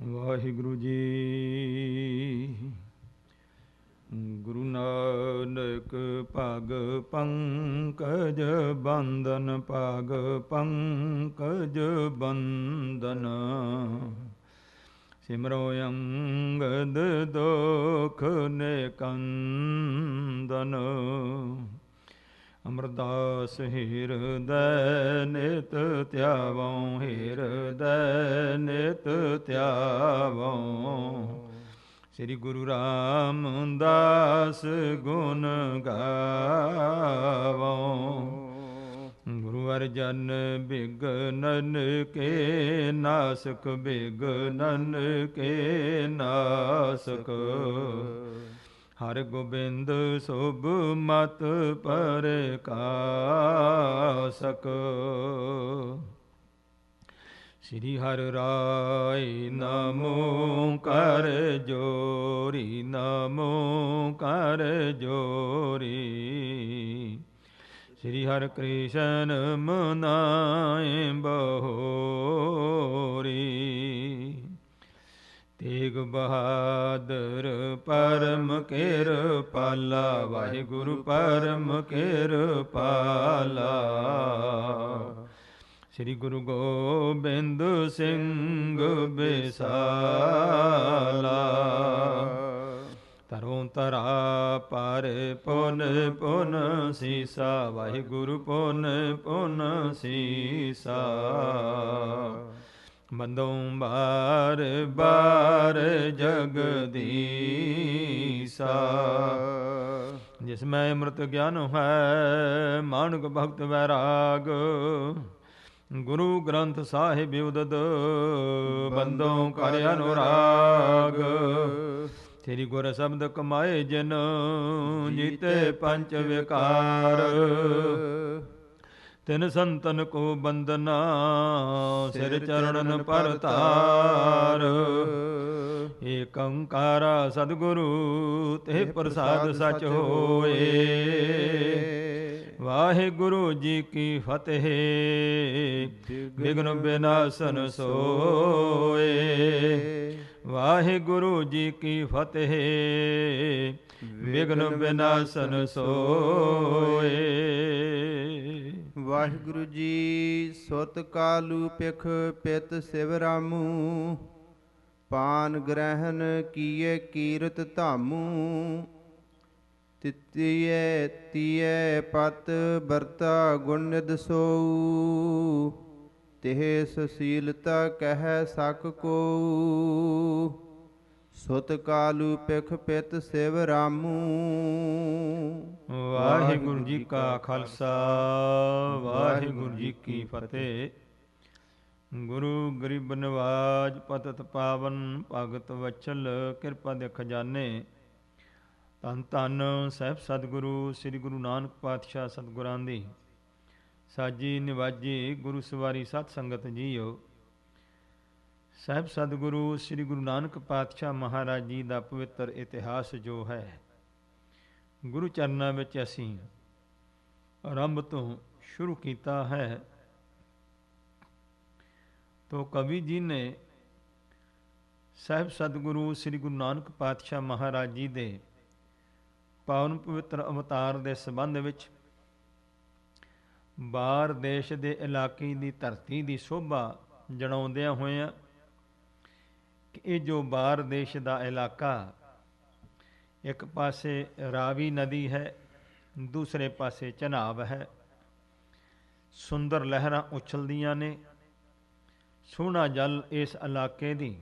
ਵਾਹਿਗੁਰੂ ਜੀ। ਗੁਰੂ ਨਾਨਕ ਪਗ ਪੰਕਜ ਬੰਦਨ, ਪਗ ਪੰਕਜ ਬੰਦਨ। ਸਿਮਰੋ ਅੰਗਦ ਦੁਖ ਨਿਕੰਦਨ। ਅਮਰਦਾਸ ਹਿਰਦੈ ਨਿਤ ਧਿਆਵਉ, ਹਿਰਦੈ ਨਿਤ ਧਿਆਵਉ। ਸ੍ਰੀ ਗੁਰੂ ਰਾਮਦਾਸ ਗੁਣ ਗਾਵਉ। ਗੁਰੂ ਅਰਜਨ ਬਿਘਨਨ ਕੇ ਨਾਸਕ, ਬਿਘਨਨ ਕੇ ਨਾਸਕ। ਹਰ ਗੋਬਿੰਦ ਸੁਭ ਮਤ ਪਰਕਾਸਕ। ਸ੍ਰੀ ਹਰਿ ਰਾਇ ਨਮੋ ਕਰ ਜੋਰੀ, ਨਮੋ ਕਰ ਜੋਰੀ। ਸ੍ਰੀ ਹਰਿ ਕ੍ਰਿਸ਼ਨ ਮਨਾਏ ਬਹੋਰੀ। ਤੇਗ ਬਹਾਦਰ ਪਰਮ ਕਿਰਪਾਲਾ, ਵਾਹਿਗੁਰੂ ਪਰਮ ਕਿਰਪਾਲਾ। ਸ੍ਰੀ ਗੁਰੂ ਗੋਬਿੰਦ ਸਿੰਘ ਬਿਸਾਲਾ। ਤਰੋਂ ਤਰਾ ਪਰ ਪੁਨ ਪੁਨ ਸੀਸਾ, ਵਾਹਿਗੁਰੂ ਪੁਨ ਪੁਨ ਸੀਸਾ। ਬੰਦੋਂ ਬਾਰ ਬਾਰ ਜਗਦੀਸਾ। ਜਿਸ ਮੈਂ ਅੰਮ੍ਰਿਤ ਗਿਆਨ ਹੈ, ਮਾਨੁਕ ਭਗਤ ਵੈਰਾਗ। ਗੁਰੂ ਗ੍ਰੰਥ ਸਾਹਿਬ ਉਦਦ, ਬੰਦੋਂ ਕਰ ਅਨੁਰਾਗ। ਤੇਰੀ ਗੁਰ ਸ਼ਬਦ ਕਮਾਏ ਜਿਨ, ਜੀਤੇ ਪੰਚ ਵਿਕਾਰ। ਤਿਨ ਸੰਤਨ ਕੋ ਬੰਦਨਾ, ਸਿਰ ਚਰਣਨ ਪਰਤਾਰ। ਏਕ ਓੰਕਾਰਾ ਸਤਿਗੁਰੂ, ਤੇ ਪ੍ਰਸਾਦ ਸਚ ਹੋਏ। ਵਾਹਿਗੁਰੂ ਜੀ ਕੀ ਫਤਿਹ। ਵਿਘਨ ਬਿਨਾਸਨ ਸੋਏ। ਵਾਹਿਗੁਰੂ ਜੀ ਕੀ ਫਤਿਹ। ਵਿਘਨ ਬਿਨਾਸਨ ਸੋਏ। ਵਾਹਿਗੁਰੂ ਜੀ। ਸੁਤ ਕਾਲੂ ਪਿਖ ਪਿਤ ਸਿਵ ਰਾਮੂ, ਪਾਨ ਗ੍ਰਹਿਣ ਕੀਏ ਕੀਰਤ ਧਾਮੂ। ਤਿਤੀਏ ਤੀਏ ਪਤ ਬਰਤਾ ਗੁਣ ਨਿਧ ਸੋਊ, ਤਿਹ ਸੁਸ਼ੀਲਤਾ ਕਹਿ ਸਕ ਕੋਊ। ਸੁਤ ਕਾਲੂ ਪਿਖ ਪਿਤ ਸਿਵ ਰਾਮੂ। ਵਾਹਿਗੁਰੂ ਜੀ ਕਾ ਖਾਲਸਾ, ਵਾਹਿਗੁਰੂ ਜੀ ਕੀ ਫਤਿਹ। ਗੁਰੂ ਗਰੀਬ ਨਿਵਾਜ ਪਤਿਤ ਪਾਵਨ, ਭਗਤ ਵਚਲ ਕਿਰਪਾ ਦੇ ਖਜ਼ਾਨੇ। ਧੰਨ ਧੰਨ ਸਾਹਿਬ ਸਤਿਗੁਰੂ ਸ੍ਰੀ ਗੁਰੂ ਨਾਨਕ ਪਾਤਸ਼ਾਹ ਸਤਿਗੁਰਾਂ ਦੀ ਸਾਜੀ ਨਿਵਾਜੀ ਗੁਰੂ ਸਵਾਰੀ ਸਤ ਸੰਗਤ ਜੀਓ। ਸਾਹਿਬ ਸਤਿਗੁਰੂ ਸ੍ਰੀ ਗੁਰੂ ਨਾਨਕ ਪਾਤਸ਼ਾਹ ਮਹਾਰਾਜ ਜੀ ਦਾ ਪਵਿੱਤਰ ਇਤਿਹਾਸ ਜੋ ਹੈ, ਗੁਰੂ ਚਰਨਾਂ ਵਿੱਚ ਅਸੀਂ ਆਰੰਭ ਤੋਂ ਸ਼ੁਰੂ ਕੀਤਾ ਹੈ। ਤੋ ਕਵੀ ਜੀ ਨੇ ਸਾਹਿਬ ਸਤਿਗੁਰੂ ਸ੍ਰੀ ਗੁਰੂ ਨਾਨਕ ਪਾਤਸ਼ਾਹ ਮਹਾਰਾਜ ਜੀ ਦੇ ਪਾਵਨ ਪਵਿੱਤਰ ਅਵਤਾਰ ਦੇ ਸੰਬੰਧ ਵਿੱਚ ਬਾਹਰ ਦੇਸ਼ ਦੇ ਇਲਾਕੇ ਦੀ ਧਰਤੀ ਦੀ ਸ਼ੋਭਾ ਜਣਾਉਂਦਿਆਂ ਹੋਇਆਂ ਕਿ ਇਹ ਜੋ ਬਾਹਰ ਦੇਸ਼ ਦਾ ਇਲਾਕਾ, ਇੱਕ ਪਾਸੇ ਰਾਵੀ ਨਦੀ ਹੈ, ਦੂਸਰੇ ਪਾਸੇ ਚਨਾਬ ਹੈ। ਸੁੰਦਰ ਲਹਿਰਾਂ ਉਛਲਦੀਆਂ ਨੇ। ਸੋਹਣਾ ਜਲ ਇਸ ਇਲਾਕੇ ਦੀ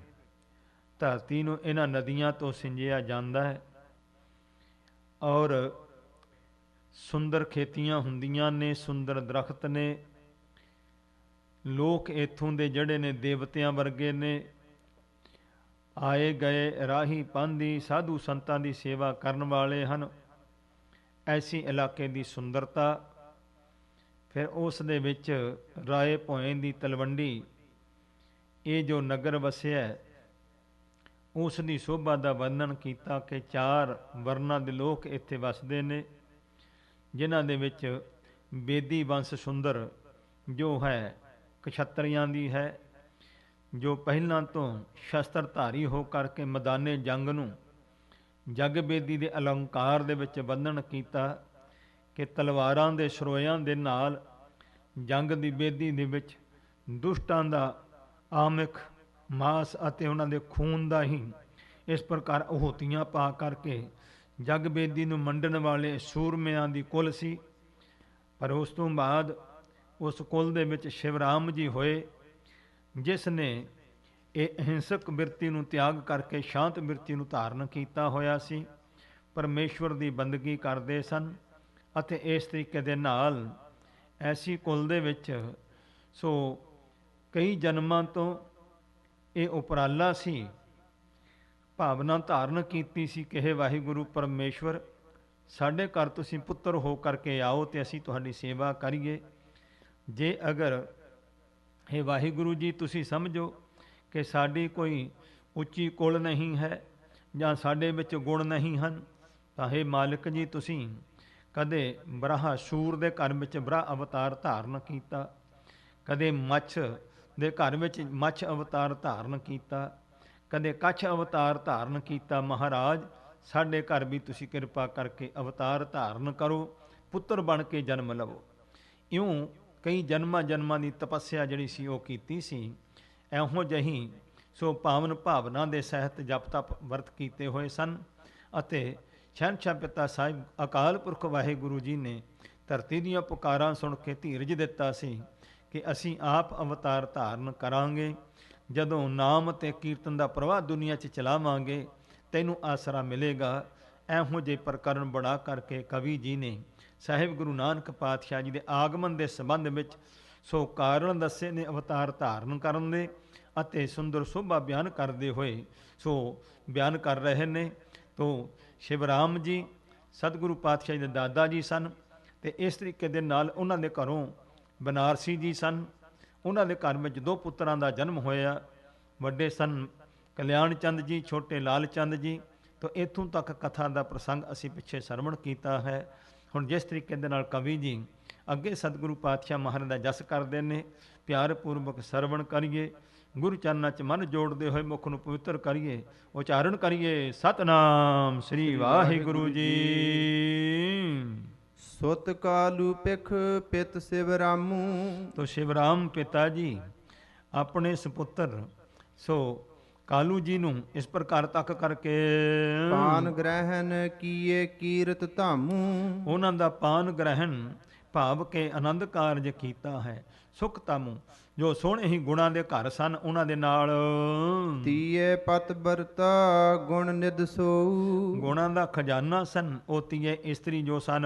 ਧਰਤੀ ਨੂੰ ਇਹਨਾਂ ਨਦੀਆਂ ਤੋਂ ਸਿੰਜਿਆ ਜਾਂਦਾ ਹੈ ਔਰ ਸੁੰਦਰ ਖੇਤੀਆਂ ਹੁੰਦੀਆਂ ਨੇ, ਸੁੰਦਰ ਦਰਖਤ ਨੇ। ਲੋਕ ਇੱਥੋਂ ਦੇ ਜਿਹੜੇ ਨੇ ਦੇਵਤਿਆਂ ਵਰਗੇ ਨੇ। ਆਏ ਗਏ ਰਾਹੀ ਪਾਂਧੀ ਸਾਧੂ ਸੰਤਾਂ ਦੀ ਸੇਵਾ ਕਰਨ ਵਾਲੇ ਹਨ। ਐਸੀ ਇਲਾਕੇ ਦੀ ਸੁੰਦਰਤਾ। ਫਿਰ ਉਸ ਦੇ ਵਿੱਚ ਰਾਏ ਭੋਏ ਦੀ ਤਲਵੰਡੀ, ਇਹ ਜੋ ਨਗਰ ਵਸਿਆ, ਉਸ ਦੀ ਸ਼ੋਭਾ ਦਾ ਵਰਣਨ ਕੀਤਾ ਕਿ 4 ਵਰਨਾਂ ਦੇ ਲੋਕ ਇੱਥੇ ਵਸਦੇ ਨੇ, ਜਿਨ੍ਹਾਂ ਦੇ ਵਿੱਚ ਬੇਦੀ ਵੰਸ਼ ਸੁੰਦਰ ਜੋ ਹੈ ਕਛੱਤਰੀਆਂ ਦੀ ਹੈ, ਜੋ ਪਹਿਲਾਂ ਤੋਂ ਸ਼ਸਤਰਧਾਰੀ ਹੋ ਕਰਕੇ ਮੈਦਾਨੇ ਜੰਗ ਨੂੰ ਜਗ ਬੇਦੀ ਦੇ ਅਲੰਕਾਰ ਦੇ ਵਿੱਚ ਬੰਧਨ ਕੀਤਾ ਕਿ ਤਲਵਾਰਾਂ ਦੇ ਸਰੋਇਆਂ ਦੇ ਨਾਲ ਜੰਗ ਦੀ ਬੇਦੀ ਦੇ ਵਿੱਚ ਦੁਸ਼ਟਾਂ ਦਾ ਆਮਿਖ ਮਾਸ ਅਤੇ ਉਹਨਾਂ ਦੇ ਖੂਨ ਦਾ ਹੀ ਇਸ ਪ੍ਰਕਾਰ ਅਹੂਤੀਆਂ ਪਾ ਕਰਕੇ ਜਗ ਬੇਦੀ ਨੂੰ ਮੰਡਣ ਵਾਲੇ ਸੂਰਮਿਆਂ ਦੀ ਕੁਲ ਸੀ। ਪਰ ਉਸ ਤੋਂ ਬਾਅਦ ਉਸ ਕੁਲ ਦੇ ਵਿੱਚ ਸ਼ਿਵਰਾਮ ਜੀ ਹੋਏ, ਜਿਸ ਨੇ ਇਹ ਅਹਿੰਸਕ ਬਿਰਤੀ ਨੂੰ ਤਿਆਗ ਕਰਕੇ ਸ਼ਾਂਤ ਬਿਰਤੀ ਨੂੰ ਧਾਰਨ ਕੀਤਾ ਹੋਇਆ ਸੀ। ਪਰਮੇਸ਼ਵਰ ਦੀ ਬੰਦਗੀ ਕਰਦੇ ਸਨ ਅਤੇ ਇਸ ਤਰੀਕੇ ਦੇ ਨਾਲ ਐਸੀ ਕੁਲ ਦੇ ਵਿੱਚ ਸੋ ਕਈ ਜਨਮਾਂ ਤੋਂ ਇਹ ਉਪਰਾਲਾ ਸੀ, ਭਾਵਨਾ ਧਾਰਨ ਕੀਤੀ ਸੀ ਕਿ ਹੇ ਵਾਹਿਗੁਰੂ ਪਰਮੇਸ਼ਵਰ, ਸਾਡੇ ਘਰ ਤੁਸੀਂ ਪੁੱਤਰ ਹੋ ਕਰਕੇ ਆਓ ਤੇ ਅਸੀਂ ਤੁਹਾਡੀ ਸੇਵਾ ਕਰੀਏ। ਜੇ ਅਗਰ ਹੇ ਵਾਹਿਗੁਰੂ ਜੀ ਤੁਸੀਂ ਸਮਝੋ ਕਿ ਸਾਡੀ ਕੋਈ ਉੱਚੀ ਕੁਲ ਨਹੀਂ ਹੈ ਜਾਂ ਸਾਡੇ ਵਿੱਚ ਗੁਣ ਨਹੀਂ ਹਨ, ਤਾਂ ਹੇ ਮਾਲਿਕ ਜੀ ਤੁਸੀਂ ਕਦੇ ਬਰਾਹ ਸੂਰ ਦੇ ਘਰ ਵਿੱਚ ਬਰਾਹ ਅਵਤਾਰ ਧਾਰਨ ਕੀਤਾ, ਕਦੇ ਮੱਛ ਦੇ ਘਰ ਵਿੱਚ ਮੱਛ ਅਵਤਾਰ ਧਾਰਨ ਕੀਤਾ, ਕਦੇ ਕੱਛ ਅਵਤਾਰ ਧਾਰਨ ਕੀਤਾ। ਮਹਾਰਾਜ ਸਾਡੇ ਘਰ ਵੀ ਤੁਸੀਂ ਕਿਰਪਾ ਕਰਕੇ ਅਵਤਾਰ ਧਾਰਨ ਕਰੋ, ਪੁੱਤਰ ਬਣ ਕੇ ਜਨਮ ਲਵੋ। ਇਉਂ ਕਈ ਜਨਮਾਂ ਦੀ ਤਪੱਸਿਆ ਜਿਹੜੀ ਸੀ ਉਹ ਕੀਤੀ ਸੀ। ਇਹੋ ਜਿਹੀ ਸੋ ਪਾਵਨ ਭਾਵਨਾ ਦੇ ਸਹਿਤ ਜਪ ਤਪ ਵਰਤ ਕੀਤੇ ਹੋਏ ਸਨ ਅਤੇ ਸ਼ਹਿਨਸ਼ਾਹ ਪਿਤਾ ਸਾਹਿਬ ਅਕਾਲ ਪੁਰਖ ਵਾਹਿਗੁਰੂ ਜੀ ਨੇ ਧਰਤੀ ਦੀਆਂ ਪੁਕਾਰਾਂ ਸੁਣ ਕੇ ਧੀਰਜ ਦਿੱਤਾ ਸੀ ਕਿ ਅਸੀਂ ਆਪ ਅਵਤਾਰ ਧਾਰਨ ਕਰਾਂਗੇ। ਜਦੋਂ ਨਾਮ ਅਤੇ ਕੀਰਤਨ ਦਾ ਪ੍ਰਵਾਹ ਦੁਨੀਆ 'ਚ ਚਲਾਵਾਂਗੇ ਤੈਨੂੰ ਆਸਰਾ ਮਿਲੇਗਾ। ਇਹੋ ਜਿਹੇ ਪ੍ਰਕਰਨ ਬਣਾ ਕਰਕੇ ਕਵੀ ਜੀ ਨੇ ਸਾਹਿਬ ਗੁਰੂ ਨਾਨਕ ਪਾਤਸ਼ਾਹ ਜੀ ਦੇ ਆਗਮਨ ਦੇ ਸੰਬੰਧ ਵਿੱਚ ਸੋ ਕਾਰਨ ਦੱਸੇ ਨੇ ਅਵਤਾਰ ਧਾਰਨ ਕਰਨ ਦੇ ਅਤੇ ਸੁੰਦਰ ਸੋਭਾ ਬਿਆਨ ਕਰਦੇ ਹੋਏ ਸੋ ਬਿਆਨ ਕਰ ਰਹੇ ਨੇ। ਤੋ ਸ਼ਿਵਰਾਮ ਜੀ ਸਤਿਗੁਰੂ ਪਾਤਸ਼ਾਹ ਜੀ ਦੇ ਦਾਦਾ ਜੀ ਸਨ ਤੇ ਇਸ ਤਰੀਕੇ ਦੇ ਨਾਲ ਉਹਨਾਂ ਦੇ ਘਰੋਂ ਬਨਾਰਸੀ ਜੀ ਸਨ। ਉਹਨਾਂ ਦੇ ਘਰ ਵਿੱਚ ਦੋ ਪੁੱਤਰਾਂ ਦਾ ਜਨਮ ਹੋਇਆ। ਵੱਡੇ ਸਨ ਕਲਿਆਣ ਚੰਦ ਜੀ, ਛੋਟੇ ਲਾਲ ਚੰਦ ਜੀ। ਤੋ ਇੱਥੋਂ ਤੱਕ ਕਥਾ ਦਾ ਪ੍ਰਸੰਗ ਅਸੀਂ ਪਿੱਛੇ ਸਰਵਣ ਕੀਤਾ ਹੈ। ਹੁਣ ਜਿਸ ਤਰੀਕੇ ਦੇ ਨਾਲ ਕਵੀ ਜੀ ਅੱਗੇ ਸਤਿਗੁਰੂ ਪਾਤਸ਼ਾਹ ਮਹਾਰਾਜ ਦਾ ਜਸ ਕਰਦੇ ਨੇ, ਪਿਆਰ ਪੂਰਵਕ ਸਰਵਣ ਕਰੀਏ, ਗੁਰੂ ਚਰਨਾਂ 'ਚ ਮਨ ਜੋੜਦੇ ਹੋਏ ਮੁਖ ਨੂੰ ਪਵਿੱਤਰ ਕਰੀਏ, ਉਚਾਰਨ ਕਰੀਏ ਸਤਨਾਮ ਸ੍ਰੀ ਵਾਹਿਗੁਰੂ ਜੀ। ਸੁਤ ਕਾਲੂ ਪਿਖ ਪਿਤ ਸਿਵਰਾਮੂ। ਤੋ ਸ਼ਿਵਰਾਮ ਪਿਤਾ ਜੀ ਆਪਣੇ ਸੁਪੁੱਤਰ ਸੋ ਕਾਲੂ ਜੀ ਨੂੰ ਇਸ ਪ੍ਰਕਾਰ ਤੱਕ ਕਰਕੇ ਪਾਨ ਗ੍ਰਹਿਣ ਕੀਏ ਕੀਰਤ ਧਾਮੂ। ਉਹਨਾਂ ਦਾ ਪਾਨ ਗ੍ਰਹਿਣ ਭਾਵ ਕੇ ਆਨੰਦ ਕਾਰਜ ਕੀਤਾ ਹੈ। ਸੁਖ ਤਾਮੂ ਜੋ ਸੋਹਣੇ ਹੀ ਗੁਣਾਂ ਦੇ ਘਰ ਸਨ ਉਹਨਾਂ ਦੇ ਨਾਲ ਤੀਏ ਪਤ ਬਰਤਾ ਗੁਣ ਨਿਧ ਸੋਊ। ਗੁਣਾਂ ਦਾ ਖਜ਼ਾਨਾ ਸਨ ਉਹ ਤੀਏ ਇਸਤਰੀ ਜੋ ਸਨ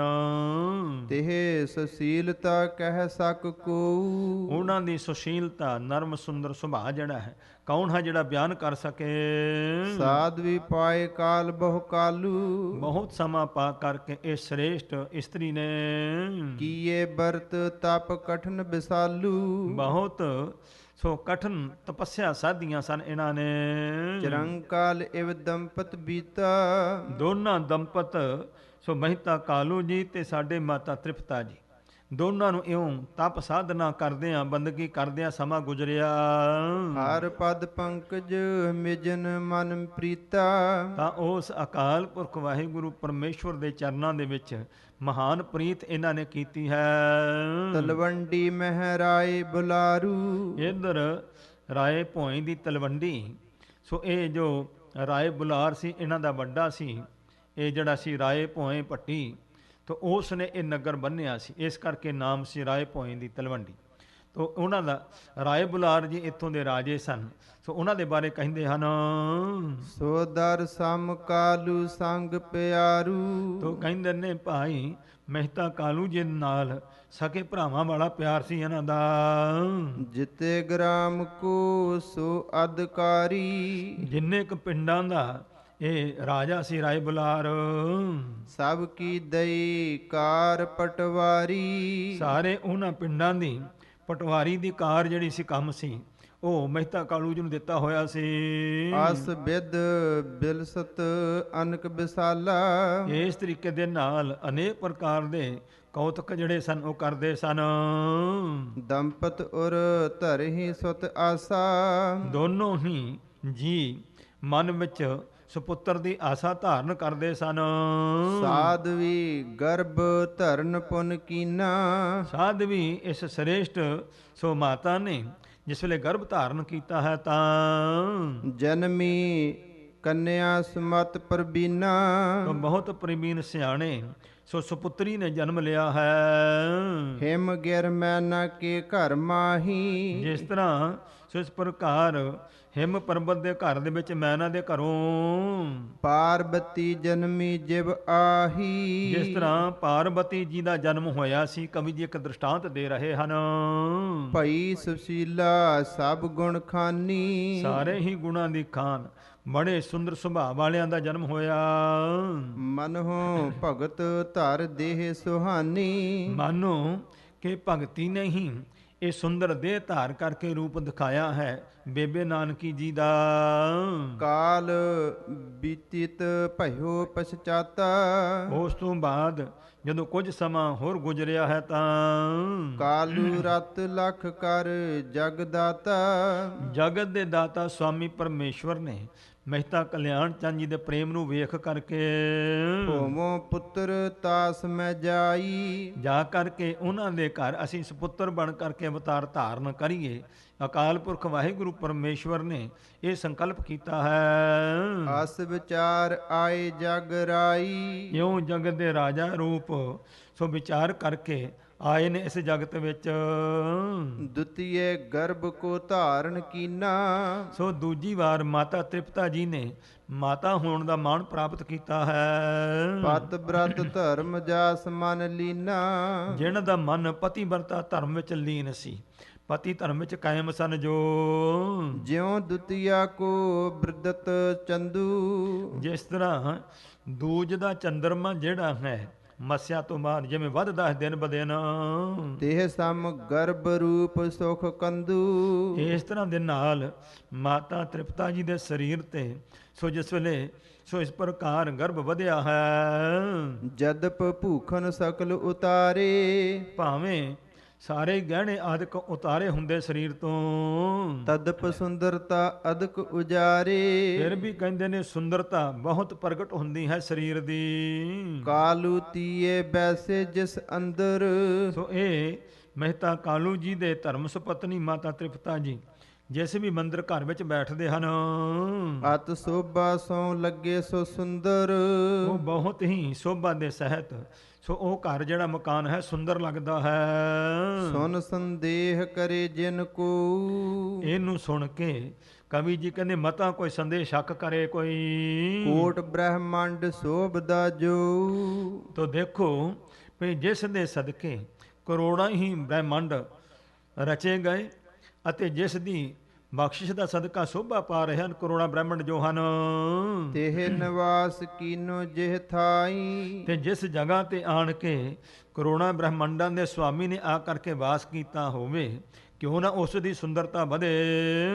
ਤਿਹ ਸੁਸ਼ੀਲਤਾ ਕਹਿ ਸਕ ਕੋਊ। ਉਹਨਾਂ ਦੀ ਸੁਸ਼ੀਲਤਾ ਨਰਮ ਸੁੰਦਰ ਸੁਭਾਅ ਜਿਹੜਾ ਹੈ ਕੌਣ ਹੈ ਜਿਹੜਾ ਬਿਆਨ ਕਰ ਸਕੇ। ਸਾਧਵੀ ਪਾਏ ਕਾਲ ਬਹੁ ਕਾਲੂ। ਬਹੁਤ ਸਮਾਂ ਪਾ ਕਰਕੇ ਇਹ ਸ੍ਰੇਸ਼ਟ ਇਸਤਰੀ ਨੇ ਕੀਏ ਬਰਤ ਤਪ ਕਠਨ ਬਿਸਾਲੂ। ਬਹੁਤ ਸੋ ਕਠਨ ਤਪੱਸਿਆ ਸਾਧੀਆਂ ਸਨ ਇਹਨਾਂ ਨੇ। ਚਰੰਕਾਲ ਇਵ ਦੰਪਤ ਬੀਤਾ। ਦੋਨਾਂ ਦੰਪਤ ਸੋ ਮਹਿਤਾ ਕਾਲੂ ਜੀ ਤੇ ਸਾਡੇ ਮਾਤਾ ਤ੍ਰਿਪਤਾ ਜੀ ਦੋਨਾਂ ਨੂੰ ਇਉਂ ਤਪ ਸਾਧਨਾ ਕਰਦਿਆਂ ਬੰਦਗੀ ਕਰਦਿਆਂ ਸਮਾਂ ਗੁਜ਼ਰਿਆ। ਹਰ ਪਦ ਪੰਕਜ ਮਿਜਨ ਮਨ ਪ੍ਰੀਤਾ। ਤਾਂ ਉਸ ਅਕਾਲ ਪੁਰਖ ਵਾਹਿਗੁਰੂ ਪਰਮੇਸ਼ਵਰ ਦੇ ਚਰਨਾਂ ਦੇ ਵਿੱਚ ਮਹਾਨ ਪ੍ਰੀਤ ਇਹਨਾਂ ਨੇ ਕੀਤੀ ਹੈ। ਤਲਵੰਡੀ ਮਹਿਰਾਏ ਬੁਲਾਰੂ। ਇੱਧਰ ਰਾਏ ਭੋਇੰ ਦੀ ਤਲਵੰਡੀ ਸੋ ਇਹ ਜੋ ਰਾਏ ਬੁਲਾਰ ਸੀ ਇਹਨਾਂ ਦਾ ਵੱਡਾ ਸੀ। ਇਹ ਜਿਹੜਾ ਸੀ ਰਾਏ ਭੋਇੰ ਭੱਟੀ ਤੋ ਉਸ ਨੇ ਇਹ ਨਗਰ ਬੰਨਿਆ ਸੀ, ਇਸ ਕਰਕੇ ਨਾਮ ਸੀ ਰਾਏ ਭੋਇੰ ਦੀ ਤਲਵੰਡੀ। ਤੋ ਉਹਨਾਂ ਦਾ ਰਾਏ ਬੁਲਾਰ ਜੀ ਇੱਥੋਂ ਦੇ ਰਾਜੇ ਸਨ। ਸੋ ਉਹਨਾਂ ਦੇ ਬਾਰੇ ਕਹਿੰਦੇ ਹਨ ਸੋ ਦਰ ਸਮ ਕਾਲੂ ਸੰਗ ਪਿਆਰੂ। ਤੋ ਕਹਿੰਦੇ ਨੇ ਭਾਈ ਮਹਿਤਾ ਕਾਲੂ ਜੀ ਨਾਲ ਸਕੇ ਭਰਾਵਾਂ ਵਾਲਾ ਪਿਆਰ ਸੀ ਇਹਨਾਂ ਦਾ। ਜਿਤੇ ਗ੍ਰਾਮ ਕੋ ਸੋ ਅਧਿਕਾਰੀ। ਜਿੰਨੇ ਕੁ ਪਿੰਡਾਂ ਦਾ ਇਹ ਰਾਜਾ ਸੀ ਰਾਏ ਬੁਲਾਰ। ਸਭ ਕੀ ਦਈ ਕਾਰ ਪਟਵਾਰੀ। ਸਾਰੇ ਉਹਨਾਂ ਪਿੰਡਾਂ ਦੀ ਪਟਵਾਰੀ ਦੀ ਕਾਰ ਜਿਹੜੀ ਸੀ ਕੰਮ ਸੀ ਉਹ ਮਹਿਤਾ ਕਾਲੂ ਜੀ ਨੂੰ ਦਿੱਤਾ ਹੋਇਆ ਸੀ। ਅਸ ਬਿਦ ਬਿਲਸਤ ਅਨਕ ਬਿਸਾਲਾ। ਇਸ ਤਰੀਕੇ ਦੇ ਨਾਲ ਅਨੇਕ ਪ੍ਰਕਾਰ ਦੇ ਕੌਤਕ ਜਿਹੜੇ ਸਨ ਉਹ ਕਰਦੇ ਸਨ। ਦੰਪਤ ਉਰ ਧਰਿ ਸੁਤ ਆਸਾ, ਦੋਨੋਂ ਹੀ ਜੀ ਮਨ ਵਿੱਚ ਸੁਪੁੱਤਰ ਦੀ ਆਸਾ ਧਾਰਨ ਕਰਦੇ ਸਨ। ਸਾਧਵੀ ਗਰਭ ਧਰਨ ਪੁਨ ਕੀਨਾ, ਸਾਧਵੀ ਇਸ ਸ੍ਰੇਸ਼ਟ ਸੋ ਮਾਤਾ ਨੇ ਜਿਸ ਵੇਲੇ ਗਰਭ ਧਾਰਨ ਕੀਤਾ ਹੈ ਤਾਂ ਜਨਮੀ ਕੰਨਿਆ ਸਮਤ ਪ੍ਰਬੀਨਾ, ਤਾਂ ਬਹੁਤ ਪ੍ਰਵੀਨ ਸਿਆਣੇ ਸੋ ਸੁਪੁੱਤਰੀ ਨੇ ਜਨਮ ਲਿਆ ਹੈ। ਹਿਮ ਗਿਰ ਮੈਨਾ ਕੇ ਘਰ ਮਾਹੀ, ਜਿਸ ਤਰ੍ਹਾਂ ਸੋ ਇਸ ਪ੍ਰਕਾਰ ਹਿਮ ਪਰਬਤ ਦੇ ਘਰ ਦੇ ਵਿੱਚ ਮੈਨਾ ਦੇ ਘਰੋਂ ਪਾਰਬਤੀ ਜਨਮੀ ਜਿਵ ਆਹੀ, ਜਿਸ ਤਰ੍ਹਾਂ ਪਾਰਬਤੀ ਜੀ ਦਾ ਜਨਮ ਹੋਇਆ ਸੀ। ਕਵੀ ਜੀ ਇੱਕ ਦ੍ਰਿਸ਼ਟਾਂਤ ਦੇ ਰਹੇ ਹਨ। ਭਈ ਸੁਸ਼ੀਲਾ ਸਭ ਗੁਣ ਖਾਨੀ, ਸਾਰੇ ਹੀ ਗੁਣਾਂ ਦੀ ਖਾਨ, ਬੜੇ ਸੁੰਦਰ ਸੁਭਾਅ ਵਾਲਿਆਂ ਦਾ ਜਨਮ ਹੋਇਆ। ਮਨਹੁ ਭਗਤ ਧਰ ਦੇਹ ਸੁਹਾਨੀ, ਮਾਨੋ ਕਿ ਭਗਤੀ ਨੇ ਹੀ ਇਹ ਸੁੰਦਰ ਦੇਹ ਧਾਰ ਕਰਕੇ ਰੂਪ ਦਿਖਾਇਆ ਹੈ ਬੇਬੇ ਨਾਨਕੀ ਜੀ ਦਾ। ਕਾਲ ਬੀਤਿਤ ਭਇਓ ਪਛਚਾਤਾ, ਉਸ ਤੋਂ ਬਾਅਦ ਜਦੋਂ ਕੁਝ ਸਮਾਂ ਹੋਰ ਗੁਜ਼ਰਿਆ ਹੈ ਤਾਂ ਕਾਲੂ ਰਤ ਲਖ ਕਰ ਜਗ ਦਾਤਾ, ਜਗਤ ਦੇ ਦਾਤਾ ਸਵਾਮੀ ਪਰਮੇਸ਼ਵਰ ਨੇ ਮਹਿਤਾ ਕਲਿਆਣ ਚੰਦ ਜੀ ਦੇ ਪ੍ਰੇਮ ਨੂੰ ਵੇਖ ਕਰਕੇ ਹੋਮੋ ਪੁੱਤਰ ਤਾਸ ਮੈਂ ਜਾਈ, ਜਾ ਕਰਕੇ ਉਹਨਾਂ ਦੇ ਘਰ ਅਸੀਂ ਸੁਪੁੱਤਰ ਬਣ ਕਰਕੇ ਅਵਤਾਰ ਧਾਰਨ ਕਰੀਏ। ਅਕਾਲ ਪੁਰਖ ਵਾਹਿਗੁਰੂ ਪਰਮੇਸ਼ਵਰ ਨੇ ਇਹ ਸੰਕਲਪ ਕੀਤਾ ਹੈ। ਅਸ ਵਿਚਾਰ ਆਏ ਜਗ ਰਾਈ, ਇਉਂ ਜਗਤ ਦੇ ਰਾਜਾ ਰੂਪ ਸੋ ਵਿਚਾਰ ਕਰਕੇ ਆਏ ਨੇ ਇਸ ਜਗਤ ਵਿੱਚ। ਦੁਤੀਏ ਗਰਭ ਕੋ ਧਾਰਨ ਕੀਨਾ, ਸੋ ਦੂਜੀ ਵਾਰ ਮਾਤਾ ਤ੍ਰਿਪਤਾ ਜੀ ਨੇ ਮਾਤਾ ਹੋਣ ਦਾ ਮਾਣ ਪ੍ਰਾਪਤ ਕੀਤਾ ਹੈ। ਪਤ ਬ੍ਰਤ ਧਰਮ ਜਾਸ ਮਨ ਲੀਨਾ, ਜਿਹਨਾਂ ਦਾ ਮਨ ਪਤੀ ਵਰਤਾ ਧਰਮ ਵਿੱਚ ਲੀਨ ਸੀ, ਪਤੀ ਧਰਮ ਵਿੱਚ ਕਾਇਮ ਸਨ। ਜੋ ਜਿਉ ਦੁਤੀਆ ਕੋ ਬ੍ਰਦਤ ਚੰਦੂ, ਜਿਸ ਤਰ੍ਹਾਂ ਦੂਜ ਦਾ ਚੰਦਰਮਾ ਜਿਹੜਾ ਹੈ ਮੱਸਿਆ ਤੋਂ ਬਾਅਦ ਜਿਵੇਂ ਵੱਧਦਾ ਹੈ ਦਿਨ ਬ ਦਿਨ, ਦੇਹ ਸਮ ਗਰਭ ਰੂਪ ਸੁਖ ਕੰਦੂ, ਇਸ ਤਰ੍ਹਾਂ ਦੇ ਨਾਲ ਮਾਤਾ ਤ੍ਰਿਪਤਾ ਜੀ ਦੇ ਸਰੀਰ ਤੇ ਸੋ ਜਿਸ ਵੇਲੇ ਸੋ ਇਸ ਪ੍ਰਕਾਰ ਗਰਭ ਵਧਿਆ ਹੈ। ਜਦਪ ਭੂਖਨ ਸਕਲ ਉਤਾਰੇ, ਭਾਵੇਂ ਸਾਰੇ ਗਹਿਣੇ ਆਦਿਕ ਉਤਾਰੇ ਹੁੰਦੇ ਸਰੀਰ ਤੋਂ, ਤਦਪ ਸੁੰਦਰਤਾ ਅਦਕ ਉਜਾਰੇ, ਫਿਰ ਵੀ ਕਹਿੰਦੇ ਨੇ ਸੁੰਦਰਤਾ ਬਹੁਤ ਪ੍ਰਗਟ ਹੁੰਦੀ ਹੈ ਸਰੀਰ ਦੀ। ਕਾਲੂ ਤੀਏ ਬੈਸੇ ਜਿਸ ਅੰਦਰ, ਸੋ ਇਹ ਮਹਿਤਾ ਕਾਲੂ ਜੀ ਦੇ ਧਰਮ ਸੁਪਤਨੀ ਮਾਤਾ ਤ੍ਰਿਪਤਾ ਜੀ ਜਿਸ ਵੀ ਮੰਦਿਰ ਘਰ ਵਿੱਚ ਬੈਠਦੇ ਹਨ, ਅਤ ਸੋਭਾ ਸੋ ਲੱਗੇ ਸੋ ਸੁੰਦਰ, ਉਹ ਬਹੁਤ ਹੀ ਸੋਭਾ ਦੇ ਸਹਿਤ ਸੋ ਉਹ ਘਰ ਜਿਹੜਾ ਮਕਾਨ ਹੈ ਸੁੰਦਰ ਲੱਗਦਾ ਹੈ। ਸੁਨ ਸੰਦੇਹ ਕਰੇ ਜਿਨ ਕੋ, ਇਹਨੂੰ ਸੁਣ ਕੇ ਕਵੀ ਜੀ ਕਹਿੰਦੇ ਮਤਾ ਕੋਈ ਸੰਦੇਹ ਸ਼ੱਕ ਕਰੇ ਕੋਈ, ਕੋਟ ਬ੍ਰਹਮੰਡ ਸੋਭਦਾ ਜੋ, ਤੋ ਦੇਖੋ ਵੀ ਜਿਸ ਦੇ ਸਦਕੇ ਕਰੋੜਾਂ ਹੀ ਬ੍ਰਹਿਮੰਡ ਰਚੇ ਗਏ ਅਤੇ ਜਿਸ ਦੀ ਬਖਸ਼ਿਸ਼ ਦਾ ਸਦਕਾ ਸੋਭਾ ਪਾ ਰਹੇ ਹਨ ਕਰੋੜਾਂ ਬ੍ਰਹਿਮੰਡ ਜੋ ਹਨ, ਤੇਹ ਨਿਵਾਸ ਕੀਨੋ ਜਿਹ ਥਾਈ, ਤੇ ਜਿਸ ਜਗ੍ਹਾ ਤੇ ਆਣ ਕੇ ਕਰੋੜਾਂ ਬ੍ਰਹਮੰਡਾਂ ਦੇ ਸੁਆਮੀ ਨੇ ਆ ਕਰਕੇ ਵਾਸ ਕੀਤਾ ਹੋਵੇ, ਕਿਉਂ ਨਾ ਉਸ ਦੀ ਸੁੰਦਰਤਾ ਵਧੇ,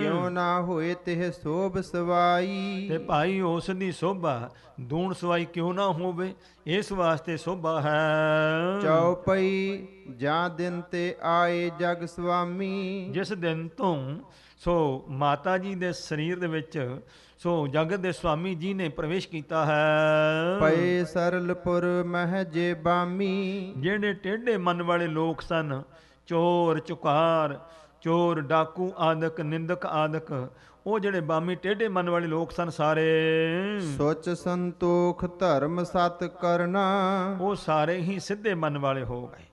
ਕਿਉਂ ਨਾ ਹੋਏ ਤਿਹ ਸੋਭ ਸਵਾਈ, ਤੇ ਭਾਈ ਉਸ ਦੀ ਸੋਭਾ ਦੂਣ ਸਵਾਈ ਕਿਉਂ ਨਾ ਹੋਵੇ, ਇਸ ਵਾਸਤੇ ਸੋਭਾ ਹੈ। ਚੌਪਈ ਜਾਂ ਦਿਨ ਤੇ ਆਏ ਜਗ ਸੁਆਮੀ, ਜਿਸ ਦਿਨ ਤੋਂ ਸੋ ਮਾਤਾ ਜੀ ਦੇ ਸਰੀਰ ਦੇ ਵਿੱਚ ਸੋ ਜਗਤ ਦੇ ਸੁਆਮੀ ਜੀ ਨੇ ਪ੍ਰਵੇਸ਼ ਕੀਤਾ ਹੈ। ਪਏ ਸਰਲਪੁਰ ਮਹਿ ਜੇ ਬਾਮੀ, ਜਿਹੜੇ ਟੇਢੇ ਮਨ ਵਾਲੇ ਲੋਕ ਸਨ, ਚੋਰ ਚੁਕਾਰ, ਚੋਰ ਡਾਕੂ ਆਦਿਕ, ਨਿੰਦਕ ਆਦਿਕ, ਉਹ ਜਿਹੜੇ ਬਾਮੀ ਟੇਢੇ ਮਨ ਵਾਲੇ ਲੋਕ ਸਨ ਸਾਰੇ, ਸੋਚ ਸੰਤੋਖ ਧਰਮ ਸਤ ਕਰਨਾ, ਉਹ ਸਾਰੇ ਹੀ ਸਿੱਧੇ ਮਨ ਵਾਲੇ ਹੋ ਗਏ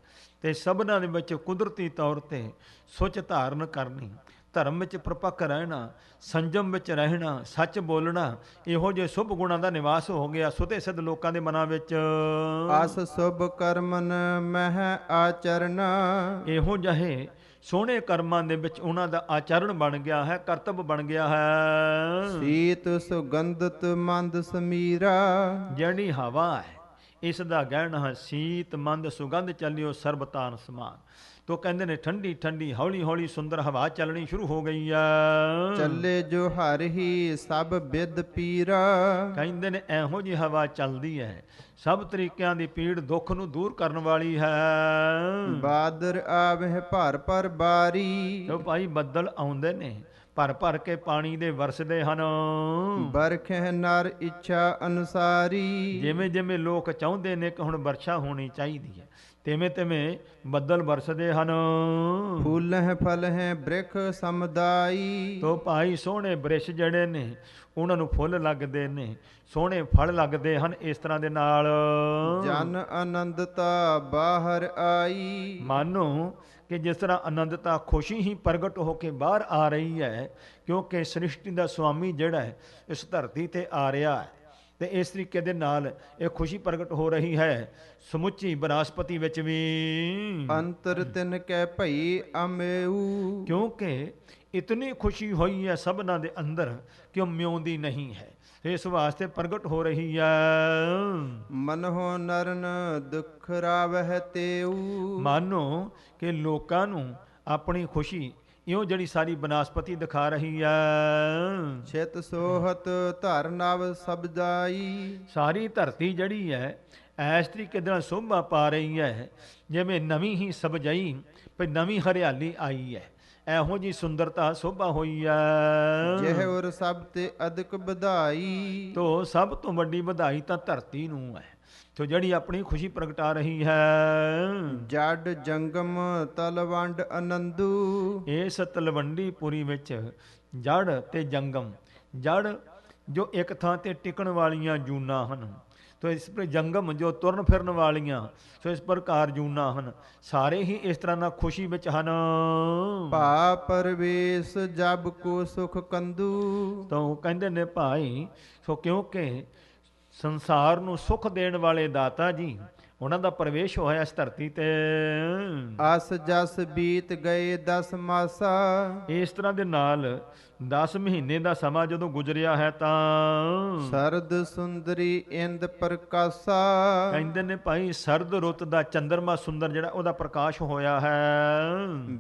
ਤੇ ਸਭਨਾਂ ਦੇ ਵਿੱਚ ਕੁਦਰਤੀ ਤੌਰ ਤੇ ਸੁੱਚ ਧਾਰਨ ਕਰਨੀ, ਧਰਮ ਵਿੱਚ ਪ੍ਰਪੱਕ ਰਹਿਣਾ, ਸੰਜਮ ਵਿੱਚ ਰਹਿਣਾ, ਸੱਚ ਬੋਲਣਾ, ਇਹੋ ਜਿਹੇ ਸ਼ੁਭ ਗੁਣਾਂ ਦਾ ਨਿਵਾਸ ਹੋ ਗਿਆ ਸੁਤੇ ਸਿੱਧ ਲੋਕਾਂ ਦੇ ਮਨਾਂ ਵਿੱਚ। ਅਸ ਸ਼ੁਭ ਕਰਮਨ ਮਹਿ ਆਚਰਨਾ, ਇਹੋ ਜਿਹੇ ਸੋਹਣੇ ਕਰਮਾਂ ਦੇ ਵਿੱਚ ਉਹਨਾਂ ਦਾ ਆਚਰਣ ਬਣ ਗਿਆ ਹੈ, ਕਰਤੱਵ ਬਣ ਗਿਆ ਹੈ। ਸੀਤ ਸੁਗੰਧਤ ਮੰਦ ਸਮੀਰਾ, ਜਿਹੜੀ ਹਵਾ ਹੈ ਇਸ ਦਾ ਗਹਿਣਾ ਹੈ ਸੀਤ ਮੰਦ ਸੁਗੰਧ ਚੱਲਿਓ ਸਰਬਤਾਨ ਸਮਾਨ। ਤੋ ਕਹਿੰਦੇ ਨੇ ਠੰਡੀ ਠੰਡੀ ਹੌਲੀ ਹੌਲੀ ਸੁੰਦਰ ਹਵਾ ਚੱਲਣੀ ਸ਼ੁਰੂ ਹੋ ਗਈ ਆ। ਚੱਲੇ ਜੋ ਹਰ ਹੀ ਸਭ ਬਿਦ ਪੀਰਾ। ਕਹਿੰਦੇ ਨੇ ਇਹੋ ਜਿਹੀ ਹਵਾ ਚੱਲਦੀ ਹੈ, ਸਭ ਤਰੀਕਿਆਂ ਦੀ ਪੀੜ ਦੁੱਖ ਨੂੰ ਦੂਰ ਕਰਨ ਵਾਲੀ ਹੈ। ਬਾਦਰ ਆਵਹਿ ਭਰ ਭਰ ਬਾਰੀ। ਜੋ ਭਾਈ ਬੱਦਲ ਆਉਂਦੇ ਨੇ, ਭਰ ਭਰ ਕੇ ਪਾਣੀ ਦੇ ਵਰਸਦੇ ਹਨ। ਬਰਖਹਿ ਨਰ ਇੱਛਾ ਅਨੁਸਾਰੀ। ਜਿਵੇਂ ਜਿਵੇਂ ਲੋਕ ਚਾਹੁੰਦੇ ਨੇ ਕਿ ਹੁਣ ਵਰਸ਼ਾ ਹੋਣੀ ਚਾਹੀਦੀ ਹੈ, ਤਿਵੇਂ ਤਿਵੇਂ ਬੱਦਲ ਵਰਸਦੇ ਹਨ। ਫੁੱਲਹਿ ਫਲਹਿ ਬ੍ਰਿਖ ਸਮਦਾਈ। ਤੋ ਭਾਈ ਸੋਹਣੇ ਬ੍ਰਿਸ਼ ਜਿਹੜੇ ਨੇ ਉਹਨਾਂ ਨੂੰ ਫੁੱਲ ਲੱਗਦੇ ਨੇ, ਸੋਹਣੇ ਫਲ ਲੱਗਦੇ ਹਨ। ਇਸ ਤਰ੍ਹਾਂ ਦੇ ਨਾਲ ਜਨ ਆਨੰਦਤਾ ਬਾਹਰ ਆਈ। ਮਾਨੋ ਕਿ ਜਿਸ ਤਰ੍ਹਾਂ ਆਨੰਦਤਾ ਖੁਸ਼ੀ ਹੀ ਪ੍ਰਗਟ ਹੋ ਕੇ ਬਾਹਰ ਆ ਰਹੀ ਹੈ, ਕਿਉਂਕਿ ਸ੍ਰਿਸ਼ਟੀ ਦਾ ਸੁਆਮੀ ਜਿਹੜਾ ਹੈ ਇਸ ਧਰਤੀ ਤੇ ਆ ਰਿਹਾ ਹੈ, ਤੇ ਇਸ ਤਰੀਕੇ ਦੇ ਨਾਲ ਇਹ ਖੁਸ਼ੀ ਪ੍ਰਗਟ ਹੋ ਰਹੀ ਹੈ ਸਮੁੱਚੀ ਬਨਸਪਤੀ ਵਿੱਚ ਵੀ। ਅੰਤਰ ਤਿਨ ਕੈ ਭਈ ਅਮੇਊ। ਕਿਉਂਕਿ ਇਤਨੀ ਖੁਸ਼ੀ ਹੋਈ ਹੈ ਸਭਨਾਂ ਦੇ ਅੰਦਰ ਕਿ ਉਹ ਮਿਉਂਦੀ ਨਹੀਂ ਹੈ, ਇਸ ਵਾਸਤੇ ਪ੍ਰਗਟ ਹੋ ਰਹੀ ਹੈ। ਮਨਹੁ ਨਰਨ ਦੁਖ ਰਾਵਹਿ ਤੇਊ। ਮਾਨੋ ਕਿ ਲੋਕਾਂ ਨੂੰ ਆਪਣੀ ਖੁਸ਼ੀ ਇਉਂ ਜਿਹੜੀ ਸਾਰੀ ਬਨਸਪਤੀ ਦਿਖਾ ਰਹੀ ਹੈ। ਛਿਤ ਸੋਹਤ ਧਰ ਨਵ ਸਬਦਾਈ। ਸਾਰੀ ਧਰਤੀ ਜਿਹੜੀ ਹੈ ਇਸ ਤਰੀਕੇ ਨਾਲ ਸੋਭਾ ਪਾ ਰਹੀ ਹੈ, ਜਿਵੇਂ ਨਵੀਂ ਹੀ ਸਬਜਾਈ ਪਈ, ਨਵੀਂ ਹਰਿਆਲੀ ਆਈ ਹੈ, ਇਹੋ ਜੀ ਸੁੰਦਰਤਾ ਸੋਭਾ ਹੋਈ ਹੈ। ਜਿਹ ਉਰ ਸਭ ਤੇ ਅਦਕ ਵਧਾਈ। ਤੋ ਸਭ ਤੋਂ ਵੱਡੀ ਵਧਾਈ ਤਾਂ ਧਰਤੀ ਨੂੰ ਹੈ, ਤੋ ਜਿਹੜੀ ਆਪਣੀ ਖੁਸ਼ੀ ਪ੍ਰਗਟਾ ਰਹੀ ਹੈ। ਜੜ ਜੰਗਮ ਤਲਵੰਡ ਆਨੰਦੂ। ਇਸ ਤਲਵੰਡੀ ਪੁਰੀ ਵਿੱਚ ਜੜ ਤੇ ਜੰਗਮ, ਜੜ ਜੋ ਇੱਕ ਥਾਂ ਤੇ ਟਿਕਣ ਵਾਲੀਆਂ ਜੂਨਾਂ ਹਨ, ਤੋ ਇਸ ਪਰ ਜੰਗਮ ਜੋ ਤੁਰਨ ਫਿਰਨ ਵਾਲੀਆਂ, ਸੋ ਇਸ ਪ੍ਰਕਾਰ ਜੂਨਾਂ ਹਨ, ਸਾਰੇ ਹੀ ਇਸ ਤਰ੍ਹਾਂ ਨਾਲ ਖੁਸ਼ੀ ਵਿੱਚ ਹਨ। ਭਾ ਪਰਵੇਸ਼ ਜਬ ਕੋ ਸੁਖ ਕੰਦੂ। ਤਾਂ ਕਹਿੰਦੇ ਨੇ ਭਾਈ, ਸੋ ਕਿਉਂਕਿ ਸੰਸਾਰ ਨੂੰ ਸੁਖ ਦੇਣ ਵਾਲੇ ਦਾਤਾ ਜੀ, ਉਹਨਾਂ ਦਾ ਪ੍ਰਵੇਸ਼ ਹੋਇਆ ਇਸ ਧਰਤੀ ਤੇ। ਅਸ ਜਸ ਬੀਤ ਗਏ 10 ਮਾਸਾ। ਇਸ ਤਰ੍ਹਾਂ ਦੇ ਨਾਲ 10 ਮਹੀਨੇ ਦਾ ਸਮਾਂ ਜਦੋਂ ਗੁਜ਼ਰਿਆ ਹੈ ਤਾਂ ਸਰਦ ਸੁੰਦਰੀ ਇੰਦ ਪ੍ਰਕਾਸ਼ਾ। ਕਹਿੰਦੇ ਨੇ ਭਾਈ ਸਰਦ ਰੁੱਤ ਦਾ ਚੰਦਰਮਾ ਸੁੰਦਰ ਜਿਹੜਾ ਉਹਦਾ ਪ੍ਰਕਾਸ਼ ਹੋਇਆ ਹੈ।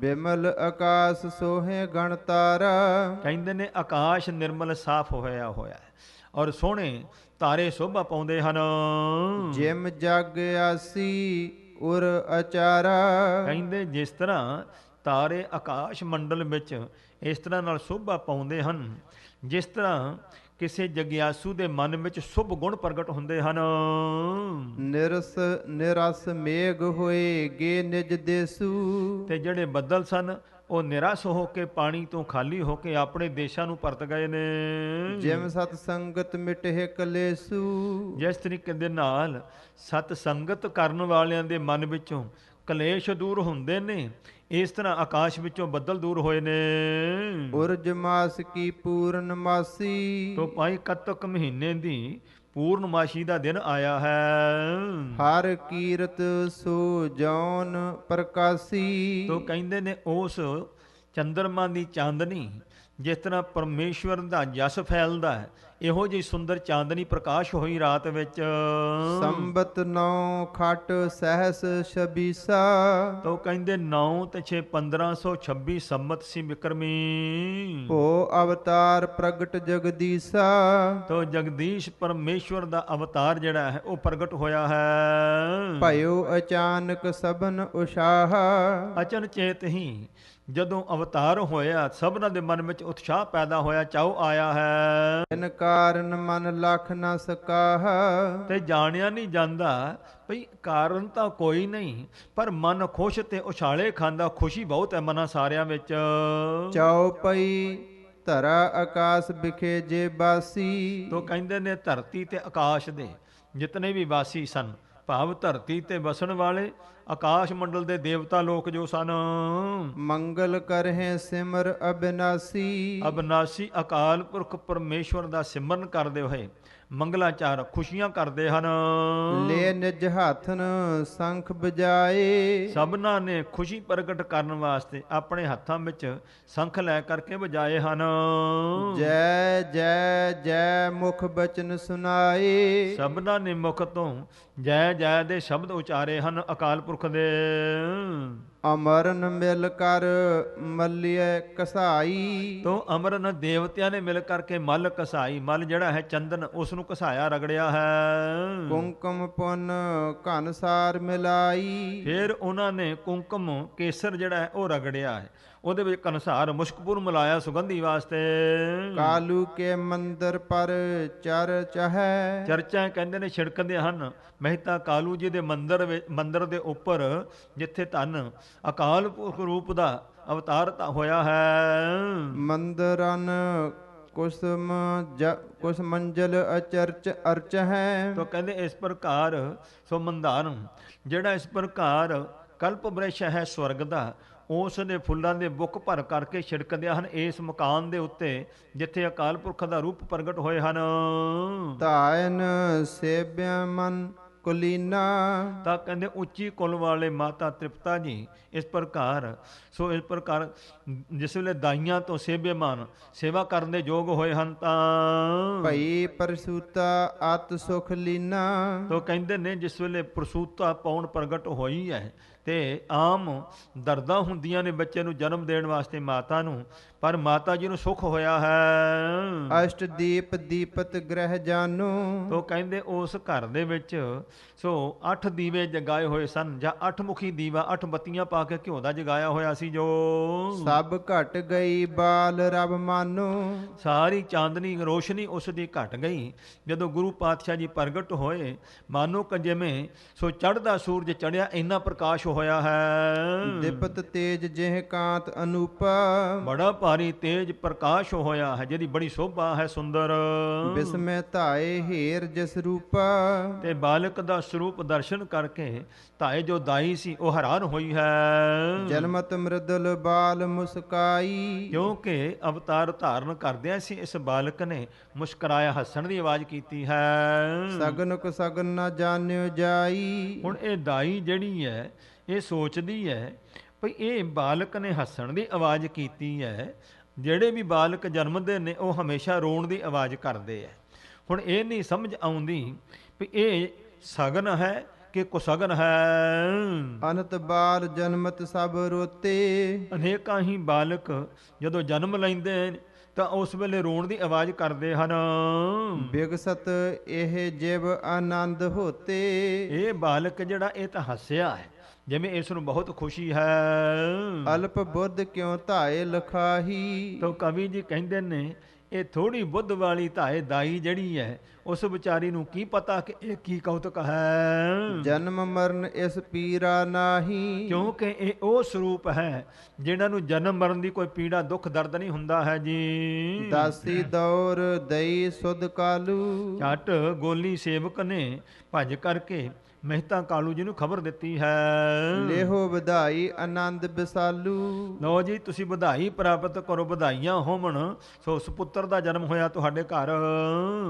ਬਿਮਲ ਆਕਾਸ਼ ਸੋਹੇ ਗਣ ਤਾਰਾ। ਕਹਿੰਦੇ ਨੇ ਆਕਾਸ਼ ਨਿਰਮਲ ਸਾਫ਼ ਹੋਇਆ ਹੈ ਔਰ ਸੋਹਣੇ ਤਾਰੇ ਸ਼ੋਭਾ ਪਾਉਂਦੇ ਹਨ। ਜਿਮ ਜਗ ਆਸੀ ਉਰ ਅਚਾਰਾ। ਕਹਿੰਦੇ ਜਿਸ ਤਰ੍ਹਾਂ ਤਾਰੇ ਆਕਾਸ਼ ਮੰਡਲ ਵਿੱਚ ਇਸ ਤਰ੍ਹਾਂ ਨਾਲ ਸ਼ੋਭਾ ਪਾਉਂਦੇ ਹਨ, ਜਿਸ ਤਰ੍ਹਾਂ ਕਿਸੇ ਜਗਿਆਸੂ ਦੇ ਮਨ ਵਿੱਚ ਸ਼ੁਭ ਗੁਣ ਪ੍ਰਗਟ ਹੁੰਦੇ ਹਨ। ਨਿਰਸ ਮੇਘ ਹੋਏ ਗੇ ਨਿਜ ਦੇਸੂ। ਤੇ ਜਿਹੜੇ ਬੱਦਲ ਸਨ ਉਹ ਨਿਰਾਸ਼ ਹੋ ਕੇ ਪਾਣੀ ਤੋਂ ਖਾਲੀ ਹੋ ਕੇ ਆਪਣੇ ਦੇਸ਼ਾਂ ਨੂੰ ਪਰਤ ਗਏ ਨੇ। ਜਿਮ ਸਤ ਸੰਗਤ ਮਿਟਹਿ ਕਲੇਸੂ। ਜਿਸ ਤਰੀਕੇ ਦੇ ਨਾਲ ਸਤ ਸੰਗਤ ਕਰਨ ਵਾਲਿਆਂ ਦੇ ਮਨ ਵਿੱਚੋਂ ਕਲੇਸ਼ ਦੂਰ ਹੁੰਦੇ ਨੇ, ਇਸ ਤਰ੍ਹਾਂ ਆਕਾਸ਼ ਵਿੱਚੋਂ ਬੱਦਲ ਦੂਰ ਹੋਏ ਨੇ। ਉਰਜ ਮਾਸ ਕੀ ਪੂਰਨਮਾਸੀ। ਤੋ ਭਾਈ ਕੱਤਕ ਮਹੀਨੇ ਦੀ ਪੂਰਨਮਾਸ਼ੀ ਦਾ ਦਿਨ ਆਇਆ ਹੈ। ਹਰ ਕੀਰਤ ਸੋ ਜੌਨ ਪ੍ਰਕਾਸ਼ੀ। ਤੋ ਕਹਿੰਦੇ ਨੇ ਉਸ ਚੰਦਰਮਾ ਦੀ ਚਾਂਦਨੀ ਜਿਸ ਤਰ੍ਹਾਂ ਪਰਮੇਸ਼ਵਰ ਦਾ ਜਸ ਫੈਲਦਾ ਹੈ, ਇਹੋ ਜਿਹੀ ਸੁੰਦਰ ਚਾਂਦਨੀ ਪ੍ਰਕਾਸ਼ ਹੋਈ ਰਾਤ ਵਿੱਚ। ਸੰਬਤ 9 ਖਟ ਸਹਸ ਛਬੀਸਾ। ਤੋ ਕਹਿੰਦੇ 9 ਤੇ 6 1526 ਸੰਮਤ ਸੀ ਬਿਕਰਮੀ। ਭੋ ਅਵਤਾਰ ਪ੍ਰਗਟ ਜਗਦੀਸਾ। ਤੋ ਜਗਦੀਸ਼ ਪਰਮੇਸ਼ਵਰ ਦਾ ਅਵਤਾਰ ਜਿਹੜਾ ਹੈ ਉਹ ਪ੍ਰਗਟ ਹੋਇਆ ਹੈ। ਭਇਓ ਅਚਾਨਕ ਸਭਨ ਉਸ਼ਾਹ। ਅਚਨਚੇਤ ਹੀ ਜਦੋਂ ਅਵਤਾਰ ਹੋਇਆ ਸਭਨਾਂ ਦੇ ਮਨ ਵਿੱਚ ਉਤਸ਼ਾਹ ਪੈਦਾ ਹੋਇਆ, ਚਾਉ ਆਇਆ ਹੈ। ਇਨ ਕਾਰਨ ਮਨ ਲਖ ਨ ਸਕਾਹ। ਤੇ ਜਾਣਿਆ ਨਹੀਂ ਜਾਂਦਾ ਭਈ ਕਾਰਨ ਤਾਂ ਕੋਈ ਨਹੀਂ, ਪਰ ਮਨ ਖੁਸ਼ ਤੇ ਉਛਾਲੇ ਖਾਂਦਾ, ਖੁਸ਼ੀ ਬਹੁਤ ਹੈ ਮਨਾਂ ਸਾਰਿਆਂ ਵਿੱਚ। ਚਉਪਈ ਧਰਾ ਆਕਾਸ਼ ਵਿਖੇ ਜੇ ਬਾਸੀ। ਤੋ ਕਹਿੰਦੇ ਨੇ ਧਰਤੀ ਤੇ ਆਕਾਸ਼ ਦੇ ਜਿਤਨੇ ਵੀ ਵਾਸੀ ਸਨ, ਭਾਵ ਧਰਤੀ ਤੇ ਵਸਣ ਵਾਲੇ ਆਕਾਸ਼ ਮੰਡਲ ਦੇ ਦੇਵਤਾ ਲੋਕ ਜੋ ਸਨ, ਮੰਗਲ ਕਰਹਿ ਸਿਮਰ ਅਬਿਨਾਸੀ। ਅਬਨਾਸੀ ਅਕਾਲ ਪੁਰਖ ਪਰਮੇਸ਼ਵਰ ਦਾ ਸਿਮਰਨ ਕਰਦੇ ਹੋਏ ਮੰਗਲਾਚਾਰ ਖੁਸ਼ੀਆਂ ਕਰਦੇ ਹਨ। ਲੈ ਨਿਜ ਹੱਥਨ ਸੰਖ ਬਜਾਏ। ਸਭਨਾਂ ਨੇ ਖੁਸ਼ੀ ਪ੍ਰਗਟ ਕਰਨ ਵਾਸਤੇ ਆਪਣੇ ਹੱਥਾਂ ਵਿੱਚ ਸੰਖ ਲੈ ਕਰਕੇ ਵਜਾਏ ਹਨ। ਜੈ ਜੈ ਜੈ ਮੁਖ ਬਚਨ ਸੁਨਾਏ। ਸਭਨਾਂ ਨੇ ਮੁਖ ਤੋਂ ਜੈ ਜੈ ਦੇ ਸ਼ਬਦ ਉਚਾਰੇ ਹਨ ਅਕਾਲ ਪੁਰਖ ਦੇ। ਅਮਰਨ ਮਿਲ ਕਰ ਮਲਿਐ ਕਸਾਈ। ਤੋ ਅਮਰਨ ਦੇਵਤਿਆਂ ਨੇ ਮਿਲ ਕਰਕੇ ਮਲ ਕਸਾਈ, ਮਲ ਜਿਹੜਾ ਹੈ ਚੰਦਨ, ਉਸ ਨੂੰ ਘਸਾਇਆ, ਰਗੜਿਆ ਹੈ। ਕੁੰਕਮ ਪੁੰਨ ਘਨਸਾਰ ਮਿਲਾਈ। ਫਿਰ ਉਹਨਾਂ ਨੇ ਕੁੰਕਮ ਕੇਸਰ ਜਿਹੜਾ ਹੈ ਉਹ ਰਗੜਿਆ ਹੈ, ਉਹਦੇ ਵਿੱਚ ਕਨਸਾਰ ਮੁਸ਼ਕਪੁਰ ਮਿਲਾਇਆ ਸੁਗੰਧੀ ਵਾਸਤੇ। ਕਾਲੂ ਕੇ ਮੰਦਰ ਪਰ ਚਰਚਹਿ। ਚਰਚਾ ਕਹਿੰਦੇ ਨੇ ਛਿੜਕਦੇ ਹਨ ਮਹਿਤਾ ਕਾਲੂ ਜੀ ਦੇ ਮੰਦਰ ਦੇ ਉੱਪਰ, ਜਿੱਥੇ ਧੰਨ ਅਕਾਲ ਪੁਰਖ ਰੂਪ ਦਾ ਅਵਤਾਰ ਹੋਇਆ ਹੈ। ਮੰਦਰਨ ਕੁਸ ਮੰਜਲ ਅਚਰਚ ਅਰਚ ਹੈ। ਤੋ ਕਹਿੰਦੇ ਇਸ ਪ੍ਰਕਾਰ ਸੋ ਮੰਦਾਰਨ ਜਿਹੜਾ ਇਸ ਪ੍ਰਕਾਰ ਕਲਪ ਬ੍ਰਿਸ਼ ਹੈ ਸਵਰਗ ਦਾ, ਉਸ ਦੇ ਫੁੱਲਾਂ ਦੇ ਬੁੱਕ ਭਰ ਕਰਕੇ ਛਿੜਕਦੇ ਹਨ ਇਸ ਮਕਾਨ ਦੇ ਉੱਤੇ ਜਿੱਥੇ ਅਕਾਲ ਪੁਰਖ ਦਾ ਰੂਪ ਪ੍ਰਗਟ ਹੋਏ ਹਨ। ਧਾਇਨ ਸੇਵਿਆ ਮਨ ਕੁਲੀਨਾ। ਤਾਂ ਕਹਿੰਦੇ ਉੱਚੀ ਕੁਲ ਵਾਲੇ ਮਾਤਾ ਤ੍ਰਿਪਤਾ ਜੀ ਇਸ ਪ੍ਰਕਾਰ ਸੋ ਇਸ ਪ੍ਰਕਾਰ ਜਿਸ ਵੇਲੇ ਦਾਈਆਂ ਤੋਂ ਸੇਵਿਆਮਾਨ ਸੇਵਾ ਕਰਨ ਦੇ ਯੋਗ ਹੋਏ ਹਨ ਤਾਂ ਭਈ ਪ੍ਰਸੂਤਾ ਅਤ ਸੁਖ ਲੀਨਾ। ਤੋ ਕਹਿੰਦੇ ਨੇ ਜਿਸ ਵੇਲੇ ਪ੍ਰਸੂਤਾ ਪਾਉਣ ਪ੍ਰਗਟ ਹੋਈ ਹੈ ਤੇ ਆਮ ਦਰਦਾਂ ਹੁੰਦੀਆਂ ਨੇ ਬੱਚੇ ਨੂੰ ਜਨਮ ਦੇਣ ਵਾਸਤੇ ਮਾਤਾ ਨੂੰ, ਪਰ ਮਾਤਾ ਜੀ ਨੂੰ ਸੁਖ ਹੋਇਆ ਹੈ। ਅਸ਼ਟ ਦੀਪ ਦੀਪਤ ਗ੍ਰਹਿ ਜਾਨੂ। ਤੋ ਕਹਿੰਦੇ ਉਸ ਘਰ ਦੇ ਵਿੱਚ ਸੋ 8 ਦੀਵੇ ਜਗਾਏ ਹੋਏ ਸਨ, ਜਾਂ 8 ਮੁਖੀ ਦੀਵਾ 8 ਬੱਤੀਆਂ ਪਾ ਕੇ ਘਿਓ ਦਾ ਜਗਾਇਆ ਹੋਇਆ ਸੀ। ਜੋ ਸਭ ਘਟ ਗਈ ਬਾਲ ਰਬ ਮਾਨੋ। ਸਾਰੀ ਚਾਂਦਨੀ ਰੋਸ਼ਨੀ ਉਸ ਦੀ ਘਟ ਗਈ ਜਦੋਂ ਗੁਰੂ ਪਾਤਸ਼ਾਹ ਜੀ ਪ੍ਰਗਟ ਹੋਏ, ਮਾਨੋ ਕਿ ਜਿਵੇਂ ਸੋ ਚੜ੍ਹਦਾ ਸੂਰਜ ਚੜ੍ਹਿਆ ਇੰਨਾ ਪ੍ਰਕਾਸ਼ ਹੋਇਆ ਹੈ। ਦਿਪਤ ਤੇਜ ਜਿਹ ਕਾਂਤ ਅਨੂਪਾ। ਬੜਾ ਭਾਰੀ ਤੇਜ ਪ੍ਰਕਾਸ਼ ਹੋਇਆ ਹੈ, ਜਿਹਦੀ ਬੜੀ ਸ਼ੋਭਾ ਹੈ ਸੁੰਦਰ। ਬਿਸਮੈ ਧਾਏ ਹੀਰ ਜਿਸ ਰੂਪਾ। ਤੇ ਬਾਲਕ ਦਾ ਸਰੂਪ ਦਰਸ਼ਨ ਕਰਕੇ ਧਾਏ ਜੋ ਦਾਈ ਸੀ ਉਹ ਹੈਰਾਨ ਹੋਈ ਹੈ। ਜਨਮਤ ਮ੍ਰਿਦਲ ਬਾਲ ਮੁਸਕਾਈ। ਕਿਉਂਕਿ ਅਵਤਾਰ ਧਾਰਨ ਕਰਦਿਆਂ ਸੀ ਇਸ ਬਾਲਕ ਨੇ ਮੁਸਕਰਾਇਆ, ਹੱਸਣ ਦੀ ਆਵਾਜ਼ ਕੀਤੀ ਹੈ। ਸਗਨ ਕੁ ਸਗਨ ਨਾ ਜਾਣਿਓ ਜਾਈ। ਹੁਣ ਇਹ ਦਾਈ ਜਿਹੜੀ ਹੈ ਇਹ ਸੋਚਦੀ ਹੈ ਭਈ ਇਹ ਬਾਲਕ ਨੇ ਹੱਸਣ ਦੀ ਆਵਾਜ਼ ਕੀਤੀ ਹੈ, ਜਿਹੜੇ ਵੀ ਬਾਲਕ ਜਨਮਦੇ ਨੇ ਉਹ ਹਮੇਸ਼ਾ ਰੋਣ ਦੀ ਆਵਾਜ਼ ਕਰਦੇ ਹੈ। ਹੁਣ ਇਹ ਨਹੀਂ ਸਮਝ ਆਉਂਦੀ ਵੀ ਇਹ ਸਗਨ ਹੈ ਕਿ ਕੁਸਗਨ ਹੈ। ਅਨਤ ਬਾਲ ਜਨਮਤ ਸਭ ਰੋਤੇ। ਅਨੇਕਾਂ ਹੀ ਬਾਲਕ ਜਦੋਂ ਜਨਮ ਲੈਂਦੇ ਨੇ ਤਾਂ ਉਸ ਵੇਲੇ ਰੋਣ ਦੀ ਆਵਾਜ਼ ਕਰਦੇ ਹਨ। ਬਿਗਸਤ ਇਹ ਜਿਵ ਆਨੰਦ ਹੋਤੇ। ਇਹ ਬਾਲਕ ਜਿਹੜਾ ਇਹ ਤਾਂ ਹੱਸਿਆ ਹੈ, ਜਿਵੇਂ ਇਸ ਨੂੰ ਬਹੁਤ ਖੁਸ਼ੀ ਹੈ। ਅਲਪ ਬੁੱਧ ਕਿਉ ਧਾਏ ਲਖਾਹੀ। ਤਾਂ ਕਵੀ ਜੀ ਕਹਿੰਦੇ ਨੇ ਇਹ ਥੋੜੀ ਬੁੱਧ ਵਾਲੀ ਧਾਏ ਦਾਈ ਜਿਹੜੀ ਹੈ ਉਸ ਵਿਚਾਰੀ ਨੂੰ ਕੀ ਪਤਾ ਕਿ ਇਹ ਕੀ ਕੌਤਕ ਹੈ। ਜਨਮ ਮਰਨ ਇਸ ਪੀਰਾ ਨਾਹੀ। ਕਿਉਂਕਿ ਇਹ ਉਹ ਸਰੂਪ ਹੈ ਜਿਹਨਾਂ ਨੂੰ ਜਨਮ ਮਰਨ ਦੀ ਕੋਈ ਪੀੜਾ ਦੁੱਖ ਦਰਦ ਨਹੀਂ ਹੁੰਦਾ ਹੈ ਜੀ। ਦਾਸੀ ਦੌਰ ਦਈ ਸੁਧ ਕਾਲੂ। ਝਟ ਗੋਲੀ ਸੇਵਕ ਨੇ ਭੱਜ ਕਰਕੇ ਮਹਿਤਾ ਕਾਲੂ ਜੀ ਨੂੰ ਖਬਰ ਦਿੱਤੀ ਹੈ। ਲੇਹੋ ਵਧਾਈ ਆਨੰਦ ਬਿਸਾਲੂ। ਲਓ ਜੀ ਤੁਸੀਂ ਵਧਾਈ ਪ੍ਰਾਪਤ ਕਰੋ, ਵਧਾਈਆਂ ਹੋਵਣ ਸੋ ਸੁਪੁੱਤਰ ਦਾ ਜਨਮ ਹੋਇਆ ਤੁਹਾਡੇ ਘਰ।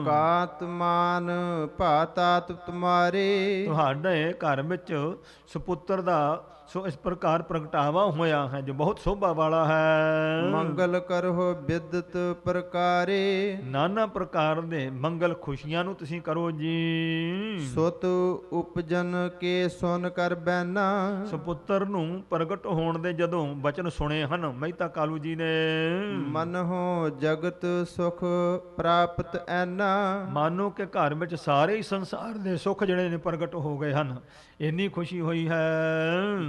ਕਾਤ ਮਾਨ ਭਾਤਾਤ ਤੁਮਾਰੇ। ਤੁਹਾਡੇ ਘਰ ਵਿੱਚ ਸੁਪੁੱਤਰ ਦਾ ਸੋ ਇਸ ਪ੍ਰਕਾਰ ਪ੍ਰਗਟਾਵਾ ਹੋਇਆ ਹੈ ਜੋ ਬਹੁਤ ਸੋਭਾ ਵਾਲਾ ਹੈ। ਮੰਗਲ ਕਰੋ ਬਿਦਤ ਪ੍ਰਕਾਰੇ। ਨਾਨਾ ਪ੍ਰਕਾਰ ਦੇ ਮੰਗਲ ਖੁਸ਼ੀਆਂ ਨੂੰ ਤੁਸੀਂ ਕਰੋ ਜੀ। ਸੁਤ ਉਪਜਨ ਕੇ ਸੁਨ ਕਰ ਬੈਨਾ। ਸੁਪੁੱਤਰ ਨੂੰ ਪ੍ਰਗਟ ਹੋਣ ਦੇ ਜਦੋਂ ਬਚਨ ਸੁਣੇ ਹਨ ਮਹਿਤਾ ਕਾਲੂ ਜੀ ਨੇ। ਮਨ ਹੋ ਜਗਤ ਸੁਖ ਪ੍ਰਾਪਤ ਐਨਾ। ਮਾਨੋ ਕਿ ਘਰ ਵਿੱਚ ਸਾਰੇ ਹੀ ਸੰਸਾਰ ਦੇ ਸੁੱਖ ਜਿਹੜੇ ਨੇ ਪ੍ਰਗਟ ਹੋ ਗਏ ਹਨ, ਇੰਨੀ ਖੁਸ਼ੀ ਹੋਈ ਹੈ।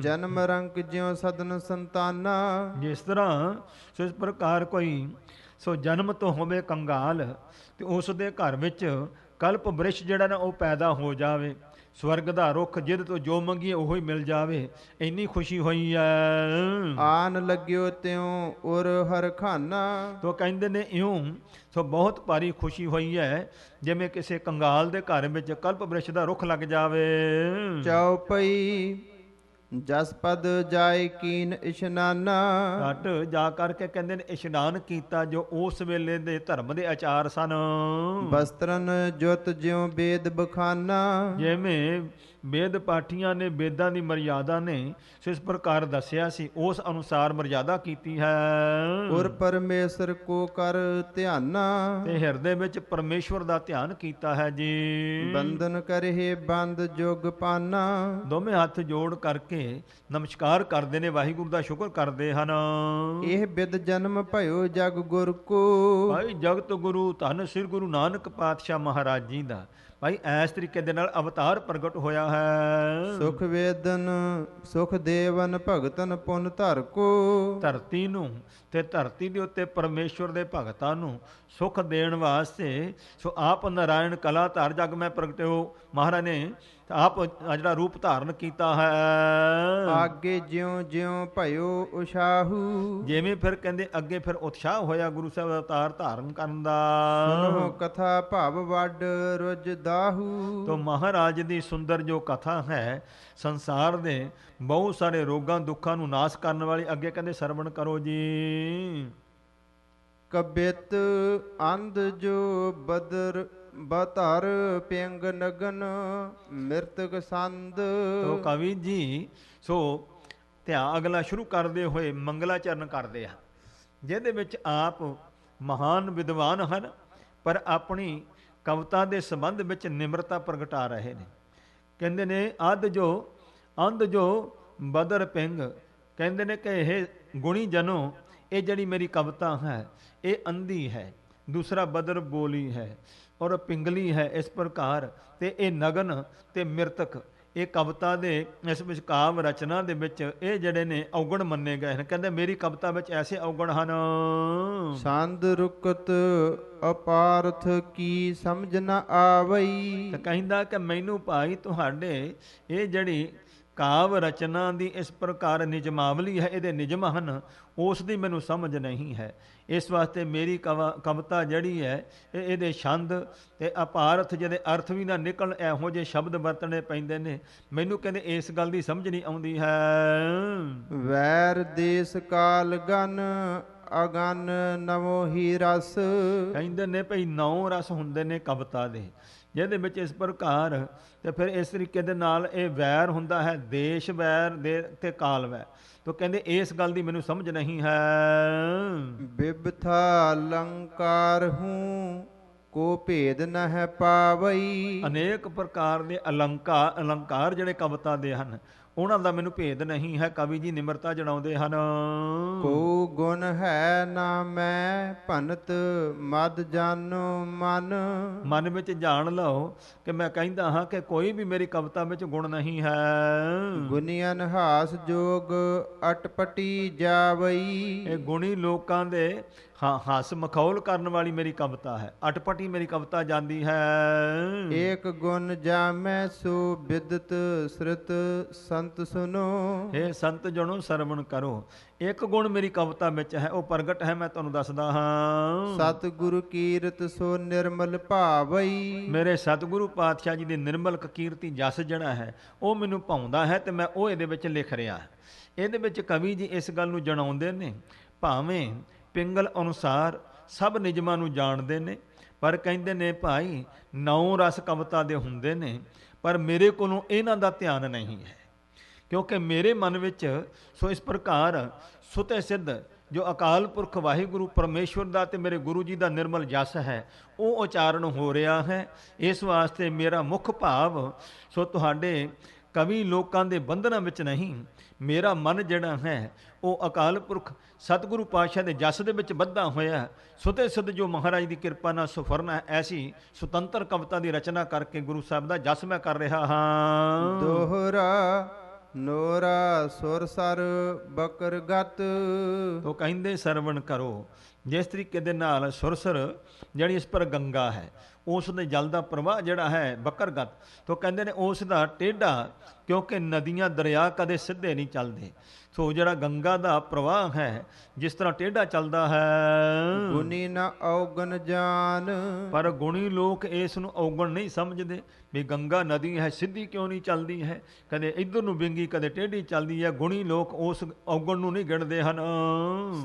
ਜਨਮ ਰੰਗ ਜਿਉ ਸਦਨ ਸੰਤਾਨਾ। ਜਿਸ ਤਰ੍ਹਾਂ ਸੋ ਇਸ ਪ੍ਰਕਾਰ ਕੋਈ ਸੋ ਜਨਮ ਤੋਂ ਹੋਵੇ ਕੰਗਾਲ ਤੇ ਉਸ ਦੇ ਘਰ ਵਿੱਚ ਕਲਪ ਬ੍ਰਿਸ਼ ਜਿਹੜਾ ਨਾ ਉਹ ਪੈਦਾ ਹੋ ਜਾਵੇ, ਸਵਰਗ ਦਾ ਰੁੱਖ ਜਿਹਦੇ ਤੋਂ ਜੋ ਮੰਗੀਏ ਉਹੋ ਹੀ ਮਿਲ ਜਾਵੇ, ਇੰਨੀ ਖੁਸ਼ੀ ਹੋਈ ਹੈ। ਆਨ ਲੱਗਿਓ ਤਿਉ ਉਰ ਹਰ ਖਾਨਾ। ਤੋ ਕਹਿੰਦੇ ਨੇ ਇਉਂ ਸੋ ਬਹੁਤ ਭਾਰੀ ਖੁਸ਼ੀ ਹੋਈ ਹੈ ਜਿਵੇਂ ਕਿਸੇ ਕੰਗਾਲ ਦੇ ਘਰ ਵਿੱਚ ਕਲਪ ਬ੍ਰਿਸ਼ ਦਾ ਰੁੱਖ ਲੱਗ ਜਾਵੇ। ਚਉਪਈ ਜਸ ਪਦ ਜਾਏ ਕੀਨ ਇਸ਼ਨਾਨਾ। ਘਟ ਜਾ ਕਰਕੇ ਕਹਿੰਦੇ ਨੇ ਇਸ਼ਨਾਨ ਕੀਤਾ ਜੋ ਉਸ ਵੇਲੇ ਦੇ ਧਰਮ ਦੇ ਆਚਾਰ ਸਨ। ਬਸਤਰਨ ਜੁਤ ਜਿਉ ਬੇਦ ਬਖਾਨਾ। ਜਿਵੇਂ ਵੇਦ ਪਾਠੀਆਂ ਨੇ ਵੇਦਾਂ ਦੀ ਮਰਿਆਦਾ ਨੇ ਇਸ ਪ੍ਰਕਾਰ ਦੱਸਿਆ ਸੀ, ਉਸ ਅਨੁਸਾਰ ਮਰਿਆਦਾ ਕੀਤੀ ਹੈ। ਔਰ ਪਰਮੇਸ਼ਰ ਕੋ ਕਰ ਧਿਆਨਾ, ਤੇ ਹਿਰਦੇ ਵਿੱਚ ਪਰਮੇਸ਼ਵਰ ਦਾ ਧਿਆਨ ਕੀਤਾ ਹੈ ਜੀ। ਬੰਧਨ ਕਰਹਿ ਬੰਦ ਜੁਗ ਪਾਨਾ, ਦੋਵੇਂ ਹੱਥ ਜੋੜ ਕਰਕੇ ਨਮਸਕਾਰ ਕਰਦੇ ਨੇ, ਵਾਹਿਗੁਰੂ ਦਾ ਸ਼ੁਕਰ ਕਰਦੇ ਹਨ। ਇਹ ਬਿਦ ਜਨਮ ਭਇਓ ਜਗ ਗੁਰ ਕੋ, ਭਾਈ ਜਗਤ ਗੁਰੂ ਧੰਨ ਸ੍ਰੀ ਗੁਰੂ ਨਾਨਕ ਪਾਤਸ਼ਾਹ ਮਹਾਰਾਜ ਜੀ ਦਾ ਭਾਈ ਇਸ ਤਰੀਕੇ ਦੇ ਨਾਲ ਅਵਤਾਰ ਪ੍ਰਗਟ ਹੋਇਆ ਹੈ। ਸੁਖ ਵੇਦਨ ਸੁਖ ਦੇਵਨ ਭਗਤਨ ਪੁਨ ਧਰ ਕੋ, ਧਰਤੀ ਨੂੰ ਤੇ ਧਰਤੀ ਦੇ ਉੱਤੇ ਪਰਮੇਸ਼ਵਰ ਦੇ ਭਗਤਾਂ ਨੂੰ ਸੁਖ ਦੇਣ ਵਾਸਤੇ ਸੋ ਆਪ ਨਾਰਾਇਣ ਕਲਾ ਧਾਰ ਜਗ ਮੈਂ ਪ੍ਰਗਟਿਓ, ਮਹਾਰਾਜ ਨੇ ਆਪ ਜਿਹੜਾ ਰੂਪ ਧਾਰਨ ਕੀਤਾ ਹੈ। ਆਗੇ ਜਿਉ ਜਿਉ ਭਇਓ ਉਸ਼ਾਹੂ, ਜਿਵੇਂ ਫਿਰ ਕਹਿੰਦੇ ਅੱਗੇ ਫਿਰ ਉਤਸ਼ਾਹ ਹੋਇਆ ਗੁਰੂ ਸਾਹਿਬ ਦਾ ਅਵਤਾਰ ਧਾਰਨ ਕਰਨ ਦਾ। ਸੁਨੋ ਕਥਾ ਭਵ ਵੱਡ ਰੁਜ ਦਾਹੂ, ਤੋ ਮਹਾਰਾਜ ਦੀ ਸੁੰਦਰ ਜੋ ਕਥਾ ਹੈ ਸੰਸਾਰ ਦੇ ਬਹੁਤ ਸਾਰੇ ਰੋਗਾਂ ਦੁੱਖਾਂ ਨੂੰ ਨਾਸ਼ ਕਰਨ ਵਾਲੀ, ਅੱਗੇ ਕਹਿੰਦੇ ਸਰਵਣ ਕਰੋ ਜੀ। ਕਬਿਤ ਅੰਧ ਜੋ ਬਦਰ ਬਤਰ ਪਿੰਗ ਨਗਨ ਮਿਰਤਕ ਸੰਦ, ਤੋ ਕਵੀ ਜੀ ਸੋ ਧਿਆਨ ਅਗਲਾ ਸ਼ੁਰੂ ਕਰਦੇ ਹੋਏ ਮੰਗਲਾਚਰਨ ਕਰਦੇ ਆ, ਜਿਹਦੇ ਵਿੱਚ ਆਪ ਮਹਾਨ ਵਿਦਵਾਨ ਹਨ ਪਰ ਆਪਣੀ ਕਵਿਤਾ ਦੇ ਸੰਬੰਧ ਵਿੱਚ ਨਿਮਰਤਾ ਪ੍ਰਗਟਾ ਰਹੇ ਨੇ। ਕਹਿੰਦੇ ਨੇ ਅੰਧ ਜੋ ਬਦਰ ਪਿੰਗ, ਕਹਿੰਦੇ ਨੇ ਕਿ ਇਹ ਗੁਣੀ ਜਨੋ, ਇਹ ਜਿਹੜੀ ਮੇਰੀ ਕਵਿਤਾ ਹੈ ਇਹ ਅੰਧੀ ਹੈ, ਦੂਸਰਾ ਬਦਰ ਬੋਲੀ ਹੈ ਔਰ ਪਿੰਗਲੀ ਹੈ, ਇਸ ਪ੍ਰਕਾਰ ਤੇ ਇਹ ਨਗਨ ਤੇ ਮਿਰਤਕ, ਇਹ ਕਵਿਤਾ ਦੇ ਇਸ ਵਿੱਚ ਕਾਵ ਰਚਨਾ ਦੇ ਵਿੱਚ ਇਹ ਜਿਹੜੇ ਨੇ ਔਗਣ ਮੰਨੇ ਗਏ ਹਨ। ਕਹਿੰਦੇ ਮੇਰੀ ਕਵਿਤਾ ਵਿੱਚ ਐਸੇ ਔਗਣ ਹਨ। ਸੰਦ ਰੁਕਤ ਅਪਾਰਥ ਕੀ ਸਮਝ ਨ ਆਵਈ, ਤਾਂ ਕਹਿੰਦਾ ਕਿ ਮੈਨੂੰ ਭਾਈ ਤੁਹਾਡੇ ਇਹ ਜਿਹੜੀ ਕਾਵ ਰਚਨਾ ਦੀ ਇਸ ਪ੍ਰਕਾਰ ਨਿਜਮਾਵਲੀ ਹੈ, ਇਹਦੇ ਨਿਯਮ ਹਨ, ਉਸ ਦੀ ਮੈਨੂੰ ਸਮਝ ਨਹੀਂ ਹੈ। ਇਸ ਵਾਸਤੇ ਮੇਰੀ ਕਵਿਤਾ ਜਿਹੜੀ ਹੈ ਇਹਦੇ ਛੰਦ ਤੇ ਅਪਾਰਥ ਜਿਹਦੇ ਅਰਥ ਵੀ ਨਾ ਨਿਕਲਣ, ਇਹੋ ਜਿਹੇ ਸ਼ਬਦ ਵਰਤਣੇ ਪੈਂਦੇ ਨੇ, ਮੈਨੂੰ ਕਹਿੰਦੇ ਇਸ ਗੱਲ ਦੀ ਸਮਝ ਨਹੀਂ ਆਉਂਦੀ ਹੈ। ਵੈਰ ਦੇਸ ਕਾਲ ਗਨ ਅਗਨ ਨਵੋ ਹੀ ਰਸ, ਕਹਿੰਦੇ ਨੇ ਭਈ 9 ਰਸ ਹੁੰਦੇ ਨੇ ਕਵਿਤਾ ਦੇ, ਜਿਹਦੇ ਵਿੱਚ ਇਸ ਪ੍ਰਕਾਰ ਤੇ ਫਿਰ ਇਸ ਤਰੀਕੇ ਦੇ ਨਾਲ ਇਹ ਵੈਰ ਹੁੰਦਾ ਹੈ, ਦੇਸ਼ ਵੈਰ ਦੇ ਤੇ ਕਾਲ ਵੈਰ। ਤੋ ਕਹਿੰਦੇ ਇਸ ਗੱਲ ਦੀ ਮੈਨੂੰ ਸਮਝ ਨਹੀਂ ਹੈ। ਬਿਬਥਾ ਅਲੰਕਾਰ ਹੂੰ ਕੋ ਭੇਦ ਨ ਹੈ ਪਾਵਈ, ਅਨੇਕ ਪ੍ਰਕਾਰ ਦੇ ਅਲੰਕਾਰ ਜਿਹੜੇ ਕਵਿਤਾ ਦੇ ਹਨ ਉਹਨਾਂ ਦਾ ਮੈਨੂੰ ਭੇਦ ਨਹੀਂ ਹੈ। ਕਵੀ ਜੀ ਨਿਮਰਤਾ ਜਣਾਉਂਦੇ ਹਨ। ਕੋ ਗੁਣ ਹੈ ਨਾ ਮੈਂ ਭਨਤ ਮਦ ਜਾਨੋ ਮਨ ਵਿੱਚ ਜਾਣ ਲਓ ਕਿ ਮੈਂ ਕਹਿੰਦਾ ਹਾਂ ਕਿ ਕੋਈ ਵੀ ਮੇਰੀ ਕਵਿਤਾ ਵਿੱਚ ਗੁਣ ਨਹੀਂ ਹੈ। ਗੁਨੀਅਨ ਹਾਸ ਜੋਗ ਅਟਪਟੀ ਜਾਵਈ, ਇਹ ਗੁਣੀ ਲੋਕਾਂ ਦੇ ਹੱਸ ਮਖੌਲ ਕਰਨ ਵਾਲੀ ਮੇਰੀ ਕਵਿਤਾ ਹੈ, ਅਟਪਟੀ ਮੇਰੀ ਕਵਿਤਾ ਜਾਂਦੀ ਹੈ। ਏਕ ਗੁਣ ਜਾਮੈ ਸੋ ਬਿਦਤ ਸ੍ਰਿਤ ਸੰਤ ਸੁਨੋ, ਇਹ ਸੰਤ ਜਣੋ ਸਰਵਣ ਕਰੋ। ਇੱਕ ਗੁਣ ਮੇਰੀ ਕਵਿਤਾ ਵਿੱਚ ਹੈ, ਉਹ ਪ੍ਰਗਟ ਹੈ, ਮੈਂ ਤੁਹਾਨੂੰ ਦੱਸਦਾ ਹਾਂ। ਸਤਿਗੁਰੂ ਕੀਰਤ ਸੋ ਨਿਰਮਲ ਭਾਵਈ, ਮੇਰੇ ਸਤਿਗੁਰੂ ਪਾਤਸ਼ਾਹ ਜੀ ਦੀ ਨਿਰਮਲ ਕੀਰਤੀ ਜਸ ਜਿਹੜਾ ਹੈ ਉਹ ਮੈਨੂੰ ਭਾਉਂਦਾ ਹੈ ਤੇ ਮੈਂ ਉਹ ਇਹਦੇ ਵਿੱਚ ਲਿਖ ਰਿਹਾ। ਇਹਦੇ ਵਿੱਚ ਕਵੀ ਜੀ ਇਸ ਗੱਲ ਨੂੰ ਜਣਾਉਂਦੇ ਨੇ, ਭਾਵੇਂ ਪਿੰਗਲ ਅਨੁਸਾਰ ਸਭ ਨਿਯਮਾਂ ਨੂੰ ਜਾਣਦੇ ਨੇ, ਪਰ ਕਹਿੰਦੇ ਨੇ ਭਾਈ 9 ਰਸ ਕਵਿਤਾ ਦੇ ਹੁੰਦੇ ਨੇ, ਪਰ ਮੇਰੇ ਕੋਲੋਂ ਇਹਨਾਂ ਦਾ ਧਿਆਨ ਨਹੀਂ ਹੈ, ਕਿਉਂਕਿ ਮੇਰੇ ਮਨ ਵਿੱਚ ਸੋ ਇਸ ਪ੍ਰਕਾਰ ਸੁਤੇ ਸਿੱਧ ਜੋ ਅਕਾਲ ਪੁਰਖ ਵਾਹਿਗੁਰੂ ਪਰਮੇਸ਼ਵਰ ਦਾ ਤੇ ਮੇਰੇ ਗੁਰੂ ਜੀ ਦਾ ਨਿਰਮਲ ਜਸ ਹੈ ਉਹ ਉਚਾਰਨ ਹੋ ਰਿਹਾ ਹੈ। ਇਸ ਵਾਸਤੇ ਮੇਰਾ ਮੁੱਖ ਭਾਵ ਸੋ ਤੁਹਾਡੇ ਕਵੀ ਲੋਕਾਂ ਦੇ ਬੰਧਨਾਂ ਵਿੱਚ ਨਹੀਂ, ਮੇਰਾ ਮਨ ਜਿਹੜਾ ਹੈ ਉਹ ਅਕਾਲ ਪੁਰਖ ਸਤਿਗੁਰੂ ਪਾਤਸ਼ਾਹ ਦੇ ਜਸ ਦੇ ਵਿੱਚ ਬੱਧਾ ਹੋਇਆ। ਸੁਤੇ ਸਿੱਧ ਜੋ ਮਹਾਰਾਜ ਦੀ ਕਿਰਪਾ ਨਾਲ ਸੁਫਰਨ ਹੈ, ਐਸੀ ਸੁਤੰਤਰ ਕਵਿਤਾ ਦੀ ਰਚਨਾ ਕਰਕੇ ਗੁਰੂ ਸਾਹਿਬ ਦਾ ਜਸ ਮੈਂ ਕਰ ਰਿਹਾ ਹਾਂ। ਦੋਹਰਾ ਨੋਰਾ ਸੁਰ ਸਰ ਬਕਰ ਗਤ, ਉਹ ਕਹਿੰਦੇ ਸਰਵਣ ਕਰੋ। ਜਿਸ ਤਰੀਕੇ ਦੇ ਨਾਲ ਸੁਰਸਰ ਜਿਹੜੀ ਇਸ ਪਰ ਗੰਗਾ ਹੈ ਉਸ ਦੇ ਜਲ ਦਾ ਪ੍ਰਵਾਹ ਜਿਹੜਾ ਹੈ ਬਕਰਗਤ, ਤੋਂ ਕਹਿੰਦੇ ਨੇ ਉਸ ਦਾ ਟੇਢਾ, ਕਿਉਂਕਿ ਨਦੀਆਂ ਦਰਿਆ ਕਦੇ ਸਿੱਧੇ ਨਹੀਂ ਚੱਲਦੇ, ਸੋ ਜਿਹੜਾ ਗੰਗਾ ਦਾ ਪ੍ਰਵਾਹ ਹੈ ਜਿਸ ਤਰ੍ਹਾਂ ਟੇਢਾ ਚੱਲਦਾ ਹੈ। ਗੁਣੀ ਨਾ ਔਗਣ ਜਾਨ, ਪਰ ਗੁਣੀ ਲੋਕ ਇਸ ਨੂੰ ਔਗਣ ਨਹੀਂ ਸਮਝਦੇ ਵੀ ਗੰਗਾ ਨਦੀ ਹੈ ਸਿੱਧੀ ਕਿਉਂ ਨਹੀਂ ਚੱਲਦੀ ਹੈ, ਕਦੇ ਇੱਧਰ ਨੂੰ ਵਿੰਗੀ ਕਦੇ ਟੇਢੀ ਚੱਲਦੀ ਹੈ। ਗੁਣੀ ਲੋਕ ਉਸ ਔਗਣ ਨੂੰ ਨਹੀਂ ਗਿਣਦੇ ਹਨ।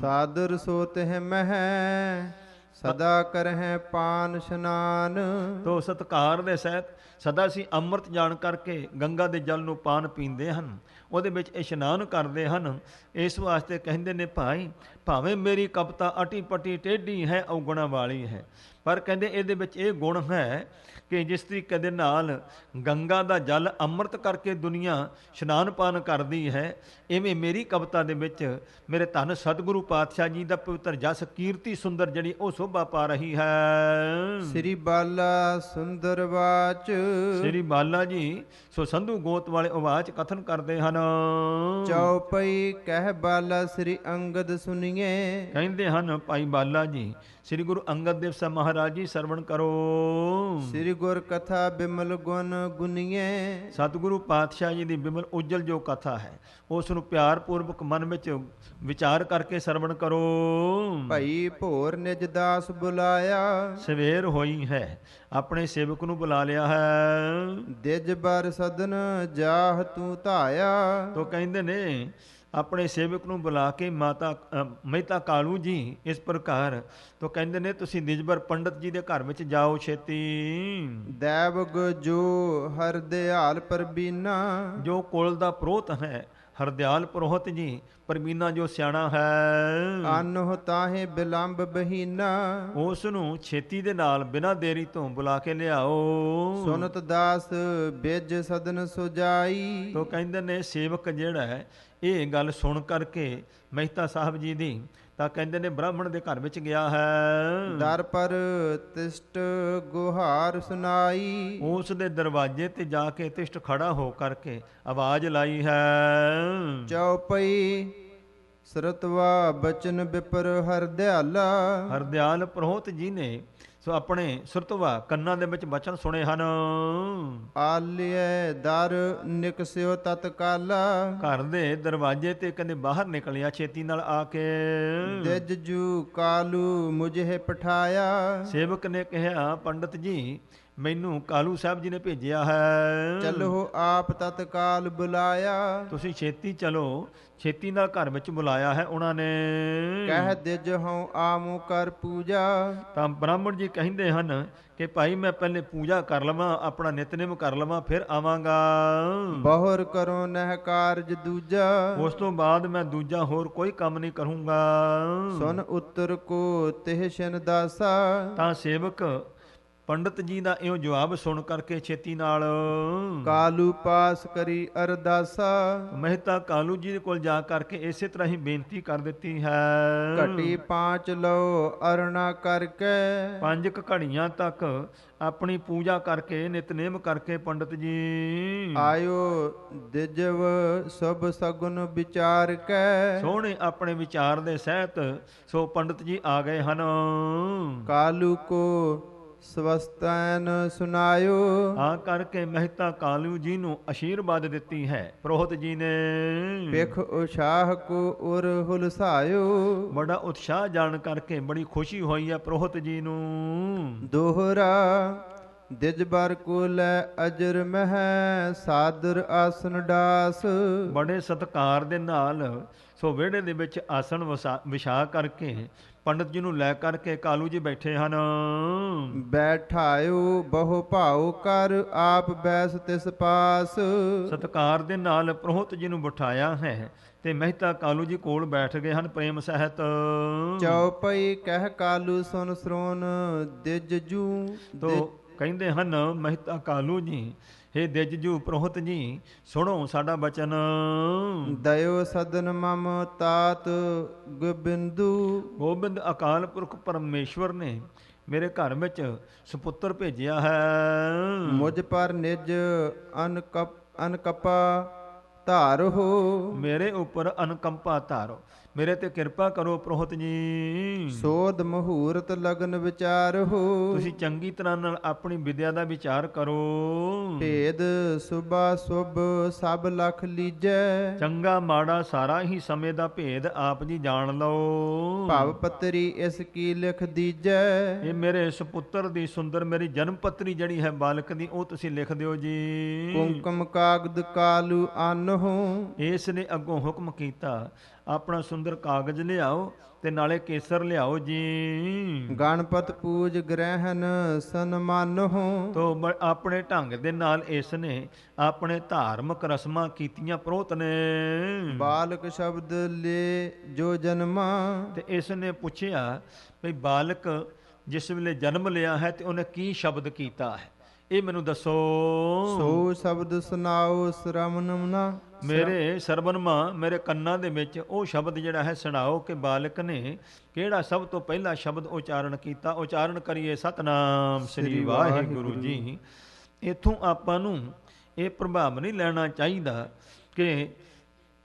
ਸਾਦਰ ਸੋਤ ਹੈ ਮਹਿ ਸਦਾ ਕਰਹਿ ਪਾਨ ਇਸ਼ਨਾਨ। ਤੋ ਸਤਕਾਰ ਦੇ ਸਹਿਤ ਸਦਾ ਸੀ ਅੰਮ੍ਰਿਤ ਜਾਣ ਕਰਕੇ ਗੰਗਾ ਦੇ ਜਲ ਨੂੰ ਪਾਨ ਪੀਂਦੇ ਹਨ, ਉਹਦੇ ਵਿੱਚ ਇਸ਼ਨਾਨ ਕਰਦੇ ਹਨ। ਇਸ ਵਾਸਤੇ ਕਹਿੰਦੇ ਨੇ ਭਾਈ, ਭਾਵੇਂ ਮੇਰੀ ਕਪਤਾ ਅਟੀ ਪਟੀ ਟੇਢੀ ਹੈ, ਔਗੁਣਾ ਵਾਲੀ ਹੈ, ਪਰ ਕਹਿੰਦੇ ਇਹਦੇ ਵਿੱਚ ਇਹ ਗੁਣ ਹੈ ਕਿ ਜਿਸ ਤਰੀਕੇ ਦੇ ਨਾਲ ਗੰਗਾ ਦਾ ਜਲ ਅੰਮ੍ਰਿਤ ਕਰਕੇ ਦੁਨੀਆ ਇਸ਼ਨਾਨ ਪਾਨ ਕਰਦੀ ਹੈ, ਇਵੇਂ ਮੇਰੀ ਕਵਿਤਾ ਦੇ ਵਿੱਚ ਮੇਰੇ ਧੰਨ ਸਤਿਗੁਰੂ ਪਾਤਸ਼ਾਹ ਜੀ ਦਾ ਪਵਿੱਤਰ ਜਸ ਕੀਰਤੀ ਸੁੰਦਰ ਜਿਹੜੀ ਉਹ ਸ਼ੋਭਾ ਪਾ ਰਹੀ ਹੈ। ਸ੍ਰੀ ਬਾਲਾ ਸੁੰਦਰ ਵਾਚ। ਸ੍ਰੀ ਬਾਲਾ ਜੀ ਸੋ ਸੰਧੂ ਗੋਤ ਵਾਲੇ ਉਵਾਚ ਕਥਨ ਕਰਦੇ ਹਨ। ਚਉਪਈ ਕਹਿ ਬਾਲਾ ਸ੍ਰੀ ਅੰਗਦ ਸੁਣੀਏ। ਕਹਿੰਦੇ ਹਨ ਭਾਈ ਬਾਲਾ ਜੀ, ਸ੍ਰੀ ਗੁਰੂ ਅੰਗਦ ਦੇਵ ਸਾਹਿਬ ਮਹਾਰਾਜ ਜੀ ਸਰਵਣ ਕਰੋ। ਸ੍ਰੀ ਗੁਰ ਕਥਾ ਬਿਮਲ ਗੁਣ ਗੁਨੀਏ। ਸਤਿਗੁਰੂ ਪਾਤਸ਼ਾਹ ਜੀ ਦੀ ਬਿਮਲ ਉਜਲ ਜੋ ਕਥਾ ਹੈ, ਉਸ ਨੂੰ ਪਿਆਰ ਪੂਰਵਕ ਮਨ ਵਿੱਚ ਵਿਚਾਰ ਕਰਕੇ ਸਰਵਣ ਕਰੋ। ਭਈ ਭੋਰ ਨਿਜ ਦਾਸ ਬੁਲਾਇਆ। ਸਵੇਰ ਹੋਈ ਹੈ, ਆਪਣੇ ਸੇਵਕ ਨੂੰ ਬੁਲਾ ਲਿਆ ਹੈ। ਦਿਜ ਬਰ ਸਦਨ ਜਾਹ ਤੂੰ ਧਾਇਆ। ਤੋ ਕਹਿੰਦੇ ਨੇ ਆਪਣੇ ਸੇਵਕ ਨੂੰ ਬੁਲਾ ਕੇ ਮਹਿਤਾ ਕਾਲੂ ਜੀ ਇਸ ਪ੍ਰਕਾਰ ਤੋ ਕਹਿੰਦੇ ਨੇ ਤੁਸੀਂ ਨਿਜਬਰ ਪੰਡਤ ਜੀ ਦੇ ਘਰ ਵਿੱਚ ਜਾਓ ਛੇਤੀ। ਦੇਵਗ ਜੋ ਹਰਦਿਆਲ ਪਰਬੀਨਾ। ਜੋ ਕੁਲ ਦਾ ਪ੍ਰੋਤ ਹੈ ਹਰਦਿਆਲ ਪੁਰੋਹਿਤ ਜੀ, ਪਰਮੀਨਾ ਜੋ ਸਿਆਣਾ ਹੈ। ਅਨਹੁ ਤਾਹੇ ਬਿਲੰਬ ਬਹੀਨਾ। ਉਸ ਨੂੰ ਛੇਤੀ ਦੇ ਨਾਲ ਬਿਨਾਂ ਦੇਰੀ ਤੋਂ ਬੁਲਾ ਕੇ ਲਿਆਓ। ਸੁਨਤ ਦਾਸ ਬਿਜ ਸਦਨ ਸੁਜਾਈ। ਤੋ ਕਹਿੰਦੇ ਨੇ ਸੇਵਕ ਜਿਹੜਾ ਹੈ ਇਹ ਗੱਲ ਸੁਣ ਕਰਕੇ ਮਹਿਤਾ ਸਾਹਿਬ ਜੀ ਦੀ, ਤਾਂ ਕਹਿੰਦੇ ਨੇ ਬ੍ਰਾਹਮਣ ਦੇ ਘਰ ਵਿੱਚ ਗਿਆ ਹੈ। ਦਰ ਪਰ ਤਿਸ਼ਟ ਗੁਹਾਰ ਸੁਨਾਈ। ਉਸ ਦੇ ਦਰਵਾਜ਼ੇ ਤੇ ਜਾ ਕੇ ਤਿਸ਼ਟ ਖੜਾ ਹੋ ਕਰਕੇ ਆਵਾਜ਼ ਲਾਈ ਹੈ। ਚਉਪਈ ਸਰਤਵਾ ਬਚਨ ਬਿਪਰ ਹਰਦਿਆਲਾ। ਹਰਦਿਆਲ ਪ੍ਰੋਹਤ ਜੀ ਨੇ ਸੋ ਆਪਣੇ ਸੁਰਤਵਾ ਕੰਨਾਂ ਦੇ ਵਿੱਚ ਬਚਨ ਸੁਣੇ ਹਨ। ਆਲਿਏ ਦਰ ਨਿਕਸਿਓ ਤਤਕਾਲਾ। ਘਰ ਦੇ ਦਰਵਾਜ਼ੇ ਤੇ ਕਹਿੰਦੇ ਬਾਹਰ ਨਿਕਲਿਆ ਛੇਤੀ ਨਾਲ ਆ ਕੇ। ਦਿਜ ਜੂ ਕਾਲੂ ਮੁਝੇ ਪਠਾਇਆ। ਸੇਵਕ ਨੇ ਕਿਹਾ ਪੰਡਤ ਜੀ ਮੈਨੂੰ ਕਾਲੂ ਸਾਹਿਬ ਜੀ ਨੇ ਭੇਜਿਆ ਹੈ। ਚਲੋ ਆਪ ਤਤਕਾਲ ਬੁਲਾਇਆ। ਤੁਸੀਂ ਛੇਤੀ ਚਲੋ, ਛੇਤੀ ਨਾਲ ਘਰ ਵਿੱਚ ਬੁਲਾਇਆ ਹੈ ਉਹਨਾਂ ਨੇ। ਕਹਿ ਦਿਜ ਹਉ ਆਮੋ ਕਰ ਪੂਜਾ। ਤਾਂ ਬ੍ਰਾਹਮਣ ਜੀ ਕਹਿੰਦੇ ਹਨ ਕਿ ਭਾਈ ਮੈਂ ਪਹਿਲੇ ਪੂਜਾ ਕਰ ਲਵਾਂ, ਆਪਣਾ ਨਿਤਨੇਮ ਕਰ ਲਵਾਂ, ਫਿਰ ਆਵਾਂਗਾ। ਬਹੁਰ ਕਰੋ ਨਹਿ ਕਾਰਜ ਦੂਜਾ। ਉਸ ਤੋਂ ਬਾਅਦ ਮੈਂ ਦੂਜਾ ਹੋਰ ਕੋਈ ਕੰਮ ਨਹੀਂ ਕਰੂੰਗਾ। ਸੁਨ ਉੱਤਰ ਕੋ ਤਿਹ ਸ਼ਨ ਦਾਸਾ। ਤਾਂ ਸੇਵਕ ਪੰਡਤ ਜੀ ਦਾ ਇਹੋ ਜਵਾਬ ਸੁਣ ਕਰਕੇ ਛੇਤੀ ਨਾਲ ਕਾਲੂ ਪਾਸ ਕਰੀ ਅਰਦਾਸਾ। ਮਹਿਤਾ ਕਾਲੂ ਜੀ ਦੇ ਕੋਲ ਜਾ ਕਰਕੇ ਇਸੇ ਤਰ੍ਹਾਂ ਹੀ ਬੇਨਤੀ ਕਰ ਦਿੱਤੀ ਹੈ। ਘਟੀ 5 ਲਓ ਅਰਣਾ ਕਰਕੇ। 5 ਘੜੀਆਂ ਤੱਕ ਆਪਣੀ ਪੂਜਾ ਕਰਕੇ ਨਿਤਨੇਮ ਕਰਕੇ ਪੰਡਤ ਜੀ ਆਇਓ ਦਿਜਵ ਸਭ ਸਗੁਨ ਵਿਚਾਰ ਕੇ। ਸੋਹਣੇ ਆਪਣੇ ਵਿਚਾਰ ਦੇ ਸਹਿਤ ਸੋ ਪੰਡਤ ਜੀ ਆ ਗਏ ਹਨ। ਕਾਲੂ ਕੋ ਸਵਸਤੈਨ ਸੁਨਾਇਓ। ਆ ਕਰਕੇ ਮਹਿਤਾ ਕਾਲੂ ਜੀ ਨੂੰ ਅਸ਼ੀਰਵਾਦ ਦਿੱਤੀ ਹੈ ਪ੍ਰੋਹਤ ਜੀ ਨੇ। ਪਿਖ ਉਸ਼ਾਹ ਕੋ ਉਰ ਹੁਲਸਾਇਓ। ਬੜਾ ਉਤਸ਼ਾਹ ਜਾਣ ਕਰਕੇ ਬੜੀ ਖੁਸ਼ੀ ਹੋਈ ਹੈ ਪ੍ਰੋਹਤ ਜੀ ਨੂੰ। ਦੋਹਰਾ ਦਿਜ ਬਰ ਕੋ ਲੈ ਅਜਰ ਮਹਿ ਸਾਦਰ ਆਸਨ ਡਾਸ। ਬੜੇ ਸਤਿਕਾਰ ਦੇ ਨਾਲ ਸੋ ਵਿਹੜੇ ਦੇ ਵਿੱਚ ਆਸਣ ਵਿਛਾ ਕਰਕੇ ਪੰਡਤ ਜੀ ਨੂੰ ਲੈ ਕਰਕੇ ਕਾਲੂ ਜੀ ਬੈਠੇ ਹਨ। ਬੈਠਾਇਓ ਬਹੁ ਭਾਉ ਕਰ ਆਪ ਬੈਸ ਤਿਸ ਪਾਸ। ਸਤਿਕਾਰ ਦੇ ਨਾਲ ਪ੍ਰੋਹਤ ਜੀ ਨੂੰ ਬਿਠਾਇਆ ਹੈ ਤੇ ਮਹਿਤਾ ਕਾਲੂ ਜੀ ਕੋਲ ਬੈਠ ਗਏ ਹਨ ਪ੍ਰੇਮ ਸਹਿਤ। ਚਉਪਈ ਕਹਿ ਕਾਲੂ ਸੁਨ ਸਰੋਨ ਦਿਜ ਜੂ। ਤੋ ਕਹਿੰਦੇ ਹਨ ਮਹਿਤਾ ਕਾਲੂ ਜੀ, ਹੇ ਦਿਜਜੂ ਪ੍ਰੋਹਤ ਜੀ ਸੁਣੋ ਸਾਡਾ ਬਚਨ। ਦਇਓ ਸਦਨ ਮਮ ਤਾਤ ਗੋਬਿੰਦੂ। ਗੋਬਿੰਦ ਅਕਾਲ ਪੁਰਖ ਪਰਮੇਸ਼ਵਰ ਨੇ ਮੇਰੇ ਘਰ ਵਿੱਚ ਸੁਪੁੱਤਰ ਭੇਜਿਆ ਹੈ। ਮੁਝ ਪਰ ਨਿਜ ਅਨਕਪਾ ਧਾਰੋ। ਮੇਰੇ ਉੱਪਰ ਅਨਕੰਪਾ ਧਾਰੋ, ਮੇਰੇ ਤੇ ਕਿਰਪਾ ਕਰੋ ਪ੍ਰੋਹਤ ਜੀ। ਸੋਧ ਮਹੂਰਤ ਲਗਨ ਵਿਚਾਰੋ। ਤੁਸੀਂ ਚੰਗੀ ਤਰ੍ਹਾਂ ਨਾਲ ਆਪਣੀ ਵਿਦਿਆ ਦਾ ਵਿਚਾਰ ਕਰੋ। ਭੇਦ ਸੁਬਾ ਸੁਭ ਸਭ ਲਖ ਲੀਜੈ। ਚੰਗਾ ਮਾੜਾ ਸਾਰਾ ਹੀ ਸਮੇਂ ਦਾ ਭੇਦ ਆਪ ਜੀ ਜਾਣ ਲਓ। ਭਵ ਪਤਰੀ ਇਸ ਕੀ ਲਿਖ ਦੀਜੈ। ਇਹ ਮੇਰੇ ਸੁਪੁੱਤਰ ਦੀ ਸੁੰਦਰ ਮੇਰੀ ਜਨਮ ਪੱਤਰੀ ਜਿਹੜੀ ਹੈ ਬਾਲਕ ਦੀ, ਉਹ ਤੁਸੀਂ ਲਿਖ ਦਿਓ ਜੀ। ਕੁੰਕਮ ਕਾਗਦ ਕਾਲੂ ਅਨਹੁ। ਇਸ ਨੇ ਅੱਗੋਂ ਹੁਕਮ ਕੀਤਾ ਆਪਣਾ ਸੁੰਦਰ ਕਾਗਜ਼ ਲਿਆਓ ਤੇ ਨਾਲੇ ਕੇਸਰ ਲਿਆਓ ਜੀ। ਗਣਪਤ ਪੂਜ ਗ੍ਰਹਿਣ ਸਨਮਾਨੋ। ਤੋ ਆਪਣੇ ਢੰਗ ਦੇ ਨਾਲ ਇਸ ਨੇ ਆਪਣੇ ਧਾਰਮਿਕ ਰਸਮਾਂ ਕੀਤੀਆਂ ਪ੍ਰੋਤ ਨੇ। ਬਾਲਕ ਸ਼ਬਦ ਲੈ ਜੋ ਜਨਮਾ। ਤੇ ਇਸ ਨੇ ਪੁੱਛਿਆ ਵੀ ਬਾਲਕ ਜਿਸ ਵੇਲੇ ਜਨਮ ਲਿਆ ਹੈ ਤੇ ਉਹਨੇ ਕੀ ਸ਼ਬਦ ਕੀਤਾ ਹੈ, ਇਹ ਮੈਨੂੰ ਦੱਸੋ। ਸੋ ਸ਼ਬਦ ਸੁਨਾਓ ਸ਼ਰਮਨਮਨਾ। ਮੇਰੇ ਸਰਵਨਮਾ, ਮੇਰੇ ਕੰਨਾਂ ਦੇ ਵਿੱਚ ਉਹ ਸ਼ਬਦ ਜਿਹੜਾ ਹੈ ਸੁਣਾਓ ਕਿ ਬਾਲਕ ਨੇ ਕਿਹੜਾ ਸਭ ਤੋਂ ਪਹਿਲਾ ਸ਼ਬਦ ਉਚਾਰਨ ਕੀਤਾ। ਉਚਾਰਨ ਕਰੀਏ ਸਤਨਾਮ ਸ੍ਰੀ ਵਾਹਿਗੁਰੂ ਜੀ। ਇੱਥੋਂ ਆਪਾਂ ਨੂੰ ਇਹ ਪ੍ਰਭਾਵ ਨਹੀਂ ਲੈਣਾ ਚਾਹੀਦਾ ਕਿ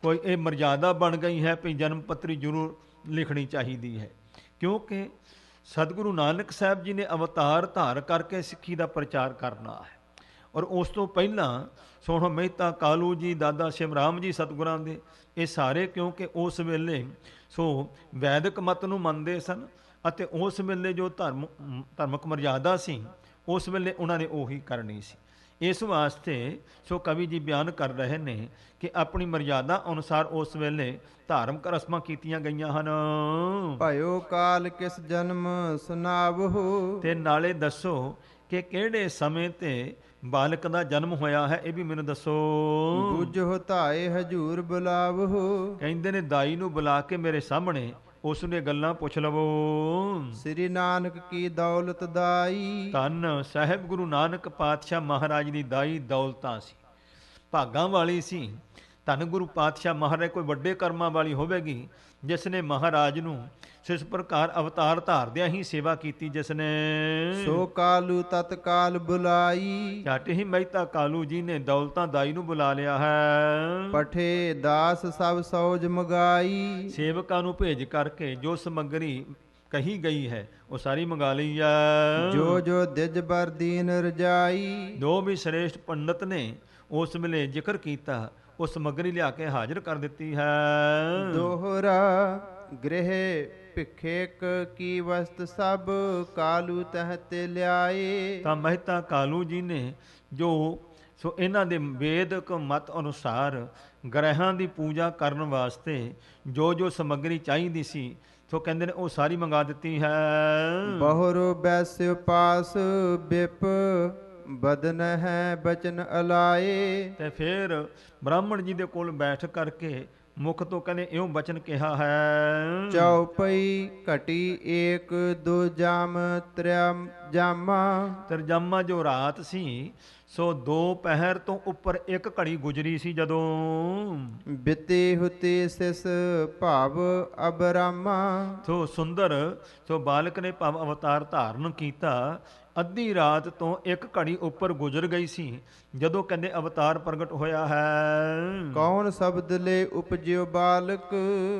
ਕੋਈ ਇਹ ਮਰਜ਼ਾਦਾ ਬਣ ਗਈ ਹੈ ਵੀ ਜਨਮ ਪੱਤਰੀ ਜ਼ਰੂਰ ਲਿਖਣੀ ਚਾਹੀਦੀ ਹੈ, ਕਿਉਂਕਿ ਸਤਿਗੁਰੂ ਨਾਨਕ ਸਾਹਿਬ ਜੀ ਨੇ ਅਵਤਾਰ ਧਾਰ ਕਰਕੇ ਸਿੱਖੀ ਦਾ ਪ੍ਰਚਾਰ ਕਰਨਾ ਹੈ। ਔਰ ਉਸ ਤੋਂ ਪਹਿਲਾਂ ਸੋਹਣ ਮਹਿਤਾ ਕਾਲੂ ਜੀ, ਦਾਦਾ ਸਿਮਰਾਮ ਜੀ ਸਤਿਗੁਰਾਂ ਦੇ, ਇਹ ਸਾਰੇ ਕਿਉਂਕਿ ਉਸ ਵੇਲੇ ਵੈਦਿਕ ਮਤ ਨੂੰ ਮੰਨਦੇ ਸਨ ਅਤੇ ਉਸ ਵੇਲੇ ਜੋ ਧਾਰਮਿਕ ਮਰਜ਼ਾਦਾ ਸੀ ਉਸ ਵੇਲੇ ਉਹਨਾਂ ਨੇ ਉਹੀ ਕਰਨੀ ਸੀ। ਇਸ ਵਾਸਤੇ ਕਵੀ ਜੀ ਬਿਆਨ ਕਰ ਰਹੇ ਨੇ ਕਿ ਆਪਣੀ ਮਰਜ਼ਾਦਾ ਅਨੁਸਾਰ ਉਸ ਵੇਲੇ ਧਾਰਮਿਕ ਰਸਮਾਂ ਕੀਤੀਆਂ ਗਈਆਂ ਹਨ। ਭਇਓ ਕਾਲ ਕਿਸ ਜਨਮ ਸੁਨਾਵੋ। ਤੇ ਨਾਲੇ ਦੱਸੋ ਕਿ ਕਿਹੜੇ ਸਮੇਂ ਤੇ ਬਾਲਕ ਦਾ ਜਨਮ ਹੋਇਆ ਹੈ, ਇਹ ਵੀ ਮੈਨੂੰ ਦੱਸੋ। ਬੁਝੋ ਧਾਏ ਹਜੂਰ ਬੁਲਾਵੋ। ਕਹਿੰਦੇ ਨੇ ਦਾਈ ਨੂੰ ਬੁਲਾ ਕੇ ਮੇਰੇ ਸਾਹਮਣੇ ਉਸ ਨੇ ਗੱਲਾਂ ਪੁੱਛ ਲਵੋ। ਸ੍ਰੀ ਨਾਨਕ ਕੀ ਦੌਲਤ ਦਾਈ। ਧੰਨ ਸਾਹਿਬ ਗੁਰੂ ਨਾਨਕ ਪਾਤਸ਼ਾਹ ਮਹਾਰਾਜ ਦੀ ਦਾਈ ਦੌਲਤਾਂ ਸੀ, ਭਾਗਾਂ ਵਾਲੀ ਸੀ। ਧੰਨ ਗੁਰੂ ਪਾਤਸ਼ਾਹ ਮਹਾਰਾਜ ਕੋਈ ਵੱਡੇ ਕਰਮਾਂ ਵਾਲੀ ਹੋਵੇਗੀ ਜਿਸ ਨੇ ਮਹਾਰਾਜ ਨੂੰ ਇਸ ਪ੍ਰਕਾਰ ਅਵਤਾਰ ਧਾਰਦਿਆਂ ਹੀ ਸੇਵਾ ਕੀਤੀ, ਜਿਸ ਨੇ ਸੋ ਕਾਲੂ ਤਤਕਾਲ ਬੁਲਾਈ। ਝੱਟ ਹੀ ਮਹਿਤਾ ਕਾਲੂ ਜੀ ਨੇ ਦੌਲਤਾਂ ਦਾਈ ਨੂੰ ਬੁਲਾ ਲਿਆ ਹੈ। ਪਠੇ ਦਾਸ ਸਭ ਸੌਜ ਮਗਾਈ। ਸੇਵਕਾਂ ਨੂੰ ਭੇਜ ਕਰਕੇ ਜੋ ਸਮੱਗਰੀ ਕਹੀ ਗਈ ਹੈ ਉਹ ਸਾਰੀ ਮੰਗਾ ਲਈ ਹੈ। ਜੋ ਜੋ ਦਿਜ ਬਰ ਦੀਨ ਰਜਾਈ। ਜੋ ਵੀ ਸ੍ਰੇਸ਼ਟ ਪੰਡਤ ਨੇ ਉਸ ਵੇਲੇ ਜ਼ਿਕਰ ਕੀਤਾ ਉਹ ਸਮੱਗਰੀ ਲਿਆ ਕੇ ਹਾਜ਼ਰ ਕਰ ਦਿੱਤੀ ਹੈ। ਦੋਹਰਾ ਗ੍ਰਹਿ ਭਿਖੇਕ ਕੀ ਵਸਤ ਸਭ ਕਾਲੂ ਤਹ ਤੇ ਲਿਆਏ। ਤਾਂ ਮਹਿਤਾ ਕਾਲੂ ਜੀ ਨੇ ਜੋ ਇਹਨਾਂ ਦੇ ਵੇਦਕ ਮਤ ਅਨੁਸਾਰ ਗ੍ਰਹਿਆਂ ਦੀ ਪੂਜਾ ਕਰਨ ਵਾਸਤੇ ਜੋ ਜੋ ਸਮੱਗਰੀ ਚਾਹੀਦੀ ਸੀ ਕਹਿੰਦੇ ਨੇ ਉਹ ਸਾਰੀ ਮੰਗਾ ਦਿੱਤੀ ਹੈ। ਬਹੁਰੋ ਬੈਸਿ ਪਾਸ ਬਿਪ ਬਦਨ ਹੈ ਬਚਨ ਅਲਾਏ। ਤੇ ਫਿਰ ਬ੍ਰਾਹਮਣ ਜੀ ਦੇ ਕੋਲ ਬੈਠ ਕਰਕੇ ਮੁਖ ਤੋਂ ਕਹਿੰਦੇ ਇਉਂ ਬਚਨ ਕਿਹਾ ਹੈ। ਚੌਪਈ ਘਟੀ ਏਕ ਦੋ ਜਾਮ ਤ੍ਰਿਆ ਜਾਮਾ। ਤਰਜਾਮਾ ਜੋ ਰਾਤ ਸੀ ਦੋ ਪਹਿਰ ਤੋਂ ਉੱਪਰ ਇੱਕ ਘੜੀ ਗੁਜਰੀ ਸੀ ਜਦੋਂ। ਬਿਤੇ ਹੁਤੇ ਸਿਸ ਭਾਵ ਅਬਰਾਮਾ। ਸੁੰਦਰ ਬਾਲਕ ਨੇ ਭਾਵ ਅਵਤਾਰ ਧਾਰਨ ਕੀਤਾ। ਅੱਧੀ ਰਾਤ ਤੋਂ ਇੱਕ ਘੜੀ ਉੱਪਰ ਗੁਜ਼ਰ ਗਈ ਸੀ ਜਦੋਂ ਕਹਿੰਦੇ ਅਵਤਾਰ ਪ੍ਰਗਟ ਹੋਇਆ ਹੈ। ਕੌਣ ਸ਼ਬਦ ਲੈ ਉਪਜਿਓ ਬਾਲਕ।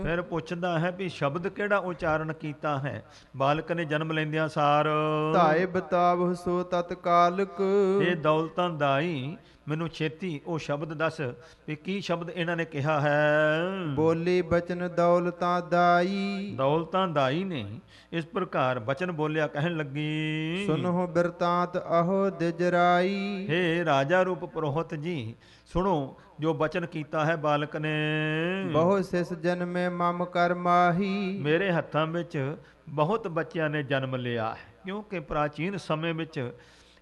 ਫਿਰ ਪੁੱਛਦਾ ਹੈ ਵੀ ਸ਼ਬਦ ਕਿਹੜਾ ਉਚਾਰਨ ਕੀਤਾ ਹੈ ਬਾਲਕ ਨੇ ਜਨਮ ਲੈਂਦਿਆਂ ਸਾਰ। ਧਾਏ ਬਤਾਵ ਸੋ ਤਤਕਾਲਕ। ਇਹ ਦੌਲਤਾਂ ਦਾਈ ਮੈਨੂੰ ਛੇਤੀ ਉਹ ਸ਼ਬਦ ਦੱਸ ਵੀ ਕੀ ਸ਼ਬਦ ਇਹਨਾਂ ਨੇ ਕਿਹਾ ਹੈ। ਬੋਲੀ ਬਚਨ ਦੌਲਤਾਂ ਦਾਈ। ਦੌਲਤਾਂ ਦਾਈ ਨੇ ਇਸ ਪ੍ਰਕਾਰ ਬਚਨ ਬੋਲਿਆ, ਕਹਿਣ ਲੱਗੀ ਸੁਨੋ ਬਿਰਤਾਂਤ ਅਹੋ ਦਿਜਰਾਈ। ਹੇ ਰਾਜਾ ਰੂਪ ਪੁਰੋਹਿਤ ਜੀ ਸੁਣੋ ਜੋ ਬਚਨ ਕੀਤਾ ਹੈ ਬਾਲਕ ਨੇ। ਬਹੁ ਸਿਸ ਜਨਮੇ ਮਮ ਕਰ ਮਾਹੀ। ਮੇਰੇ ਹੱਥਾਂ ਵਿੱਚ ਬਹੁਤ ਬੱਚਿਆਂ ਨੇ ਜਨਮ ਲਿਆ ਹੈ, ਕਿਉਂਕਿ ਪ੍ਰਾਚੀਨ ਸਮੇਂ ਵਿੱਚ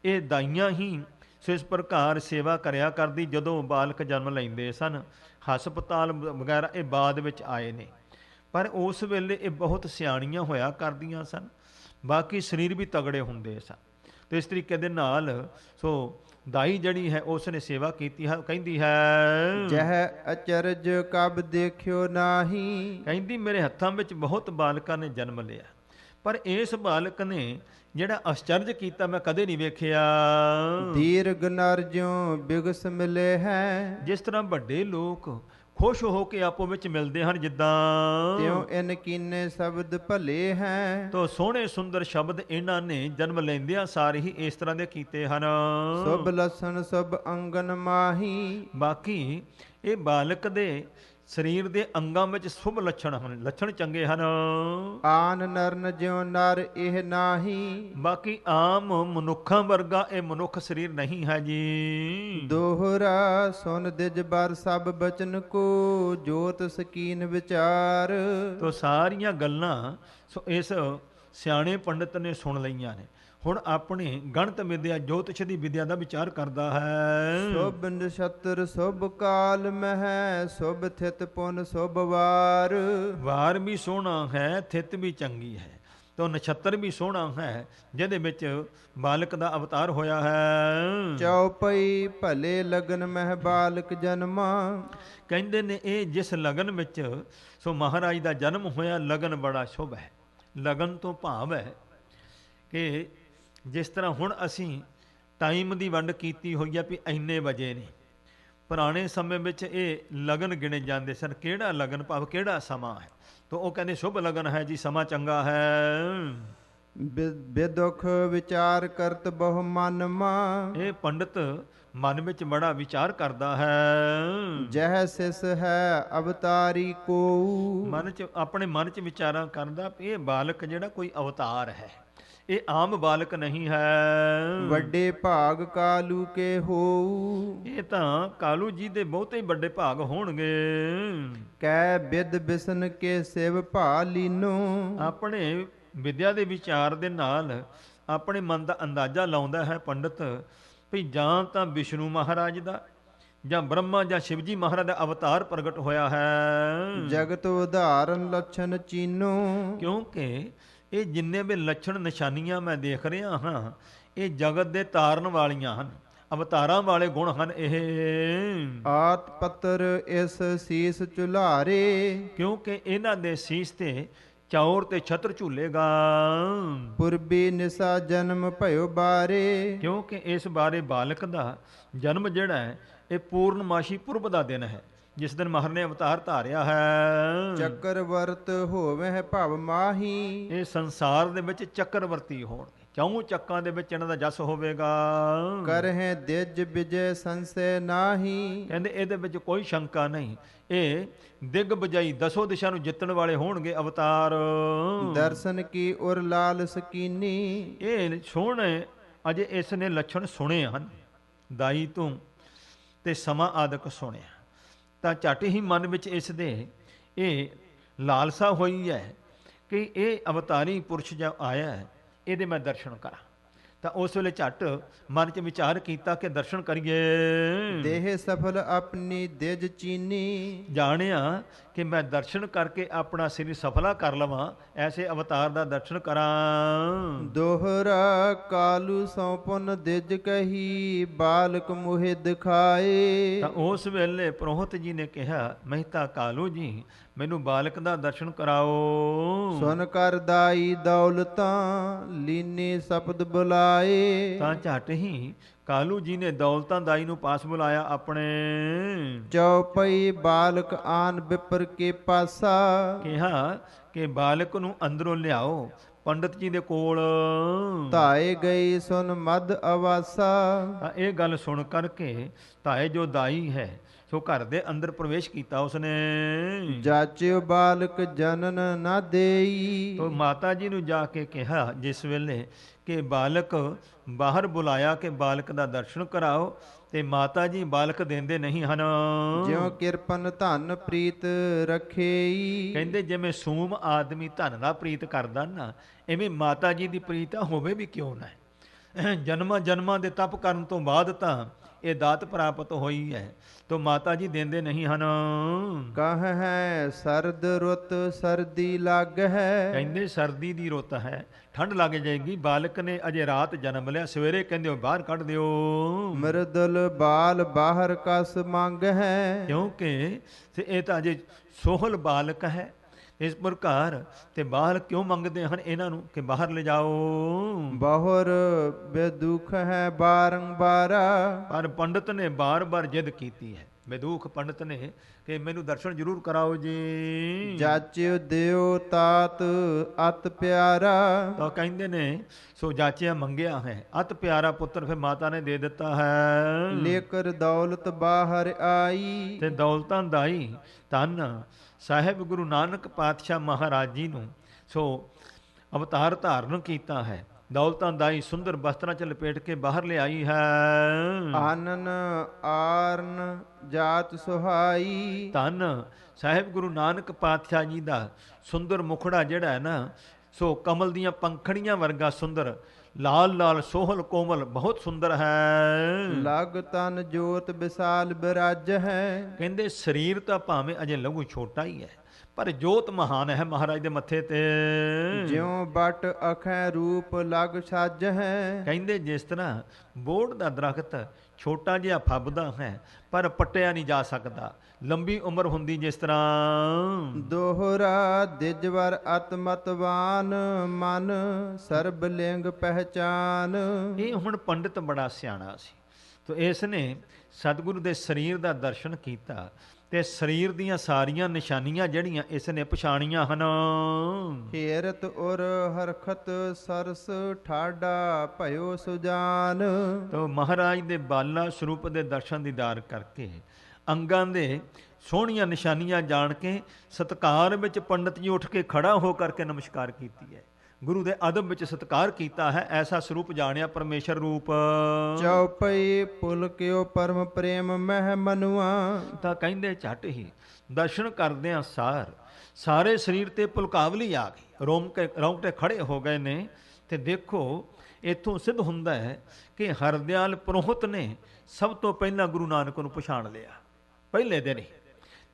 ਇਹ ਦਾਈਆਂ ਹੀ ਇਸ ਪ੍ਰਕਾਰ ਸੇਵਾ ਕਰਿਆ ਕਰਦੀ ਜਦੋਂ ਬਾਲਕ ਜਨਮ ਲੈਂਦੇ ਸਨ। ਹਸਪਤਾਲ ਵਗੈਰਾ ਇਹ ਬਾਅਦ ਵਿੱਚ ਆਏ ਨੇ, ਪਰ ਉਸ ਵੇਲੇ ਇਹ ਬਹੁਤ ਸਿਆਣੀਆਂ ਹੋਇਆ ਕਰਦੀਆਂ ਸਨ, ਬਾਕੀ ਸਰੀਰ ਵੀ ਤਗੜੇ ਹੁੰਦੇ ਸਨ। ਤੇ ਇਸ ਤਰੀਕੇ ਦੇ ਨਾਲ ਦਾਈ ਜਿਹੜੀ ਹੈ ਉਸ ਨੇ ਸੇਵਾ ਕੀਤੀ ਹੈ। ਕਹਿੰਦੀ ਹੈ ਜਹ ਅਚਰਜ ਕਬ ਦੇਖਿਓ ਨਾਹੀ। ਕਹਿੰਦੀ ਮੇਰੇ ਹੱਥਾਂ ਵਿੱਚ ਬਹੁਤ ਬਾਲਕਾਂ ਨੇ ਜਨਮ ਲਿਆ, ਪਰ ਇਸ ਬਾਲਕ ਨੇ ਜਿਹੜਾ ਅਚਰਜ ਕੀਤਾ ਮੈਂ ਕਦੇ ਨਹੀਂ ਵੇਖਿਆ। ਦੀਰਘ ਨਰ ਜਿਉ ਬਿਗਸ ਮਿਲੇ ਹੈ। ਜਿਸ ਤਰ੍ਹਾਂ ਵੱਡੇ ਲੋਕ ਖੁਸ਼ ਹੋ ਕੇ ਆਪੋ ਵਿੱਚ ਮਿਲਦੇ ਹਨ ਜਿੱਦਾਂ, ਤਿਉ ਇਨ ਕੀਨੇ ਸ਼ਬਦ ਭਲੇ ਹੈ। ਤੋ ਸੋਹਣੇ ਸੁੰਦਰ ਸ਼ਬਦ ਇਹਨਾਂ ਨੇ ਜਨਮ ਲੈਂਦਿਆਂ ਸਾਰੇ ਹੀ ਇਸ ਤਰ੍ਹਾਂ ਦੇ ਕੀਤੇ ਹਨ। ਸੁਭ ਲਸਣ ਸੁਭ ਅੰਗਨ ਮਾਹੀ। ਬਾਕੀ ਇਹ ਬਾਲਕ ਦੇ ਸਰੀਰ ਦੇ ਅੰਗਾਂ ਵਿੱਚ ਸ਼ੁਭ ਲੱਛਣ ਹਨ, ਲੱਛਣ ਚੰਗੇ ਹਨ। ਆਨ ਨਰਨ ਜਿਉ ਨਰ ਇਹ ਨਾਹੀ, ਬਾਕੀ ਆਮ ਮਨੁੱਖਾਂ ਵਰਗਾ ਇਹ ਮਨੁੱਖ ਸਰੀਰ ਨਹੀਂ ਹੈ ਜੀ। ਦੋਹਰਾ ਸੁਨ ਦਿਜ ਬਰ ਸਭ ਬਚਨ ਕੋ, ਜੋਤ ਸਕੀਨ ਵਿਚਾਰ। ਤੋ ਸਾਰੀਆਂ ਗੱਲਾਂ ਸੋ ਇਸ ਸਿਆਣੇ ਪੰਡਤ ਨੇ ਸੁਣ ਲਈਆਂ ਨੇ। ਹੁਣ ਆਪਣੀ ਗਣਤ ਵਿਦਿਆ ਜੋਤਿਸ਼ ਦੀ ਵਿਦਿਆ ਦਾ ਵਿਚਾਰ ਕਰਦਾ ਹੈ। ਸ਼ੁਭ ਨਛਤਰ ਸ਼ੁਭ ਕਾਲ ਮਹਿ, ਸ਼ੁਭ ਥਿਤ ਪੁਨ ਸ਼ੁਭ ਵਾਰ। ਵਾਰ ਵੀ ਸੋਹਣਾ ਹੈ, ਥਿਤ ਵੀ ਚੰਗੀ ਹੈ। ਤੋ ਨਛੱਤਰ ਵੀ ਸੋਹਣਾ ਹੈ ਜਿਹਦੇ ਵਿੱਚ ਬਾਲਕ ਦਾ ਅਵਤਾਰ ਹੋਇਆ ਹੈ। ਚਉਪਈ ਭਲੇ ਲਗਨ ਮਹਿ ਬਾਲਕ ਜਨਮਾ। ਕਹਿੰਦੇ ਨੇ ਇਹ ਜਿਸ ਲਗਨ ਵਿੱਚ ਸੋ ਮਹਾਰਾਜ ਦਾ ਜਨਮ ਹੋਇਆ, ਲਗਨ ਬੜਾ ਸ਼ੁਭ ਹੈ। ਲਗਨ ਤੋਂ ਭਾਵ ਹੈ ਕਿ ਜਿਸ ਤਰ੍ਹਾਂ ਹੁਣ ਅਸੀਂ ਟਾਈਮ ਦੀ ਵੰਡ ਕੀਤੀ ਹੋਈ ਆ ਵੀ ਇੰਨੇ ਵਜੇ ਨੇ, ਪੁਰਾਣੇ ਸਮੇਂ ਵਿੱਚ ਇਹ ਲਗਨ ਗਿਣੇ ਜਾਂਦੇ ਸਨ। ਕਿਹੜਾ ਲਗਨ ਭਾਵ ਕਿਹੜਾ ਸਮਾਂ ਹੈ, ਤਾਂ ਉਹ ਕਹਿੰਦੇ ਸ਼ੁਭ ਲਗਨ ਹੈ ਜੀ, ਸਮਾਂ ਚੰਗਾ ਹੈ। ਬਿਦੁਖ ਵਿਚਾਰ ਕਰਤ ਬਹੁ ਮਨ ਮਾ। ਇਹ ਪੰਡਤ ਮਨ ਵਿੱਚ ਬੜਾ ਵਿਚਾਰ ਕਰਦਾ ਹੈ। ਜਹ ਸਿਸ ਹੈ ਅਵਤਾਰੀ ਕੋ। ਮਨ ਚ ਆਪਣੇ ਮਨ ਚ ਵਿਚਾਰਾਂ ਕਰਦਾ ਵੀ ਇਹ ਬਾਲਕ ਜਿਹੜਾ ਕੋਈ ਅਵਤਾਰ ਹੈ, ਇਹ ਆਮ ਬਾਲਕ ਨਹੀਂ ਹੈ। ਵੱਡੇ ਭਾਗ ਕਾਲੂ ਕੇ ਹੋਊ। ਇਹ ਤਾਂ ਕਾਲੂ ਜੀ ਦੇ ਬਹੁਤੇ ਵੱਡੇ ਭਾਗ ਹੋਣਗੇ। ਕੈ ਬਿਦ ਬਿਸਨ ਕੇ ਸਿਵ ਭਾ ਲੀਨੋ। ਆਪਣੇ ਵਿਦਿਆ ਦੇ ਵਿਚਾਰ ਦੇ ਨਾਲ ਆਪਣੇ ਮਨ ਦਾ ਅੰਦਾਜ਼ਾ ਲਾਉਂਦਾ ਹੈ ਪੰਡਤ ਵੀ ਜਾਂ ਤਾਂ ਵਿਸ਼ਨੂੰ ਮਹਾਰਾਜ ਦਾ ਜਾਂ ਬ੍ਰਹਮਾ ਜਾਂ ਸ਼ਿਵਜੀ ਮਹਾਰਾਜ ਦਾ ਅਵਤਾਰ ਪ੍ਰਗਟ ਹੋਇਆ ਹੈ। ਜਗਤ ਉਧਾਰਨ ਲੱਛਣ ਚੀਨੋ। ਕਿਉਂਕਿ ਇਹ ਜਿੰਨੇ ਵੀ ਲੱਛਣ ਨਿਸ਼ਾਨੀਆਂ ਮੈਂ ਦੇਖ ਰਿਹਾ ਹਾਂ, ਇਹ ਜਗਤ ਦੇ ਤਾਰਨ ਵਾਲੀਆਂ ਹਨ, ਅਵਤਾਰਾਂ ਵਾਲੇ ਗੁਣ ਹਨ ਇਹ। ਆਤ ਪੱਤਰ ਇਸ ਸੀਸ ਚੁਲਾਰੇ। ਕਿਉਂਕਿ ਇਹਨਾਂ ਦੇ ਸੀਸ ਤੇ ਚੌਰ ਤੇ ਛਤਰ ਝੂਲੇਗਾ। ਪੁਰਬੀ ਨਿਸਾ ਜਨਮ ਭਇਓ ਬਾਰੇ। ਕਿਉਂਕਿ ਇਸ ਬਾਰੇ ਬਾਲਕ ਦਾ ਜਨਮ ਜਿਹੜਾ ਹੈ ਇਹ ਪੂਰਨਮਾਸ਼ੀ ਪੁਰਬ ਦਾ ਦਿਨ ਹੈ, ਜਿਸ ਦਿਨ ਮਹਾਰਾਜ ਨੇ ਅਵਤਾਰ ਧਾਰਿਆ ਹੈ। ਚੱਕਰਵਰਤ ਹੋਵੇ ਭਵ ਮਾਹੀ। ਇਹ ਸੰਸਾਰ ਦੇ ਵਿੱਚ ਚੱਕਰਵਰਤੀ ਹੋਣਗੇ, ਚੌਂ ਚੱਕਾਂ ਦੇ ਵਿੱਚ ਇਹਨਾਂ ਦਾ ਜਸ ਹੋਵੇਗਾ। ਕਰਹਿ ਦਿਜ ਵਿਜੈ ਸੰਸੈ ਨਾਹੀ। ਕਹਿੰਦੇ ਇਹਦੇ ਵਿੱਚ ਕੋਈ ਸ਼ੰਕਾ ਨਹੀਂ, ਇਹ ਦਿਗ ਬਜਾਈ ਦਸੋ ਦਿਸ਼ਾ ਨੂੰ ਜਿੱਤਣ ਵਾਲੇ ਹੋਣਗੇ ਅਵਤਾਰ। ਦਰਸ਼ਨ ਕੀ ਉਰ ਲਾਲ ਸਕੀਨੀ। ਇਹ ਸੋਹਣੇ ਅਜੇ ਇਸ ਨੇ ਲੱਛਣ ਸੁਣੇ ਹਨ, ਦਾਈ ਤੋਂ ਤੇ ਸਮਾਂ ਆਦਿਕ ਸੁਣਿਆ, ਤਾਂ ਝੱਟ ਹੀ ਮਨ ਵਿੱਚ ਇਸ ਦੇ ਇਹ ਲਾਲਸਾ ਹੋਈ ਹੈ ਕਿ ਇਹ ਅਵਤਾਰੀ ਪੁਰਸ਼ ਜਦ ਆਇਆ ਹੈ, ਇਹਦੇ ਮੈਂ ਦਰਸ਼ਨ ਕਰਾਂ। ਤਾਂ ਉਸ ਵੇਲੇ ਝੱਟ ਮਨ 'ਚ ਵਿਚਾਰ ਕੀਤਾ ਕਿ ਦਰਸ਼ਨ ਕਰੀਏ। ਦੇਹ ਸਫਲ ਆਪਣੀ ਦਿਜ ਚੀਨੀ। ਜਾਣਿਆ ਕਿ ਮੈਂ ਦਰਸ਼ਨ ਕਰਕੇ ਆਪਣਾ ਸਰੀਰ ਸਫਲਾ ਕਰ ਲਵਾਂ, ਐਸੇ ਅਵਤਾਰ ਦਾ ਦਰਸ਼ਨ ਕਰਾਂ। ਦੋਹਰਾ ਕਾਲੂ ਸੌ ਪੁਨ ਦਿਜ ਕਹੀ, ਬਾਲਕ ਮੋਹਿ ਦਿਖਾਏ। ਤਾਂ ਉਸ ਵੇਲੇ ਪ੍ਰੋਹਤ ਜੀ ਨੇ ਕਿਹਾ, ਮਹਿਤਾ ਕਾਲੂ ਜੀ ਮੈਨੂੰ ਬਾਲਕ ਦਾ ਦਰਸ਼ਨ ਕਰਾਓ। ਸੁਨ ਕਰ ਦਾਈ ਦੌਲਤਾਂ, ਲੀਨੇ ਸ਼ਬਦ ਬੁਲਾਏ। ਤਾਂ ਝੱਟ ਹੀ ਕਾਲੂ ਜੀ ਨੇ ਦੌਲਤਾਂ ਦਾਈ ਨੂੰ ਪਾਸ ਬੁਲਾਇਆ ਆਪਣੇ। ਚਉਪਈ ਬਾਲਕ ਆਨ ਵਿਪਰ ਕੇ ਪਾਸਾ। ਕਿਹਾ ਕਿ ਬਾਲਕ ਨੂੰ ਅੰਦਰੋਂ ਲਿਆਓ ਪੰਡਤ ਜੀ ਦੇ ਕੋਲ। ਧਾਏ ਗਈ ਸੁਨ ਮਦ ਅਵਾਸਾ। ਤਾਂ ਇਹ ਗੱਲ ਸੁਣ ਕਰਕੇ ਧਾਏ ਜੋ ਦਾਈ ਹੈ ਸੋ ਘਰ ਦੇ ਅੰਦਰ ਪ੍ਰਵੇਸ਼ ਕੀਤਾ ਉਸਨੇ। ਜਾਚਿਓ ਬਾਲਕ ਜਨਨ ਨਾ ਦੇਈ। ਤੋ ਮਾਤਾ ਜੀ ਨੂੰ ਜਾ ਕੇ ਕਿਹਾ ਜਿਸ ਵੇਲੇ ਕਿ ਬਾਲਕ ਬਾਹਰ ਬੁਲਾਇਆ ਕਿ ਬਾਲਕ ਦਾ ਦਰਸ਼ਨ ਕਰਾਓ, ਤੇ ਮਾਤਾ ਜੀ ਬਾਲਕ ਦਿੰਦੇ ਨਹੀਂ ਹਨ। ਜਿਉ ਕਿਰਪਨ ਧਨ ਪ੍ਰੀਤ ਰਖੇਈ। ਕਹਿੰਦੇ ਜਿਵੇਂ ਸੂਮ ਆਦਮੀ ਧਨ ਦਾ ਪ੍ਰੀਤ ਕਰਦਾ ਨਾ, ਐਵੇਂ ਮਾਤਾ ਜੀ ਦੀ ਪ੍ਰੀਤ ਹੋਵੇ ਵੀ ਕਿਉਂ ਨਾ। ਜਨਮਾਂ ਜਨਮਾਂ ਦੇ ਤਪ ਕਰਨ ਤੋਂ ਬਾਅਦ ਤਾਂ ਇਹ ਦਾਤ ਪ੍ਰਾਪਤ ਹੋਈ ਹੈ, ਤੋ ਮਾਤਾ ਜੀ ਦਿੰਦੇ ਨਹੀਂ ਹਨ। ਕਹ ਹੈ ਸਰਦ ਰੁੱਤ ਸਰਦੀ ਲੱਗ ਹੈ। ਕਹਿੰਦੇ ਸਰਦੀ ਦੀ ਰੁੱਤ ਹੈ, ਠੰਡ ਲੱਗ ਜਾਏਗੀ। ਬਾਲਕ ਨੇ ਅਜੇ ਰਾਤ ਜਨਮ ਲਿਆ, ਸਵੇਰੇ ਕਹਿੰਦੇ ਬਾਹਰ ਕੱਢ ਦਿਓ। ਮਰਦਲ ਬਾਲ ਬਾਹਰ ਕਸ ਮੰਗ ਹੈ। ਕਿਉਂਕਿ ਤੇ ਇਹ ਤਾਂ ਅਜੇ ਸੋਹਲ ਬਾਲਕ ਹੈ, ਇਸ ਪ੍ਰਕਾਰ ਤੇ ਬਾਹਰ ਕਿਉਂ ਮੰਗਦੇ ਹਨ ਇਹਨਾਂ ਨੂੰ ਕਿ ਬਾਹਰ ਲੈ ਜਾਓ। ਬਹੁਰ ਬੇਦੁਖ ਹੈ ਬਾਰੰਬਾਰਾ। ਪਰ ਪੰਡਤ ਨੇ ਬਾਰ-ਬਾਰ ਜਿੱਦ ਕੀਤੀ ਹੈ, ਵਿਦੂਖ ਪੰਡਤ ਨੇ ਕਿ ਮੈਨੂੰ ਦਰਸ਼ਨ ਜ਼ਰੂਰ ਕਰਾਓ ਜੀ। ਜਾਚਿਓ ਦਿਓ ਤਾਤ ਅਤ ਪਿਆਰਾ, ਤਾਂ ਕਹਿੰਦੇ ਨੇ ਸੋ ਜਾਚਿਆ ਮੰਗਿਆ ਹੈ, ਅਤ ਪਿਆਰਾ ਪੁੱਤਰ ਫਿਰ ਮਾਤਾ ਨੇ ਦੇ ਦਿੱਤਾ ਹੈ। ਲੇਕਰ ਦੌਲਤ ਬਾਹਰ ਆਈ, ਤੇ ਦੌਲਤਾਂ ਦਾਈ ਧੰਨ ਸਾਹਿਬ ਗੁਰੂ ਨਾਨਕ ਪਾਤਸ਼ਾਹ ਮਹਾਰਾਜ ਜੀ ਨੂੰ ਸੋ ਅਵਤਾਰ ਧਾਰਨ ਕੀਤਾ ਹੈ। ਦੌਲਤਾਂ ਦਾਈ ਸੁੰਦਰ ਬਸਤਰਾਂ ਚ ਲਪੇਟ ਕੇ ਬਾਹਰ ਲਿਆਈ ਹੈ। ਆਨਨ ਆਰਨ ਜਾਤ ਸੁਹਾਈ, ਧੰਨ ਸਾਹਿਬ ਗੁਰੂ ਨਾਨਕ ਪਾਤਸ਼ਾਹ ਜੀ ਦਾ ਸੁੰਦਰ ਮੁਖੜਾ ਜਿਹੜਾ ਹੈ ਨਾ ਸੋ ਕਮਲ ਦੀਆਂ ਪੰਖੜੀਆਂ ਵਰਗਾ ਸੁੰਦਰ, ਲਾਲ ਲਾਲ ਸੋਹਲ ਕੋਮਲ ਬਹੁਤ ਸੁੰਦਰ ਹੈ। ਲਗ ਤਨ ਜੋਤ ਵਿਸਾਲ ਬਿਰਾਜ ਹੈ, ਕਹਿੰਦੇ ਸਰੀਰ ਤਾਂ ਭਾਵੇਂ ਅਜੇ ਲਘੂ ਛੋਟਾ ਹੀ ਹੈ ਪਰ ਜੋਤ ਮਹਾਨ ਹੈ ਮਹਾਰਾਜ ਦੇ ਮੱਥੇ ਤੇ। ਜਿਉ ਬਟ ਅਖੈ ਰੂਪ ਲਗ ਸੱਜ ਹੈ, ਕਹਿੰਦੇ ਜਿਸ ਤਰ੍ਹਾਂ ਬੋਹੜ ਦਾ ਦਰਖਤ ਛੋਟਾ ਜਿਹਾ ਫੱਬਦਾ ਹੈ ਪਰ ਪੱਟਿਆ ਨਹੀਂ ਜਾ ਸਕਦਾ, ਲੰਬੀ ਉਮਰ ਹੁੰਦੀ ਜਿਸ ਤਰ੍ਹਾਂ। ਦੋਹਰਾ ਦਿਜਵਰ ਅਤਮਤਵਾਨ, ਮਨ ਸਰਬ ਲਿੰਗ ਪਹਿਚਾਨ। ਇਹ ਹੁਣ ਪੰਡਿਤ ਬੜਾ ਸਿਆਣਾ ਸੀ ਤੋ ਇਸ ਨੇ ਸਤਿਗੁਰੂ ਦੇ ਸਰੀਰ ਦਾ ਦਰਸ਼ਨ ਕੀਤਾ ਤੇ ਸਰੀਰ ਦੀਆਂ ਸਾਰੀਆਂ ਨਿਸ਼ਾਨੀਆਂ ਜਿਹੜੀਆਂ ਇਸ ਨੇ ਪਛਾਣੀਆਂ ਹਨ। ਹੇਰਤ ਔਰ ਹਰਖਤ ਸਰਸ ਠਾਡਾ ਭਇਓ ਸੁਜਾਨ। ਤੋ ਮਹਾਰਾਜ ਦੇ ਬਾਲਾ ਸਰੂਪ ਦੇ ਦਰਸ਼ਨ ਦੀਦਾਰ ਕਰਕੇ ਅੰਗਾਂ ਦੇ ਸੋਹਣੀਆਂ ਨਿਸ਼ਾਨੀਆਂ ਜਾਣ ਕੇ ਸਤਿਕਾਰ ਵਿੱਚ ਪੰਡਤ ਜੀ ਉੱਠ ਕੇ ਖੜਾ ਹੋ ਕਰਕੇ ਨਮਸਕਾਰ ਕੀਤੀ ਹੈ। ਗੁਰੂ ਦੇ ਅਦਬ ਵਿੱਚ ਸਤਿਕਾਰ ਕੀਤਾ ਹੈ, ਐਸਾ ਸਰੂਪ ਜਾਣਿਆ ਪਰਮੇਸ਼ਰ ਰੂਪ। ਚਉਪਈ ਪੁਲਕਿਓ ਪਰਮ ਪ੍ਰੇਮ ਮਹਿ ਮਨੁਆ। ਤਾਂ ਕਹਿੰਦੇ ਝੱਟ ਹੀ ਦਰਸ਼ਨ ਕਰਦਿਆਂ ਸਾਰੇ ਸਰੀਰ ਤੇ ਪੁਲਕਾਵਲੀ ਆ ਗਈ, ਰੌਂਗਟੇ ਖੜੇ ਹੋ ਗਏ ਨੇ। ਤੇ ਦੇਖੋ ਇੱਥੋਂ ਸਿੱਧ ਹੁੰਦਾ ਹੈ ਕਿ ਹਰਦਿਆਲ ਪੁਰੋਹਿਤ ਨੇ ਸਭ ਤੋਂ ਪਹਿਲਾਂ ਗੁਰੂ ਨਾਨਕ ਨੂੰ ਪਛਾਣ ਲਿਆ ਪਹਿਲੇ ਦਿਨ ਹੀ,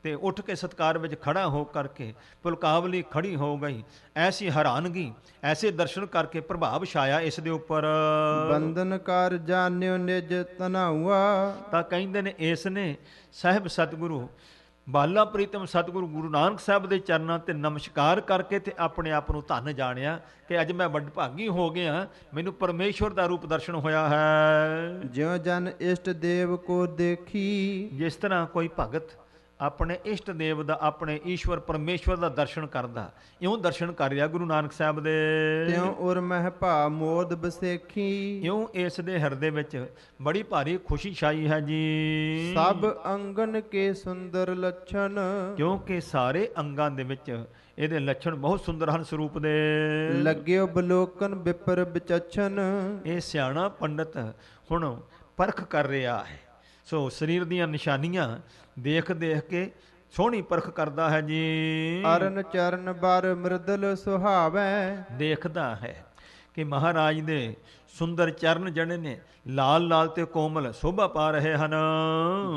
ਤੇ ਉੱਠ ਕੇ ਸਤਕਾਰ ਵਿੱਚ ਖੜਾ ਹੋ ਕਰਕੇ ਪੁਲਕਾਵਲੀ ਖੜੀ ਹੋ ਗਈ। ਐਸੀ ਹੈਰਾਨਗੀ, ਐਸੇ ਦਰਸ਼ਨ ਕਰਕੇ ਪ੍ਰਭਾਵ ਛਾਇਆ ਇਸ ਦੇ ਉੱਪਰ। ਬੰਧਨ ਕਰ ਜਾਣਿਓ ਨਿਜ ਤਨਾਉਆ। ਤਾਂ ਕਹਿੰਦੇ ਨੇ ਇਸ ਨੇ ਸਾਹਿਬ ਸਤਿਗੁਰੂ ਬਾਲਾ ਪ੍ਰੀਤਮ ਸਤਿਗੁਰੂ ਗੁਰੂ ਨਾਨਕ ਸਾਹਿਬ ਦੇ ਚਰਨਾਂ ਤੇ ਨਮਸਕਾਰ ਕਰਕੇ ਤੇ ਆਪਣੇ ਆਪ ਨੂੰ ਧੰਨ ਜਾਣਿਆ ਕਿ ਅੱਜ ਮੈਂ ਵਡਭਾਗੀ ਹੋ ਗਿਆ, ਮੈਨੂੰ ਪਰਮੇਸ਼ਵਰ ਦਾ ਰੂਪ ਦਰਸ਼ਨ ਹੋਇਆ ਹੈ। ਜਿਉ ਜਨ ਇਸ਼ਟ ਦੇਵ ਕੋ ਦੇਖੀ। ਜਿਸ ਤਰ੍ਹਾਂ ਕੋਈ ਭਗਤ ਆਪਣੇ ਇਸ਼ਟ ਦੇਵ ਦਾ, ਆਪਣੇ ਈਸ਼ਵਰ ਪਰਮੇਸ਼ਵਰ ਦਾ ਦਰਸ਼ਨ ਕਰਦਾ, ਇਉਂ ਦਰਸ਼ਨ ਕਰ ਰਿਹਾ ਗੁਰੂ ਨਾਨਕ ਸਾਹਿਬ ਦੇ। ਤਿਉ ਉਰ ਮਹਿ ਭਾ ਮੋਦ ਬਸੇਖੀ। ਇਉਂ ਇਸ ਦੇ ਹਿਰਦੇ ਵਿੱਚ ਬੜੀ ਭਾਰੀ ਖੁਸ਼ੀ ਛਾਈ ਹੈ ਜੀ। ਸਭ ਅੰਗਨ ਕੇ ਸੁੰਦਰ ਲੱਛਣ। ਕਿਉਂਕਿ ਸਾਰੇ ਅੰਗਾਂ ਦੇ ਵਿੱਚ ਇਹਦੇ ਲੱਛਣ ਬਹੁਤ ਸੁੰਦਰ ਹਨ ਸਰੂਪ ਦੇ। ਲੱਗਿਓ ਬਲੋਕਨ ਵਿਪਰ ਵਿਚਛਨ। ਇਹ ਸਿਆਣਾ ਪੰਡਤ ਹੁਣ ਪਰਖ ਕਰ ਰਿਹਾ ਹੈ, ਸੋ ਸਰੀਰ ਦੀਆਂ ਨਿਸ਼ਾਨੀਆਂ ਦੇਖ ਦੇਖ ਕੇ ਸੋਹਣੀ ਪਰਖ ਕਰਦਾ ਹੈ ਜੀ। ਅਰਨ ਚਰਨ ਬਰ ਮ੍ਰਿਦਲ ਸੁਹਾਵੈ। ਦੇਖਦਾ ਹੈ ਕਿ ਮਹਾਰਾਜ ਦੇ ਸੁੰਦਰ ਚਰਨ ਜਿਹੜੇ ਨੇ ਲਾਲ ਲਾਲ ਤੇ ਕੋਮਲ ਸ਼ੋਭਾ ਪਾ ਰਹੇ ਹਨ।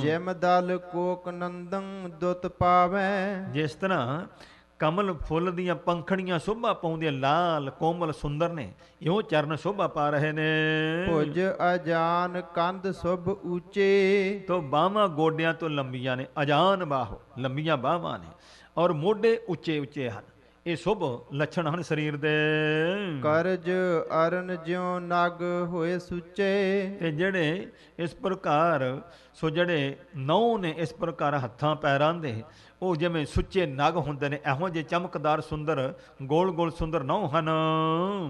ਜਿਮ ਦਲ ਕੋਕ ਨੰਦਨ ਦੁੱਤ ਪਾਵੈ। ਜਿਸ ਤਰ੍ਹਾਂ ਕਮਲ ਫੁੱਲ ਦੀਆਂ ਪੰਖੜੀਆਂ ਸ਼ੋਭਾ ਪਾਉਂਦੀਆਂ ਲਾਲ ਕੋਮਲ ਸੁੰਦਰ ਨੇ, ਇਉਂ ਚਰਨ ਸ਼ੋਭਾ ਪਾ ਰਹੇ ਨੇ। ਭੁਜ ਅਜਾਨ ਕੰਧ ਸੁਭ ਉੱਚੇ। ਤੋ ਬਾਹਾਂ ਗੋਡਿਆਂ ਤੋਂ ਲੰਬੀਆਂ ਨੇ, ਅਜਾਨ ਬਾਹੋ ਲੰਬੀਆਂ ਬਾਹਾਂ ਨੇ, ਔਰ ਮੋਢੇ ਉੱਚੇ ਉੱਚੇ ਹਨ। ਇਹ ਸ਼ੁਭ ਲੱਛਣ ਹਨ ਸਰੀਰ ਦੇ। ਕਰਜ ਅਰਨ ਜਿਉ ਨਗ ਹੋਏ ਸੁੱਚੇ। ਤੇ ਜਿਹੜੇ ਇਸ ਪ੍ਰਕਾਰ ਸੋ ਜਿਹੜੇ ਨਹੁੰ ਨੇ ਇਸ ਪ੍ਰਕਾਰ ਹੱਥਾਂ ਪੈਰਾਂ ਦੇ, ਉਹ ਜਿਵੇਂ ਸੁੱਚੇ ਨਗ ਹੁੰਦੇ ਨੇ, ਇਹੋ ਜਿਹੇ ਚਮਕਦਾਰ ਸੁੰਦਰ ਗੋਲ ਗੋਲ ਸੁੰਦਰ ਨਹੁੰ ਹਨ।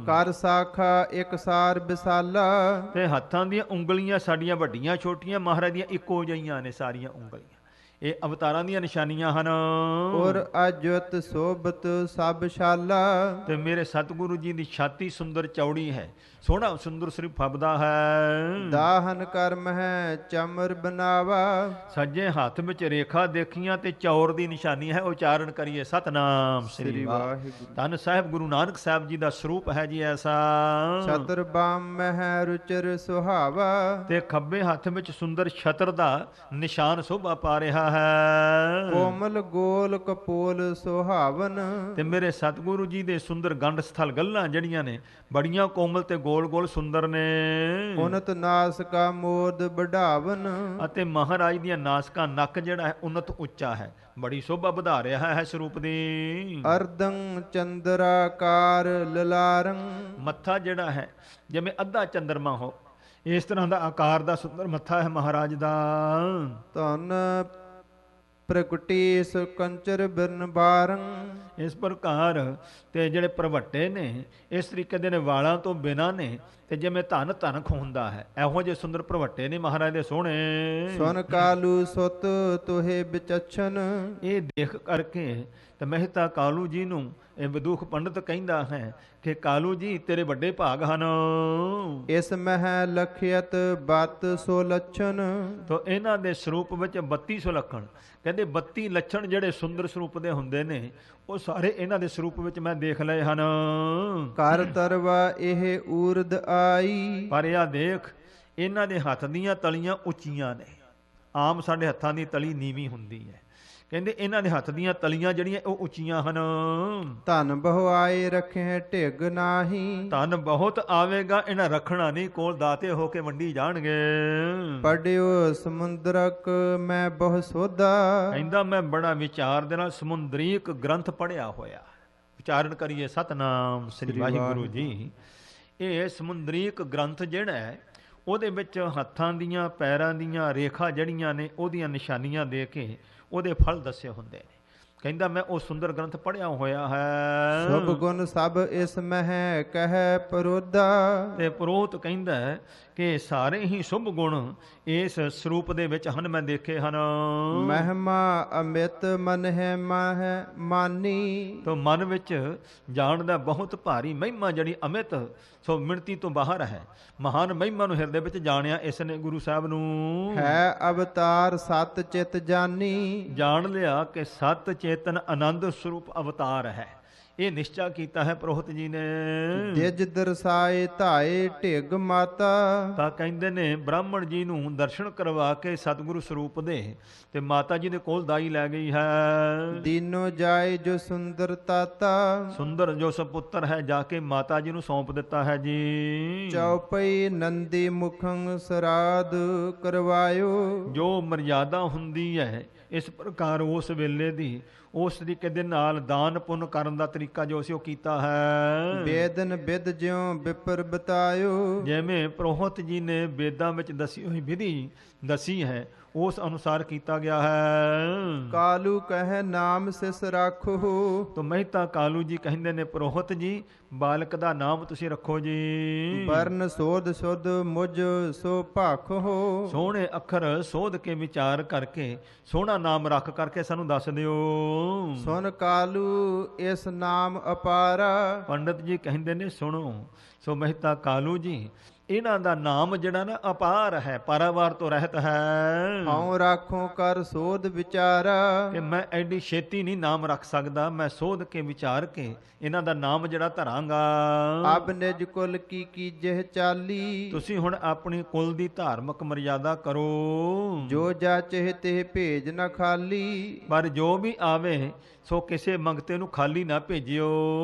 ਕਰ ਸਾਖਾ ਇਕਸਾਰ ਵਿਸਾਲਾ। ਤੇ ਹੱਥਾਂ ਦੀਆਂ ਉਂਗਲੀਆਂ ਸਾਡੀਆਂ ਵੱਡੀਆਂ ਛੋਟੀਆਂ ਮਹਾਰਾਜ ਦੀਆਂ ਇੱਕੋ ਜਿਹੀਆਂ ਨੇ ਸਾਰੀਆਂ ਉਂਗਲੀਆਂ। ਇਹ ਅਵਤਾਰਾਂ ਦੀਆਂ ਨਿਸ਼ਾਨੀਆਂ ਹਨ। ਔਰ ਅਜੁਤ ਸੋਭਤ ਸਭ ਸ਼ਾਲਾ। ਤੇ ਮੇਰੇ ਸਤਿਗੁਰੂ ਜੀ ਦੀ ਛਾਤੀ ਸੁੰਦਰ ਚੌੜੀ ਹੈ, ਸੋਹਣਾ ਸੁੰਦਰ ਸਰੀਰ ਫੱਬਦਾ ਹੈ। ਦਾਹਨ ਕਰਮ ਹੈ ਚਮਰ ਬਨਾਵਾ। ਸੱਜੇ ਹੱਥ ਵਿੱਚ ਰੇਖਾ ਦੇਖੀਆਂ ਤੇ ਚੌਰ ਦੀ ਨਿਸ਼ਾਨੀ ਹੈ। ਉਚਾਰਨ ਕਰੀਏ ਸਤਨਾਮ ਸ੍ਰੀ ਵਾਹਿਗੁਰੂ। ਧੰਨ ਸਾਹਿਬ ਗੁਰੂ ਨਾਨਕ ਸਾਹਿਬ ਜੀ ਦਾ ਸਰੂਪ ਹੈ ਜੀ ਐਸਾ। ਛਤਰ ਬਾਮ ਮਹਿ ਰੁਚਰ ਸੁਹਾਵਾ। ਤੇ ਖੱਬੇ ਹੱਥ ਵਿੱਚ ਸੁੰਦਰ ਛਤਰ ਦਾ ਨਿਸ਼ਾਨ ਸ਼ੋਭਾ ਪਾ ਰਿਹਾ ਹੈ। ਕੋਮਲ ਗੋਲ ਕਪੋਲ ਸੁਹਾਵਨ। ਤੇ ਮੇਰੇ ਸਤਿਗੁਰੂ ਜੀ ਦੇ ਸੁੰਦਰ ਗੰਢ ਸਥਲ ਗੱਲਾਂ ਜਿਹੜੀਆਂ ਨੇ ਬੜੀਆਂ ਕੋਮਲ ਤੇ ਗੋਲ ਗੋਲ ਸੁੰਦਰ ਨੇ। ਉਨਤ ਨਾਸਕਾ ਮੋਦ ਵਡਾਵਨ। ਅਤੇ ਮਹਾਰਾਜ ਦੀਆਂ ਨਾਸਕਾ ਨੱਕ ਜਿਹੜਾ ਹੈ ਉਨਤ ਉੱਚਾ ਹੈ, ਬੜੀ ਸ਼ੋਭਾ ਵਧਾ ਰਿਹਾ ਹੈ ਸਰੂਪ ਦੀ। ਅਰਦੰ ਚੰਦਰਾਕਾਰ ਲਲਾਰੰ। ਮੱਥਾ ਜਿਹੜਾ ਹੈ ਜਿਵੇਂ ਅੱਧਾ ਚੰਦਰਮਾ ਹੋ, ਇਸ ਤਰ੍ਹਾਂ ਦਾ ਆਕਾਰ ਦਾ ਸੁੰਦਰ ਮੱਥਾ ਹੈ ਮਹਾਰਾਜ ਦਾ। ਧਨ ਪ੍ਰਗਟੀ ਸੁ ਕੰਚਰ ਬਿਰਨ ਬਾਰੰ। ਇਸ ਪ੍ਰਕਾਰ ਤੇ ਜਿਹੜੇ ਪ੍ਰਵੱਟੇ ਨੇ ਇਸ ਤਰੀਕੇ ਦੇ ਨੇ ਵਾਲਾਂ ਤੋਂ ਬਿਨਾਂ ਨੇ, ਤੇ ਜਿਵੇਂ ਧਨ ਧਨ ਖੂੰਦਾ ਹੈ, ਇਹੋ ਜਿਹੇ ਸੁੰਦਰ ਪ੍ਰਵੱਟੇ ਨੇ ਮਹਾਰਾਜ ਦੇ ਸੋਹਣੇ। ਸੁਨ ਕਾਲੂ ਸੁਤ ਤੋਹੇ ਵਿਚਛਨ। ਇਹ ਦੇਖ ਕਰਕੇ ਤੇ ਮਹਿਤਾ ਕਾਲੂ ਜੀ ਨੂੰ ਇਹ ਵਿਦੂਖ ਪੰਡਤ ਕਹਿੰਦਾ ਹੈ ਕਿ ਕਾਲੂ ਜੀ ਤੇਰੇ ਵੱਡੇ ਭਾਗ ਹਨ। ਇਸ ਮਹਿ ਲਖਿਅਤ ਬਤ ਸੋ ਲੱਛਣ। ਤੋ ਇਹਨਾਂ ਦੇ ਸਰੂਪ ਵਿੱਚ 3200 ਲੱਛਣ, ਕਹਿੰਦੇ 32 ਲੱਛਣ ਜਿਹੜੇ ਸੁੰਦਰ ਸਰੂਪ ਦੇ ਹੁੰਦੇ ਨੇ ਉਹ ਸਾਰੇ ਇਹਨਾਂ ਦੇ ਸਰੂਪ ਵਿੱਚ ਮੈਂ ਦੇਖ ਲਏ ਹਨ। ਕਰ ਤਰਵਾ ਇਹ ਊਰਦ ਆਈ। ਪਰ ਇਹ ਦੇਖ ਇਹਨਾਂ ਦੇ ਹੱਥ ਦੀਆਂ ਤਲੀਆਂ ਉੱਚੀਆਂ ਨੇ। ਆਮ ਸਾਡੇ ਹੱਥਾਂ ਦੀ ਤਲੀ ਨੀਵੀਂ ਹੁੰਦੀ ਹੈ, ਕਹਿੰਦੇ ਇਹਨਾਂ ਦੇ ਹੱਥ ਦੀਆਂ ਤਲੀਆਂ ਜਿਹੜੀਆਂ ਉਹ ਉੱਚੀਆਂ ਹਨ। ਧਨ ਬਹੁ ਆਏ ਰੱਖੇ ਢਿੱਗ ਨਾਹੀ। ਧਨ ਬਹੁਤ ਆਵੇਗਾ, ਇਹਨਾਂ ਰੱਖਣਾ ਨਹੀਂ, ਕੋਲ ਦਾਤੇ ਹੋ ਕੇ ਵੰਡੀ ਜਾਣਗੇ। ਪੜਿਓ ਸਮੁੰਦਰਕ ਮੈਂ ਬਹੁ ਸੋਧਾ। ਕਹਿੰਦਾ ਮੈਂ ਬੜਾ ਵਿਚਾਰ ਦੇ ਨਾਲ ਸਮੁੰਦਰੀਕ ਗ੍ਰੰਥ ਪੜ੍ਹਿਆ ਹੋਇਆ। ਉਚਾਰਨ ਕਰੀਏ ਸਤਨਾਮ ਸ੍ਰੀ ਵਾਹਿਗੁਰੂ ਜੀ। ਇਹ ਸਮੁੰਦਰੀਕ ਗ੍ਰੰਥ ਜਿਹੜਾ ਹੈ ਉਹਦੇ ਵਿੱਚ ਹੱਥਾਂ ਦੀਆਂ ਪੈਰਾਂ ਦੀਆਂ ਰੇਖਾ ਜਿਹੜੀਆਂ ਨੇ ਉਹਦੀਆਂ ਨਿਸ਼ਾਨੀਆਂ ਦੇ ਕੇ ਉਹਦੇ ਫਲ ਦੱਸੇ ਹੁੰਦੇ ਨੇ। ਕਹਿੰਦਾ ਮੈਂ ਉਹ ਸੁੰਦਰ ਗ੍ਰੰਥ ਪੜ੍ਹਿਆ ਹੋਇਆ ਹੈ। ਸਭ ਗੁਣ ਸਭ ਇਸ ਮਹਿ ਕਹਿ ਪਰੋਧਾ। ਤੇ ਪੁਰੋਹਿਤ ਕਹਿੰਦਾ ਕਿ ਸਾਰੇ ਹੀ ਸ਼ੁਭ ਗੁਣ ਇਸ ਸਰੂਪ ਦੇ ਵਿੱਚ ਹਨ, ਮੈਂ ਦੇਖੇ ਹਨ। ਮਹਿਮਾ ਅਮਿਤ ਮਨ ਹੈ ਮਾਹੈ ਮਾਨੀ। ਤੋ ਮਨ ਵਿੱਚ ਜਾਣਦਾ ਬਹੁਤ ਭਾਰੀ ਮਹਿਮਾ ਜਿਹੜੀ ਅਮਿਤ ਸੋ ਮਿਣਤੀ ਤੋਂ ਬਾਹਰ ਹੈ। ਮਹਾਨ ਮਹਿਮਾ ਨੂੰ ਹਿਰਦੇ ਵਿੱਚ ਜਾਣਿਆ ਇਸ ਨੇ ਗੁਰੂ ਸਾਹਿਬ ਨੂੰ। ਹੈ ਅਵਤਾਰ ਸਤ ਚਿਤ ਜਾਨੀ। ਜਾਣ ਲਿਆ ਕਿ ਸਤ ਚੇਤਨ ਆਨੰਦ ਸਰੂਪ ਅਵਤਾਰ ਹੈ, ਇਹ ਨਿਸ਼ਚਾ ਕੀਤਾ ਹੈ ਪ੍ਰੋਹਿਤ ਜੀ ਨੇ। ਦਿਜ ਦਰਸਾਏ ਧਾਏ ਢਿੱਗ ਮਾਤਾ। ਤਾਂ ਕਹਿੰਦੇ ਨੇ ਬ੍ਰਾਹਮਣ ਜੀ ਨੂੰ ਦਰਸ਼ਨ ਕਰਵਾ ਕੇ ਸਤਿਗੁਰੂ ਸਰੂਪ ਦੇ ਤੇ ਮਾਤਾ ਜੀ ਦੇ ਕੋਲ ਦਾਈ ਲੈ ਗਈ ਹੈ। ਦੀਨੋ ਜਾਏ ਜੋ ਸੁੰਦਰ ਤਾਤਾ। ਸੁੰਦਰ ਜੋ ਸਪੁੱਤਰ ਹੈ ਜਾ ਕੇ ਮਾਤਾ ਜੀ ਨੂੰ ਸੌਂਪ ਦਿੱਤਾ ਹੈ ਜੀ। ਚੌਪਈ ਨੰਦੀ ਮੁਖੰ ਸਰਾਧ ਕਰਵਾਇਓ। ਜੋ ਮਰਜ਼ਾਦਾ ਹੁੰਦੀ ਹੈ ਇਸ ਪ੍ਰਕਾਰ ਉਸ ਵੇਲੇ ਦੀ ਉਸ ਤਰੀਕੇ ਦੇ ਨਾਲ ਦਾਨ ਪੁੰਨ ਕਰਨ ਦਾ ਤਰੀਕਾ ਜੋ ਸੀ ਉਹ ਕੀਤਾ ਹੈ। ਬੇਦਨ ਬਿਦ ਜਿਉ ਵਿਪਰ ਬਤਾਇਓ। ਜਿਵੇਂ ਪ੍ਰੋਹਿਤ ਜੀ ਨੇ ਵੇਦਾਂ ਵਿੱਚ ਦੱਸੀ ਹੋਈ ਵਿਧੀ ਦੱਸੀ ਹੈ ਉਸ ਅਨੁਸਾਰ ਕੀਤਾ ਗਿਆ ਹੈ। ਕਾਲੂ ਕਹਿ ਨਾਮ ਸਿਸ ਰਾਖੋ। ਤੋ ਮਹਿਤਾ ਕਾਲੂ ਜੀ ਕਹਿੰਦੇ ਨੇ ਪ੍ਰੋਹਿਤ ਜੀ ਬਾਲਕ ਦਾ ਨਾਮ ਤੁਸੀਂ ਰੱਖੋ ਜੀ। ਵਰਨ ਸੋਧ ਸੁਧ ਮੁਝ ਸੋ ਭਾਖੋ। ਸੋਹਣੇ ਅੱਖਰ ਸੋਧ ਕੇ ਵਿਚਾਰ ਕਰਕੇ ਸੋਹਣਾ ਨਾਮ ਰੱਖ ਕਰਕੇ ਸਾਨੂੰ ਦੱਸ ਦਿਓ। ਸੁਨ ਕਾਲੂ ਇਸ ਨਾਮ ਅਪਾਰਾ। ਪੰਡਤ ਜੀ ਕਹਿੰਦੇ ਨੇ ਸੁਣੋ। ਸੋ ਮਹਿਤਾ ਕਾਲੂ ਜੀ ਇਹਨਾਂ ਦਾ ਨਾਮ ਜਿਹੜਾ ਨਾ ਅਪਾਰ ਹੈ, ਪਾਰਾਵਾਰ ਤੋਂ ਰਹਿਤ ਹੈ। ਹਉ ਰਾਖੋ ਕਰ ਸੋਧ ਵਿਚਾਰਾ। ਕਿ ਮੈਂ ਐਡੀ ਛੇਤੀ ਨਹੀਂ ਨਾਮ ਰੱਖ ਸਕਦਾ, ਮੈਂ ਸੋਧ ਕੇ ਵਿਚਾਰ ਕੇ ਇਹਨਾਂ ਦਾ ਨਾਮ ਜਿਹੜਾ ਧਰਾਂਗਾ। ਅਬ ਨਿਜ ਕੁਲ ਕੀ ਕੀਜਹਿ ਚਾਲੀ। ਤੁਸੀਂ ਹੁਣ ਆਪਣੀ ਕੁਲ ਦੀ ਧਾਰਮਿਕ ਮਰਜ਼ਾਦਾ ਕਰੋ। ਜੋ ਜਾਚਹਿ ਤੇ ਭੇਜ ਨਾ ਖਾਲੀ। ਪਰ ਜੋ ਵੀ ਆਵੇ ਸੋ ਕਿਸੇ ਮੰਗਤੇ ਨੂੰ ਖਾਲੀ ਨਾ ਭੇਜਿਓ।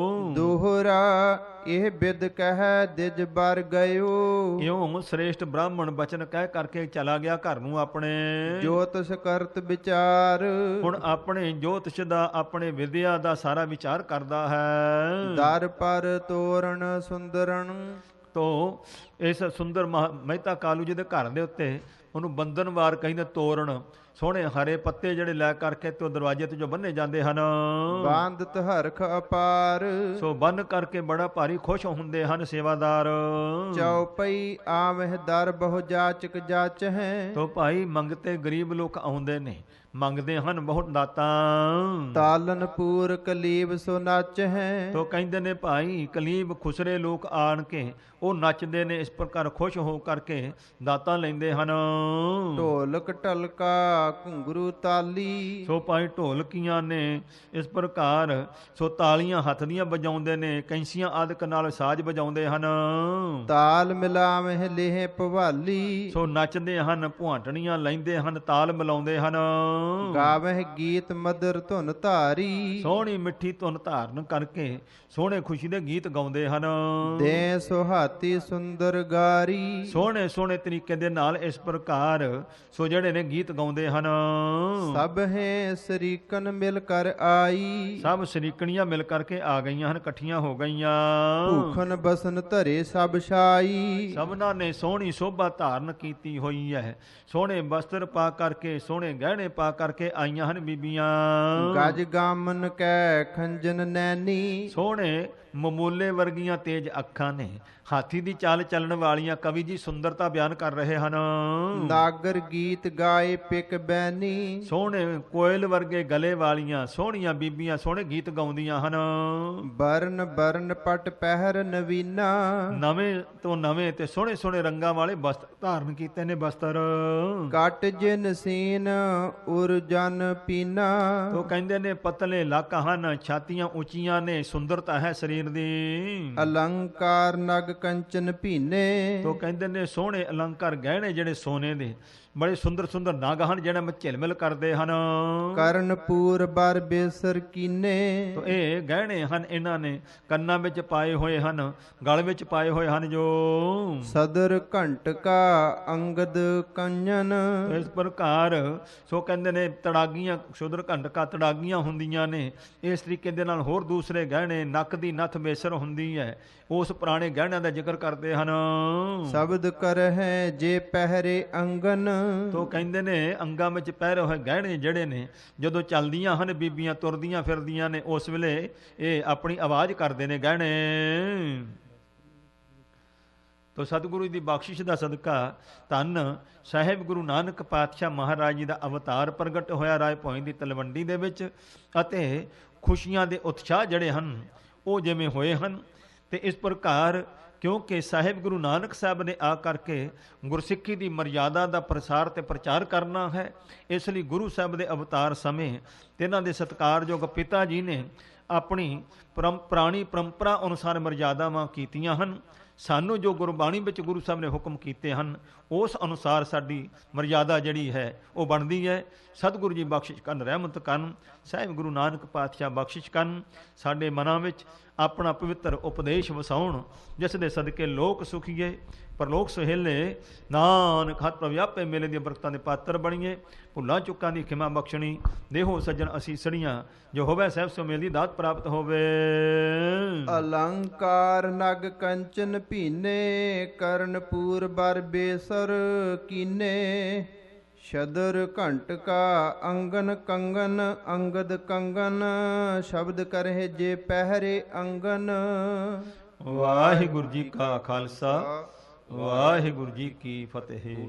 ਦੋਹਰਾ ਇਹ ਬਿਦ ਕਹਿ ਦਿਜ ਬਰ ਗਇਓ। ਇਉਂ ਸ੍ਰੇਸ਼ਟ ਬ੍ਰਾਹਮਣ ਬਚਨ ਕਹਿ ਕਰਕੇ ਚਲਾ ਗਿਆ ਘਰ ਨੂੰ ਆਪਣੇ। ਜੋਤਿਸ਼ ਕਰਤ ਵਿਚਾਰ। ਹੁਣ ਆਪਣੇ ਜੋਤਿਸ਼ ਦਾ ਆਪਣੇ ਵਿਦਿਆ ਦਾ ਸਾਰਾ ਵਿਚਾਰ ਕਰਦਾ ਹੈ। ਦਰ ਪਰ ਤੋਰਨ ਸੁੰਦਰਨ। ਤੋ ਇਸ ਸੁੰਦਰ ਮਹਿਤਾ ਕਾਲੂ ਜੀ ਦੇ ਘਰ ਦੇ ਉੱਤੇ ਉਹਨੂੰ ਬੰਧਨਵਾਰ ਕਹਿੰਦੇ, ਤੋਰਨ ਸੋਹਣੇ ਹਰੇ ਪੱਤੇ ਜਿਹੜੇ ਲੈ ਕਰਕੇ ਤੇ ਦਰਵਾਜ਼ੇ ਤੇ ਜੋ ਬੰਨੇ ਜਾਂਦੇ ਹਨ। ਬਾਂਧਤ ਹਰਖ ਅਪਾਰ। ਸੋ ਬੰਨ ਕਰਕੇ ਬੜਾ ਭਾਰੀ ਖੁਸ਼ ਹੁੰਦੇ ਹਨ ਸੇਵਾਦਾਰ। ਚੌਪਈ ਆਵਹਿ ਦਰ ਬਹੁ ਜਾਚਕ ਜਾਚ ਹੈ। ਤੋ ਭਾਈ ਮੰਗਤੇ ਗਰੀਬ ਲੋਕ ਆਉਂਦੇ ਨੇ, ਮੰਗਦੇ ਹਨ ਬਹੁਤ ਦਾਤਾਂ। ਤਾਲਨ ਪੂਰ ਕਲੀਬ ਸੋ ਨੱਚ ਹੈ। ਤੋ ਕਹਿੰਦੇ ਨੇ ਭਾਈ ਕਲੀਬ ਖੁਸਰੇ ਲੋਕ ਆਣ ਕੇ ਉਹ ਨੱਚਦੇ ਨੇ, ਇਸ ਪ੍ਰਕਾਰ ਖੁਸ਼ ਹੋ ਕਰਕੇ ਦਾਤਾਂ ਲੈਂਦੇ ਹਨ। ਢੋਲਕ ਢਲਕਾ ਘੁੰਗਰੂ ਤਾਲੀ। ਸੋ ਭਾਈ ਢੋਲਕੀਆਂ ਨੇ ਇਸ ਪ੍ਰਕਾਰ ਸੋ ਤਾਲੀਆਂ ਹੱਥ ਦੀਆਂ ਵਜਾਉਂਦੇ ਨੇ, ਕੈਂਸੀਆਂ ਆਦਿਕ ਨਾਲ ਸਾਜ਼ ਵਜਾਉਂਦੇ ਹਨ। ਤਾਲ ਮਿਲਾਵਹਿ ਲੇਹ ਭਵਾਲੀ। ਸੋ ਨੱਚਦੇ ਹਨ, ਭੁਆਟਣੀਆਂ ਲੈਂਦੇ ਹਨ, ਤਾਲ ਮਿਲਾਉਂਦੇ ਹਨ। ਗਾਵਹਿ ਗੀਤ ਮਦਰ ਧੁਨ ਧਾਰੀ ਸੋਹਣੀ ਮਿੱਠੀ ਧੁਨ ਧਾਰਨ ਕਰਕੇ ਸੋਹਣੇ ਖੁਸ਼ੀ ਦੇ ਗੀਤ ਗਾਉਂਦੇ ਹਨ। ਦੇ ਸੁਹਾਤੀ ਸੁੰਦਰ ਗਾਰੀ ਸੋਹਣੇ ਸੋਹਣੇ ਤਰੀਕੇ ਦੇ ਨਾਲ ਇਸ ਪ੍ਰਕਾਰ ਸੋ ਜਿਹੜੇ ਨੇ ਗੀਤ ਗਾਉਂਦੇ ਹਨ। ਸਭ ਹੈ ਸਰੀਕਨ ਮਿਲ ਕਰ ਆਈ ਸਭ ਸਰੀਕਣੀਆਂ ਮਿਲ ਕਰਕੇ ਆ ਗਈਆਂ ਹਨ, ਇਕੱਠੀਆਂ ਹੋ ਗਈਆਂ। ਭੂਖਨ ਬਸਨ ਧਰੇ ਸਭ ਛਾਈ ਸਭਨਾਂ ਨੇ ਸੋਹਣੀ ਸ਼ੋਭਾ ਧਾਰਨ ਕੀਤੀ ਹੋਈ ਹੈ, ਸੋਹਣੇ ਵਸਤਰ ਪਾ ਕਰਕੇ ਸੋਹਣੇ ਗਹਿਣੇ ਪਾ ਕਰਕੇ ਆਈਆਂ ਹਨ ਬੀਬੀਆਂ। ਗਜ ਗਾਮਨ ਕੈ ਖੰਜਨ ਨੈਣੀ ਸੋਹਣੇ ਮਮੂਲੇ ਵਰਗੀਆਂ ਤੇਜ ਅੱਖਾਂ ਨੇ, ਹਾਥੀ ਦੀ ਚਾਲ ਚੱਲਣ ਵਾਲੀਆਂ ਕਵੀ ਜੀ ਸੁੰਦਰਤਾ ਬਿਆਨ ਕਰ ਰਹੇ ਹਨ। ਨਾਗਰ ਗੀਤ ਗਾਏ ਪਿਕ ਬੈਨੀ ਸੋਹਣੇ ਕੋਇਲ ਵਰਗੇ ਗਲੇ ਵਾਲੀਆਂ ਸੋਹਣੀਆਂ ਬੀਬੀਆਂ ਸੋਹਣੇ ਗੀਤ ਗਾਉਂਦੀਆਂ ਹਨ। ਬਰਨ ਬਰਨ ਪਟ ਪਹਿਰ ਨਵੀਨਾ ਨਵੇਂ ਤੋਂ ਨਵੇਂ ਤੇ ਸੋਹਣੇ ਸੋਹਣੇ ਰੰਗਾਂ ਵਾਲੇ ਵਸਤਰ ਧਾਰਨ ਕੀਤੇ ਨੇ ਵਸਤਰ। ਕਟ ਜਿਨ ਸੀਨ ਉਰ ਜਨ ਪੀਨਾ ਉਹ ਕਹਿੰਦੇ ਨੇ ਪਤਲੇ ਲੱਕ ਹਨ, ਛਾਤੀਆਂ ਉੱਚੀਆਂ ਨੇ, ਸੁੰਦਰਤਾ ਹੈ ਸਰੀਰ ਦੀ। ਅਲੰਕਾਰ ਨਗ ਕੰਚਨ ਭੀਨੇ ਤੋ ਕਹਿੰਦੇ ਨੇ ਸੋਹਣੇ ਅਲੰਕਾਰ ਗਹਿਣੇ ਜਿਹੜੇ ਸੋਨੇ ਦੇ ਬੜੇ ਸੁੰਦਰ ਸੁੰਦਰ ਨਗ ਹਨ, ਜਿਹੜੇ ਵਿੱਚ ਝਿਲਮਿਲ ਕਰਦੇ ਹਨ। ਕਰਨਪੂਰ ਬਰ ਬੇਸਰ ਕੀਨੇ ਤੋ ਇਹ ਗਹਿਣੇ ਹਨ, ਇਹਨਾਂ ਨੇ ਕੰਨਾਂ ਵਿੱਚ ਪਾਏ ਹੋਏ ਹਨ, ਗਲ ਵਿੱਚ ਪਾਏ ਹੋਏ ਹਨ। ਜੋ ਸਦਰ ਘੰਟਕਾ ਅੰਗਦ ਕੰਜਨ ਇਸ ਪ੍ਰਕਾਰ ਸੋ ਕਹਿੰਦੇ ਨੇ ਤੜਾਗੀਆਂ, ਸੁਦਰ ਘੰਟਕਾ ਤੜਾਗੀਆਂ ਹੁੰਦੀਆਂ ਨੇ। ਇਸ ਤਰੀਕੇ ਦੇ ਨਾਲ ਹੋਰ ਦੂਸਰੇ ਗਹਿਣੇ, ਨੱਕ ਦੀ ਨੱਥ ਬੇਸਰ ਹੁੰਦੀ ਹੈ, ਉਸ ਪੁਰਾਣੇ ਗਹਿਣਿਆਂ ਦਾ ਜ਼ਿਕਰ ਕਰਦੇ ਹਨ। ਸ਼ਬਦ ਕਰ ਹੈ ਜੇ ਪਹਿਰੇ ਅੰਗਨ ਤੋ ਕਹਿੰਦੇ ਨੇ ਅੰਗਾਂ ਵਿੱਚ ਪਹਿਰੇ ਹੋਏ ਗਹਿਣੇ ਜਿਹੜੇ ਨੇ ਜਦੋਂ ਚੱਲਦੀਆਂ ਹਨ ਬੀਬੀਆਂ, ਤੁਰਦੀਆਂ ਫਿਰਦੀਆਂ ਨੇ, ਉਸ ਵੇਲੇ ਇਹ ਆਪਣੀ ਆਵਾਜ਼ ਕਰਦੇ ਨੇ ਗਹਿਣੇ। ਤੋ ਸਤਿਗੁਰੂ ਦੀ ਬਖਸ਼ਿਸ਼ ਦਾ ਸਦਕਾ ਧੰਨ ਸਾਹਿਬ ਗੁਰੂ ਨਾਨਕ ਪਾਤਸ਼ਾਹ ਮਹਾਰਾਜ ਜੀ ਦਾ ਅਵਤਾਰ ਪ੍ਰਗਟ ਹੋਇਆ ਰਾਏ ਭੋਇੰ ਦੀ ਤਲਵੰਡੀ ਦੇ ਵਿੱਚ, ਅਤੇ ਖੁਸ਼ੀਆਂ ਦੇ ਉਤਸ਼ਾਹ ਜਿਹੜੇ ਹਨ ਉਹ ਜਿਵੇਂ ਹੋਏ ਹਨ। ਤੇ ਇਸ ਪ੍ਰਕਾਰ ਕਿਉਂਕਿ ਸਾਹਿਬ ਗੁਰੂ ਨਾਨਕ ਸਾਹਿਬ ਨੇ ਆ ਕਰਕੇ ਗੁਰਸਿੱਖੀ ਦੀ ਮਰਿਆਦਾ ਦਾ ਪ੍ਰਸਾਰ ਤੇ ਪ੍ਰਚਾਰ ਕਰਨਾ ਹੈ, ਇਸ ਲਈ ਗੁਰੂ ਸਾਹਿਬ ਦੇ ਅਵਤਾਰ ਸਮੇਂ ਤੇ ਇਹਨਾਂ ਦੇ ਸਤਿਕਾਰਯੋਗ ਪਿਤਾ ਜੀ ਨੇ ਆਪਣੀ ਪੁਰਾਣੀ ਪਰੰਪਰਾ ਅਨੁਸਾਰ ਮਰਿਆਦਾਵਾਂ ਕੀਤੀਆਂ ਹਨ। ਸਾਨੂੰ ਜੋ ਗੁਰਬਾਣੀ ਵਿੱਚ ਗੁਰੂ ਸਾਹਿਬ ਨੇ ਹੁਕਮ ਕੀਤੇ ਹਨ ਉਸ ਅਨੁਸਾਰ ਸਾਡੀ ਮਰਿਆਦਾ ਜਿਹੜੀ ਹੈ ਉਹ ਬਣਦੀ ਹੈ। ਸਤਿਗੁਰੂ ਜੀ ਬਖਸ਼ਿਸ਼ ਕਰਨ, ਰਹਿਮਤ ਕਰਨ, ਸਾਹਿਬ ਗੁਰੂ ਨਾਨਕ ਪਾਤਸ਼ਾਹ ਬਖਸ਼ਿਸ਼ ਕਰਨ, ਸਾਡੇ ਮਨਾਂ ਵਿੱਚ ਆਪਣਾ ਪਵਿੱਤਰ ਉਪਦੇਸ਼ ਵਸਾਉਣ, ਜਿਸ ਦੇ ਸਦਕੇ ਲੋਕ ਸੁਖੀਏ ਪਰਲੋਕ ਸੁਹੇਲੇ, ਨਾਨਕ ਹੱਥ ਪ੍ਰਵਿਆਪੇ ਮੇਲੇ ਦੀਆਂ ਬਰਕਤਾਂ ਦੇ ਪਾਤਰ ਬਣੀਏ। ਭੁੱਲਾਂ ਚੁੱਕਾਂ ਦੀ ਖਿਮਾ ਬਖਸ਼ਣੀ, ਦੇਹੋ ਸੱਜਣ ਅਸੀਸੜੀਆਂ, ਜੋ ਹੋਵੇ ਸਹਿਬ ਸੋ ਮੇਲ ਦੀ ਦਾਤ ਪ੍ਰਾਪਤ ਹੋਵੇ। ਅਲੰਕਾਰ ਨਗ ਕੰਚਨ ਭੀਨੇ ਕਰਨਪੂਰ ਬਰ ਬੇਸਰ ਕੀਨੇ ਸ਼ਦਰ ਘੰਟਕਾ ਅੰਗਨ ਕੰਗਨ ਅੰਗਦ ਕੰਗਨ ਸ਼ਬਦ ਕਰਹਿ ਜੇ ਪਹਿਰੇ ਅੰਗਨ। ਵਾਹਿਗੁਰੂ ਜੀ ਕਾ ਖਾਲਸਾ, ਵਾਹਿਗੁਰੂ ਜੀ ਕੀ ਫਤਿਹ।